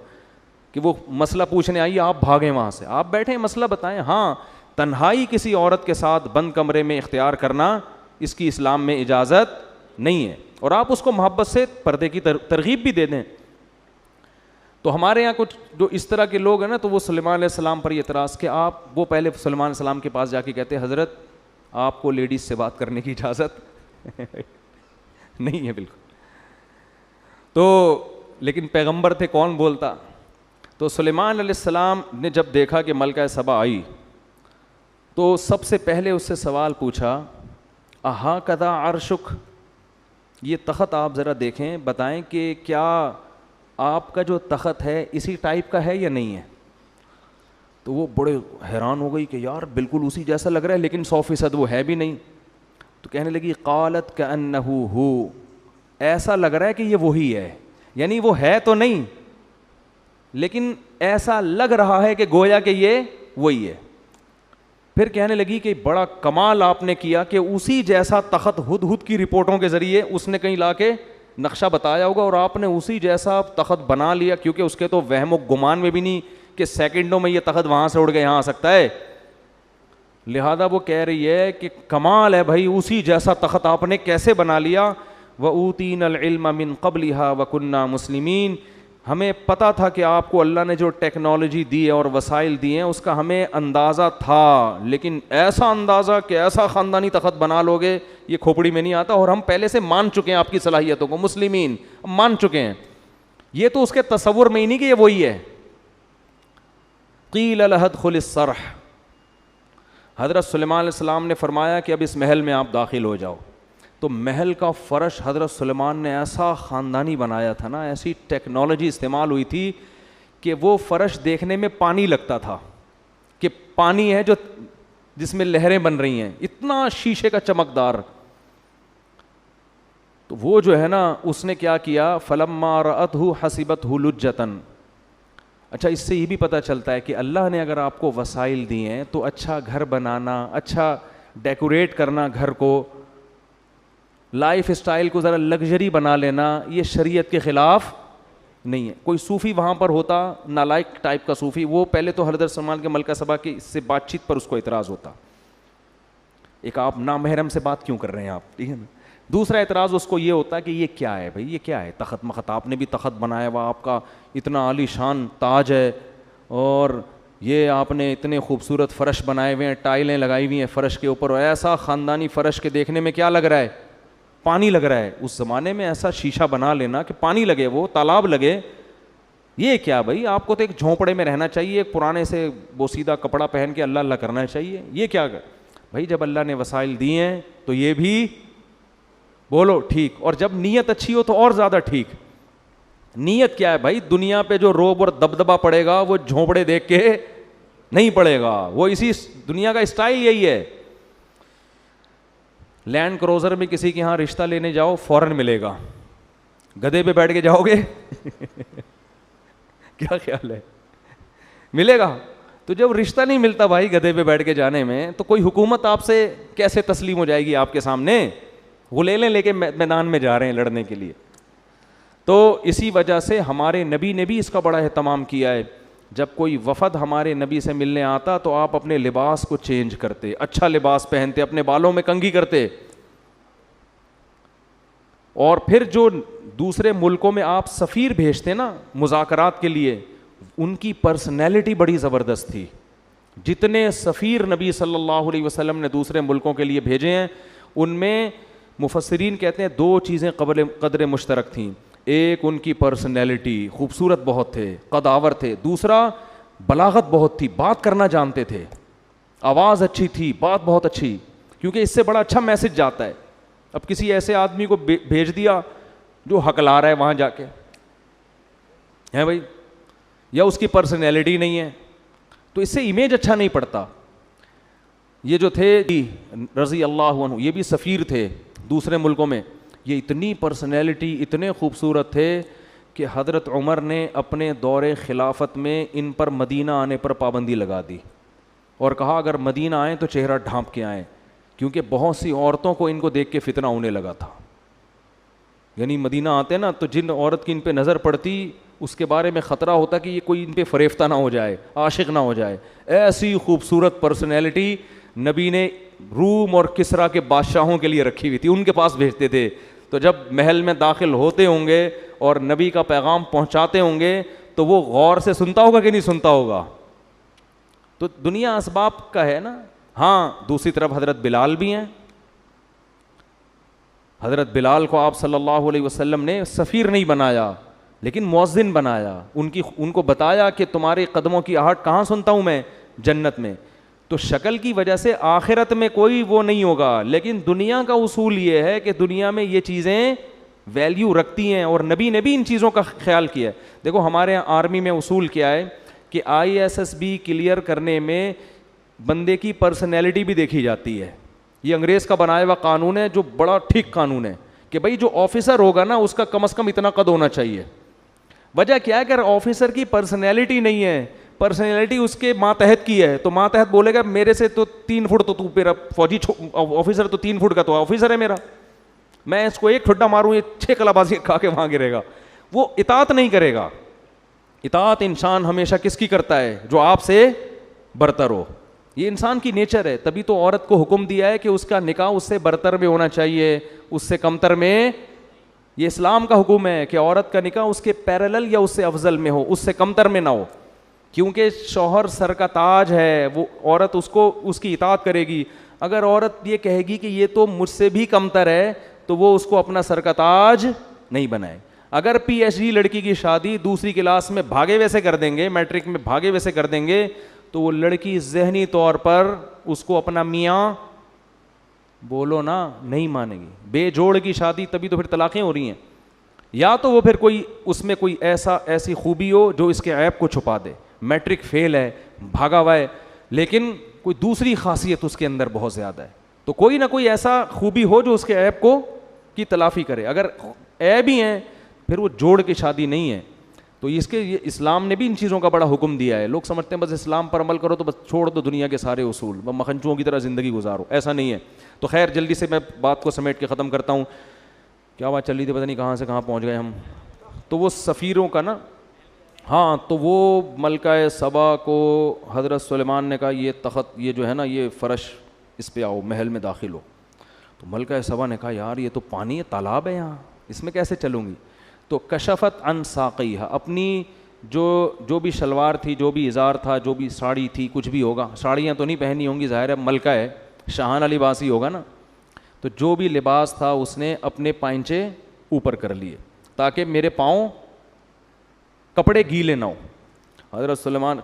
کہ وہ مسئلہ پوچھنے آئی آپ بھاگیں وہاں سے. آپ بیٹھیں مسئلہ بتائیں. ہاں تنہائی کسی عورت کے ساتھ بند کمرے میں اختیار کرنا اس کی اسلام میں اجازت نہیں ہے, اور آپ اس کو محبت سے پردے کی ترغیب بھی دے دیں. تو ہمارے یہاں کچھ جو اس طرح کے لوگ ہیں نا تو وہ سلیمان علیہ السلام پر یہ اعتراض کہ وہ پہلے سلیمان علیہ السلام کے پاس جا کے کہتے حضرت آپ کو لیڈیز سے بات کرنے کی اجازت نہیں ہے بالکل. تو لیکن پیغمبر تھے, کون بولتا. تو سلیمان علیہ السلام نے جب دیکھا کہ ملکہ سبا آئی تو سب سے پہلے اس سے سوال پوچھا اہا کذا عرشک, یہ تخت آپ ذرا دیکھیں بتائیں کہ کیا آپ کا جو تخت ہے اسی ٹائپ کا ہے یا نہیں ہے. تو وہ بڑے حیران ہو گئی کہ یار بالکل اسی جیسا لگ رہا ہے لیکن 100% وہ ہے بھی نہیں. تو کہنے لگی قالت کأنہ ہو, ایسا لگ رہا ہے کہ یہ وہی ہے, یعنی وہ ہے تو نہیں لیکن ایسا لگ رہا ہے کہ گویا کہ یہ وہی ہے. پھر کہنے لگی کہ بڑا کمال آپ نے کیا کہ اسی جیسا تخت ہدہد کی رپورٹوں کے ذریعے اس نے کہیں لا کے نقشہ بتایا ہوگا اور آپ نے اسی جیسا تخت بنا لیا, کیونکہ اس کے تو وہم و گمان میں بھی نہیں کہ سیکنڈوں میں یہ تخت وہاں سے اڑ کے یہاں آ سکتا ہے. لہذا وہ کہہ رہی ہے کہ کمال ہے بھائی, اسی جیسا تخت آپ نے کیسے بنا لیا. وَأُوتِينَا الْعِلْمَ مِنْ قَبْلِهَا وَكُنَّا مُسْلِمِينَ, ہمیں پتہ تھا کہ آپ کو اللہ نے جو ٹیکنالوجی دی ہے اور وسائل دیے ہیں اس کا ہمیں اندازہ تھا, لیکن ایسا اندازہ کہ ایسا خاندانی تخت بنا لو گے یہ کھوپڑی میں نہیں آتا, اور ہم پہلے سے مان چکے ہیں آپ کی صلاحیتوں کو, مسلمین مان چکے ہیں. یہ تو اس کے تصور میں ہی نہیں کہ یہ وہی ہے. قیل لها ادخل الصرح, حضرت سلیمان علیہ السلام نے فرمایا کہ اب اس محل میں آپ داخل ہو جاؤ. تو محل کا فرش حضرت سلیمان نے ایسا خاندانی بنایا تھا نا, ایسی ٹیکنالوجی استعمال ہوئی تھی کہ وہ فرش دیکھنے میں پانی لگتا تھا کہ پانی ہے جو جس میں لہریں بن رہی ہیں, اتنا شیشے کا چمکدار. تو وہ جو ہے نا اس نے کیا کیا, فلما رأتہ حسبتہ لجۃ. اچھا اس سے یہ بھی پتہ چلتا ہے کہ اللہ نے اگر آپ کو وسائل دیے ہیں تو اچھا گھر بنانا, اچھا ڈیکوریٹ کرنا گھر کو, لائف اسٹائل کو ذرا لگژری بنا لینا, یہ شریعت کے خلاف نہیں ہے. کوئی صوفی وہاں پر ہوتا, نالائق ٹائپ کا صوفی, وہ پہلے تو حضرت سلمان کے ملکہ سبا کی سے بات چیت پر اس کو اعتراض ہوتا, ایک آپ نامحرم سے بات کیوں کر رہے ہیں آپ, ٹھیک ہے نا. دوسرا اعتراض اس کو یہ ہوتا کہ یہ کیا ہے بھائی, یہ کیا ہے تخت مخت, آپ نے بھی تخت بنایا ہوا, آپ کا اتنا عالی شان تاج ہے, اور یہ آپ نے اتنے خوبصورت فرش بنائے ہوئے ہیں, ٹائلیں لگائی ہوئی ہیں فرش کے اوپر, اور ایسا خاندانی فرش کے دیکھنے میں کیا لگ رہا ہے, پانی لگ رہا ہے. اس زمانے میں ایسا شیشہ بنا لینا کہ پانی لگے, وہ تالاب لگے, یہ کیا بھائی, آپ کو تو ایک جھونپڑے میں رہنا چاہیے, ایک پرانے سے بوسیدہ کپڑا پہن کے اللہ اللہ کرنا چاہیے, یہ کیا بھائی. جب اللہ نے وسائل دیے ہیں تو یہ بھی بولو ٹھیک, اور جب نیت اچھی ہو تو اور زیادہ ٹھیک. نیت کیا ہے بھائی, دنیا پہ جو روب اور دبدبا پڑے گا وہ جھونپڑے دیکھ کے نہیں پڑے گا, وہ اسی دنیا کا اسٹائل یہی ہے. لینڈ کروزر میں کسی کے ہاں رشتہ لینے جاؤ فوراً ملے گا, گدھے پہ بیٹھ کے جاؤ گے کیا خیال ہے, ملے گا. تو جب رشتہ نہیں ملتا بھائی گدھے پہ بیٹھ کے جانے میں, تو کوئی حکومت آپ سے کیسے تسلیم ہو جائے گی آپ کے سامنے, غلیلیں لے کے میدان میں جا رہے ہیں لڑنے کے لیے. تو اسی وجہ سے ہمارے نبی نے بھی اس کا بڑا اہتمام کیا ہے. جب کوئی وفد ہمارے نبی سے ملنے آتا تو آپ اپنے لباس کو چینج کرتے, اچھا لباس پہنتے, اپنے بالوں میں کنگھی کرتے, اور پھر جو دوسرے ملکوں میں آپ سفیر بھیجتے نا مذاکرات کے لیے, ان کی پرسنالٹی بڑی زبردست تھی. جتنے سفیر نبی صلی اللہ علیہ وسلم نے دوسرے ملکوں کے لیے بھیجے ہیں, ان میں مفسرین کہتے ہیں دو چیزیں قدر مشترک تھیں. ایک ان کی پرسنالٹی, خوبصورت بہت تھے, قداور تھے. دوسرا بلاغت بہت تھی, بات کرنا جانتے تھے, آواز اچھی تھی, بات بہت اچھی, کیونکہ اس سے بڑا اچھا میسج جاتا ہے. اب کسی ایسے آدمی کو بھیج دیا جو ہکلا رہا ہے وہاں جا کے, ہے بھائی, یا اس کی پرسنالٹی نہیں ہے, تو اس سے امیج اچھا نہیں پڑتا. یہ جو تھے رضی اللہ عنہ, یہ بھی سفیر تھے دوسرے ملکوں میں, یہ اتنی پرسنالٹی, اتنے خوبصورت تھے کہ حضرت عمر نے اپنے دور خلافت میں ان پر مدینہ آنے پر پابندی لگا دی, اور کہا اگر مدینہ آئیں تو چہرہ ڈھانپ کے آئیں, کیونکہ بہت سی عورتوں کو ان کو دیکھ کے فتنہ ہونے لگا تھا. یعنی مدینہ آتے نا تو جن عورت کی ان پہ نظر پڑتی اس کے بارے میں خطرہ ہوتا کہ یہ کوئی ان پہ فریفتہ نہ ہو جائے, عاشق نہ ہو جائے. ایسی خوبصورت پرسنالٹی نبی نے روم اور کسرا کے بادشاہوں کے لیے رکھی ہوئی تھی, ان کے پاس بھیجتے تھے. تو جب محل میں داخل ہوتے ہوں گے اور نبی کا پیغام پہنچاتے ہوں گے تو وہ غور سے سنتا ہوگا کہ نہیں سنتا ہوگا. تو دنیا اسباب کا ہے نا. ہاں دوسری طرف حضرت بلال بھی ہیں. حضرت بلال کو آپ صلی اللہ علیہ وسلم نے سفیر نہیں بنایا لیکن مؤذن بنایا, ان کو بتایا کہ تمہارے قدموں کی آہٹ کہاں سنتا ہوں میں, جنت میں. تو شکل کی وجہ سے آخرت میں کوئی وہ نہیں ہوگا, لیکن دنیا کا اصول یہ ہے کہ دنیا میں یہ چیزیں ویلیو رکھتی ہیں, اور نبی نے بھی ان چیزوں کا خیال کیا ہے. دیکھو ہمارے یہاں آرمی میں اصول کیا ہے کہ ISSB کلیئر کرنے میں بندے کی پرسنالٹی بھی دیکھی جاتی ہے. یہ انگریز کا بنایا ہوا قانون ہے جو بڑا ٹھیک قانون ہے کہ بھائی جو آفیسر ہوگا نا اس کا کم از کم اتنا قد ہونا چاہیے. وجہ کیا ہے کہ اگر آفیسر کی پرسنالٹی نہیں ہے, پرسنالٹی اس کے ماتحت کی ہے, تو ماتحت بولے گا میرے سے تو 3 فٹ, تو میرا فوجی آفیسر تو 3 فٹ کا تو آفیسر ہے میرا, میں اس کو ایک ٹھڈا ماروں یہ 6 کلابازی کھا کے وہاں گرے گا. وہ اطاعت نہیں کرے گا. اطاعت انسان ہمیشہ کس کی کرتا ہے, جو آپ سے برتر ہو. یہ انسان کی نیچر ہے. تبھی تو عورت کو حکم دیا ہے کہ اس کا نکاح اس سے برتر میں ہونا چاہیے, اس سے کمتر میں. یہ اسلام کا حکم ہے کہ عورت کا نکاح اس کے پیرالل یا اس سے افضل میں ہو, اس سے کمتر میں نہ ہو, کیونکہ شوہر سر کا تاج ہے. وہ عورت اس کو اس کی اطاعت کرے گی. اگر عورت یہ کہے گی کہ یہ تو مجھ سے بھی کمتر ہے, تو وہ اس کو اپنا سر کا تاج نہیں بنائے. اگر PhD لڑکی کی شادی دوسری کلاس میں بھاگے ویسے کر دیں گے, میٹرک میں بھاگے ویسے کر دیں گے, تو وہ لڑکی ذہنی طور پر اس کو اپنا میاں بولو نا نہیں مانے گی. بے جوڑ کی شادی, تبھی تو پھر طلاقیں ہو رہی ہیں. یا تو وہ پھر کوئی اس میں کوئی ایسی خوبی ہو جو اس کے عیب کو چھپا دے. میٹرک فیل ہے, بھاگا ہوا ہے, لیکن کوئی دوسری خاصیت اس کے اندر بہت زیادہ ہے, تو کوئی نہ کوئی ایسا خوبی ہو جو اس کے عیب کو کی تلافی کرے. اگر عیب ہی ہیں پھر وہ جوڑ کے شادی نہیں ہے. تو اس کے اسلام نے بھی ان چیزوں کا بڑا حکم دیا ہے. لوگ سمجھتے ہیں بس اسلام پر عمل کرو تو بس چھوڑ دو دنیا کے سارے اصول, بس مکھنچوؤں کی طرح زندگی گزارو, ایسا نہیں ہے. تو خیر جلدی سے میں بات کو سمیٹ کے ختم کرتا ہوں. کیا بات چل رہی تھی پتہ نہیں کہاں سے کہاں پہنچ گئے ہم. تو وہ سفیروں کا نا, ہاں تو وہ ملکہ سبا کو حضرت سلیمان نے کہا یہ تخت, یہ جو ہے نا یہ فرش, اس پہ آؤ, محل میں داخل ہو. تو ملکہ سبا نے کہا یار یہ تو پانی ہے, تالاب ہے یہاں, اس میں کیسے چلوں گی. تو کشفت عن ساقیہا, اپنی جو بھی شلوار تھی, جو بھی ازار تھا, جو بھی ساڑی تھی, کچھ بھی ہوگا, ساڑیاں تو نہیں پہنی ہوں گی, ظاہر ہے ملکہ ہے, شاہانہ لباس ہی ہوگا نا. تو جو بھی لباس تھا اس نے اپنے پائنچے اوپر کر لیے تاکہ میرے پاؤں کپڑے گیلے نہ ہو. حضرت سلیمان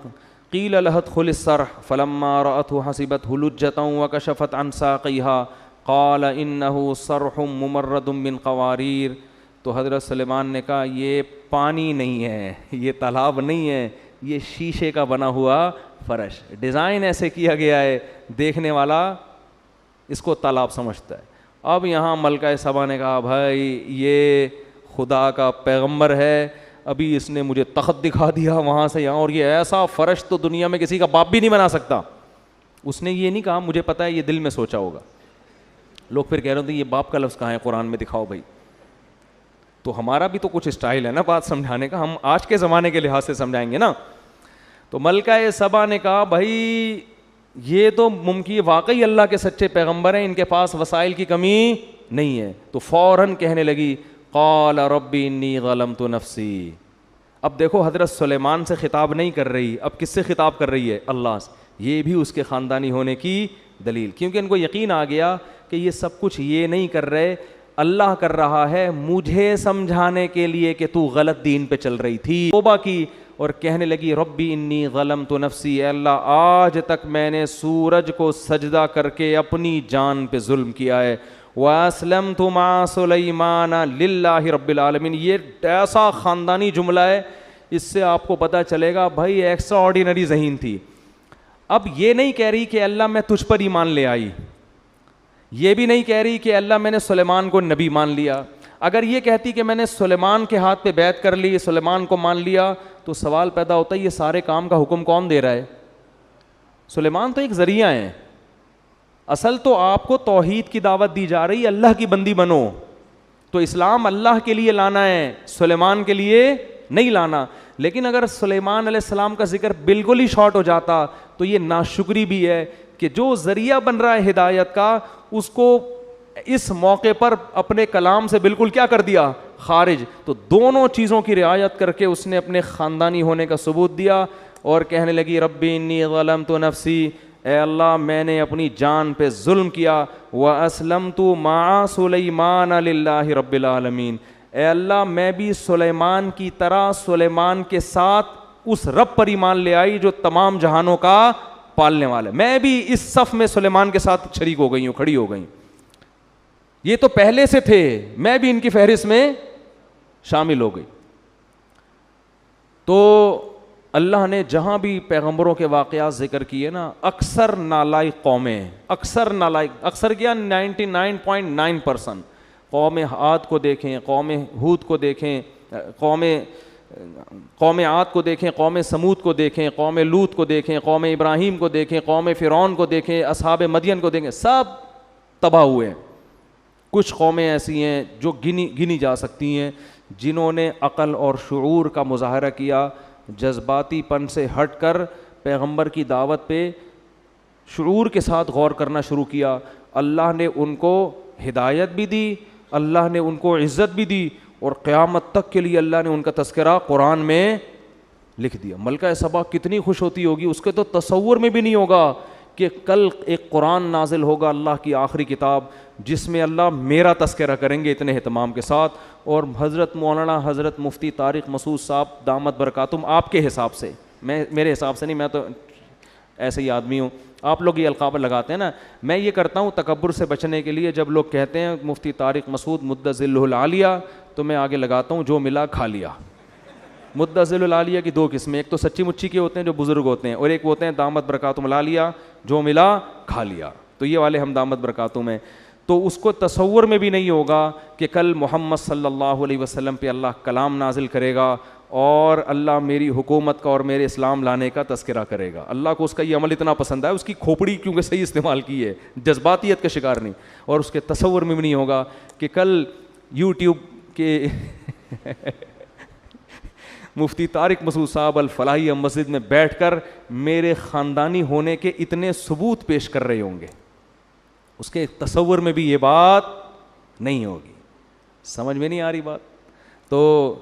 قیل لها ادخل الصرح فلما رأته حسبته لجة وكشفت عن ساقيها قال انه صرح ممرد من قوارير. تو حضرت سلیمان نے کہا یہ پانی نہیں ہے, یہ تالاب نہیں ہے, یہ شیشے کا بنا ہوا فرش, ڈیزائن ایسے کیا گیا ہے دیکھنے والا اس کو تالاب سمجھتا ہے. اب یہاں ملکہ سبا نے کہا بھائی یہ خدا کا پیغمبر ہے, ابھی اس نے مجھے تخت دکھا دیا وہاں سے یہاں, اور یہ ایسا فرش تو دنیا میں کسی کا باپ بھی نہیں بنا سکتا. اس نے یہ نہیں کہا مجھے پتا ہے, یہ دل میں سوچا ہوگا. لوگ پھر کہہ رہے تھے یہ باپ کا لفظ کہاں ہے قرآن میں, دکھاؤ بھائی. تو ہمارا بھی تو کچھ اسٹائل ہے نا بات سمجھانے کا, ہم آج کے زمانے کے لحاظ سے سمجھائیں گے نا. تو ملکہ سبا نے کہا بھائی یہ تو ممکن واقعی اللہ کے سچے پیغمبر ہیں, ان کے پاس وسائل کی کمی نہیں ہے. تو فوراً کہنے لگی قال ربی انی ظلمت نفسی. اب دیکھو حضرت سلیمان سے خطاب نہیں کر رہی, اب کس سے خطاب کر رہی ہے, اللہ سے. یہ بھی اس کے خاندانی ہونے کی دلیل, کیونکہ ان کو یقین آ گیا کہ یہ سب کچھ یہ نہیں کر رہے, اللہ کر رہا ہے مجھے سمجھانے کے لیے کہ تو غلط دین پہ چل رہی تھی. توبہ کی اور کہنے لگی ربی انی ظلمت نفسی, اے اللہ آج تک میں نے سورج کو سجدہ کر کے اپنی جان پہ ظلم کیا ہے. وَأَسْلَمْتُ مَعَ سُلَيْمَانَ لِلَّهِ رَبِّ الْعَالَمِينَ. یہ ایسا خاندانی جملہ ہے, اس سے آپ کو پتہ چلے گا بھائی ایکسٹرا آرڈینری ذہین تھی. اب یہ نہیں کہہ رہی کہ اللہ میں تجھ پر ایمان لے آئی, یہ بھی نہیں کہہ رہی کہ اللہ میں نے سلیمان کو نبی مان لیا. اگر یہ کہتی کہ میں نے سلیمان کے ہاتھ پہ بیعت کر لی, سلیمان کو مان لیا, تو سوال پیدا ہوتا ہے یہ سارے کام کا حکم کون دے رہا ہے. سلیمان تو ایک ذریعہ ہیں, اصل تو آپ کو توحید کی دعوت دی جا رہی ہے, اللہ کی بندی بنو. تو اسلام اللہ کے لیے لانا ہے, سلیمان کے لیے نہیں لانا. لیکن اگر سلیمان علیہ السلام کا ذکر بالکل ہی شارٹ ہو جاتا تو یہ ناشکری بھی ہے کہ جو ذریعہ بن رہا ہے ہدایت کا, اس کو اس موقع پر اپنے کلام سے بالکل کیا کر دیا, خارج. تو دونوں چیزوں کی رعایت کر کے اس نے اپنے خاندانی ہونے کا ثبوت دیا اور کہنے لگی ربی انی ظلمت نفسی, اے اللہ میں نے اپنی جان پہ ظلم کیا. وَأَسْلَمْتُ مَعَ سُلَيْمَانَ لِلَّهِ رَبِّ الْعَالَمِينَ, اے اللہ میں بھی سلیمان کی طرح سلیمان کے ساتھ اس رب پر ایمان لے آئی جو تمام جہانوں کا پالنے والا ہے. میں بھی اس صف میں سلیمان کے ساتھ شریک ہو گئی ہوں, کھڑی ہو گئی. یہ تو پہلے سے تھے, میں بھی ان کی فہرست میں شامل ہو گئی. تو اللہ نے جہاں بھی پیغمبروں کے واقعات ذکر کیے نا, اکثر نالائق قومیں, اکثر کیا 99.9%. قوم عاد کو دیکھیں, قوم ہود کو دیکھیں, قوم عاد کو دیکھیں, قوم سمود کو دیکھیں, قوم لوط کو دیکھیں, قوم ابراہیم کو دیکھیں, قوم فرعون کو دیکھیں, اصحاب مدین کو دیکھیں, سب تباہ ہوئے ہیں. کچھ قومیں ایسی ہیں جو گنی جا سکتی ہیں جنہوں نے عقل اور شعور کا مظاہرہ کیا, جذباتی پن سے ہٹ کر پیغمبر کی دعوت پہ شعور کے ساتھ غور کرنا شروع کیا. اللہ نے ان کو ہدایت بھی دی, اللہ نے ان کو عزت بھی دی, اور قیامت تک کے لیے اللہ نے ان کا تذکرہ قرآن میں لکھ دیا. ملکہ سبا کتنی خوش ہوتی ہوگی, اس کے تو تصور میں بھی نہیں ہوگا کہ کل ایک قرآن نازل ہوگا, اللہ کی آخری کتاب, جس میں اللہ میرا تذکرہ کریں گے اتنے اہتمام کے ساتھ. اور حضرت مولانا حضرت مفتی طارق مسعود صاحب دامت برکاتہم, آپ کے حساب سے, میرے حساب سے نہیں, میں تو ایسے ہی آدمی ہوں, آپ لوگ یہ القاب لگاتے ہیں نا, میں یہ کرتا ہوں تکبر سے بچنے کے لیے. جب لوگ کہتے ہیں مفتی طارق مسعود مدۃ ظلہ العالیہ, تو میں آگے لگاتا ہوں جو ملا کھا لیا. مدۃ ظلہ العالیہ کی دو قسمیں, ایک تو سچی مچی کے ہوتے ہیں جو بزرگ ہوتے ہیں, اور ایک ہوتے ہیں دامت برکاتہم العالیہ جو ملا کھا لیا. تو یہ والے ہم دامت برکاتہم ہیں. تو اس کو تصور میں بھی نہیں ہوگا کہ کل محمد صلی اللہ علیہ وسلم پہ اللہ کلام نازل کرے گا اور اللہ میری حکومت کا اور میرے اسلام لانے کا تذکرہ کرے گا. اللہ کو اس کا یہ عمل اتنا پسند ہے, اس کی کھوپڑی کیونکہ صحیح استعمال کی ہے, جذباتیت کا شکار نہیں. اور اس کے تصور میں بھی نہیں ہوگا کہ کل یوٹیوب کے مفتی طارق مسعود صاحب الفلاحیہ مسجد میں بیٹھ کر میرے خاندانی ہونے کے اتنے ثبوت پیش کر رہے ہوں گے. اس کے تصور میں بھی یہ بات نہیں ہوگی. سمجھ میں نہیں آ رہی بات؟ تو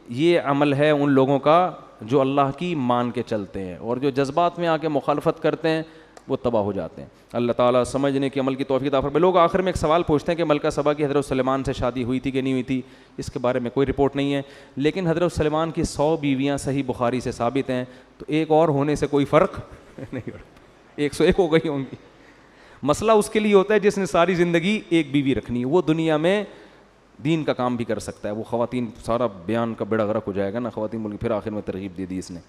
یہ عمل ہے ان لوگوں کا جو اللہ کی مان کے چلتے ہیں, اور جو جذبات میں آ کے مخالفت کرتے ہیں وہ تباہ ہو جاتے ہیں. اللہ تعالیٰ سمجھنے کی عمل کی توفیق عطا فرمائے. لوگ آخر میں ایک سوال پوچھتے ہیں کہ ملکہ سبا کی حضرت سلیمان سے شادی ہوئی تھی کہ نہیں ہوئی تھی. اس کے بارے میں کوئی رپورٹ نہیں ہے, لیکن حضرت سلیمان کی 100 بیویاں صحیح بخاری سے ثابت ہیں, تو ایک اور ہونے سے کوئی فرق نہیں پڑتا, 101 ہو گئی ہوں گی. مسئلہ اس کے لیے ہوتا ہے جس نے ساری زندگی ایک بیوی رکھنی ہے, وہ دنیا میں دین کا کام بھی کر سکتا ہے. وہ خواتین سارا بیان کا بیڑا غرق ہو جائے گا نا, خواتین بول کے پھر آخر میں ترغیب دے دی اس نے.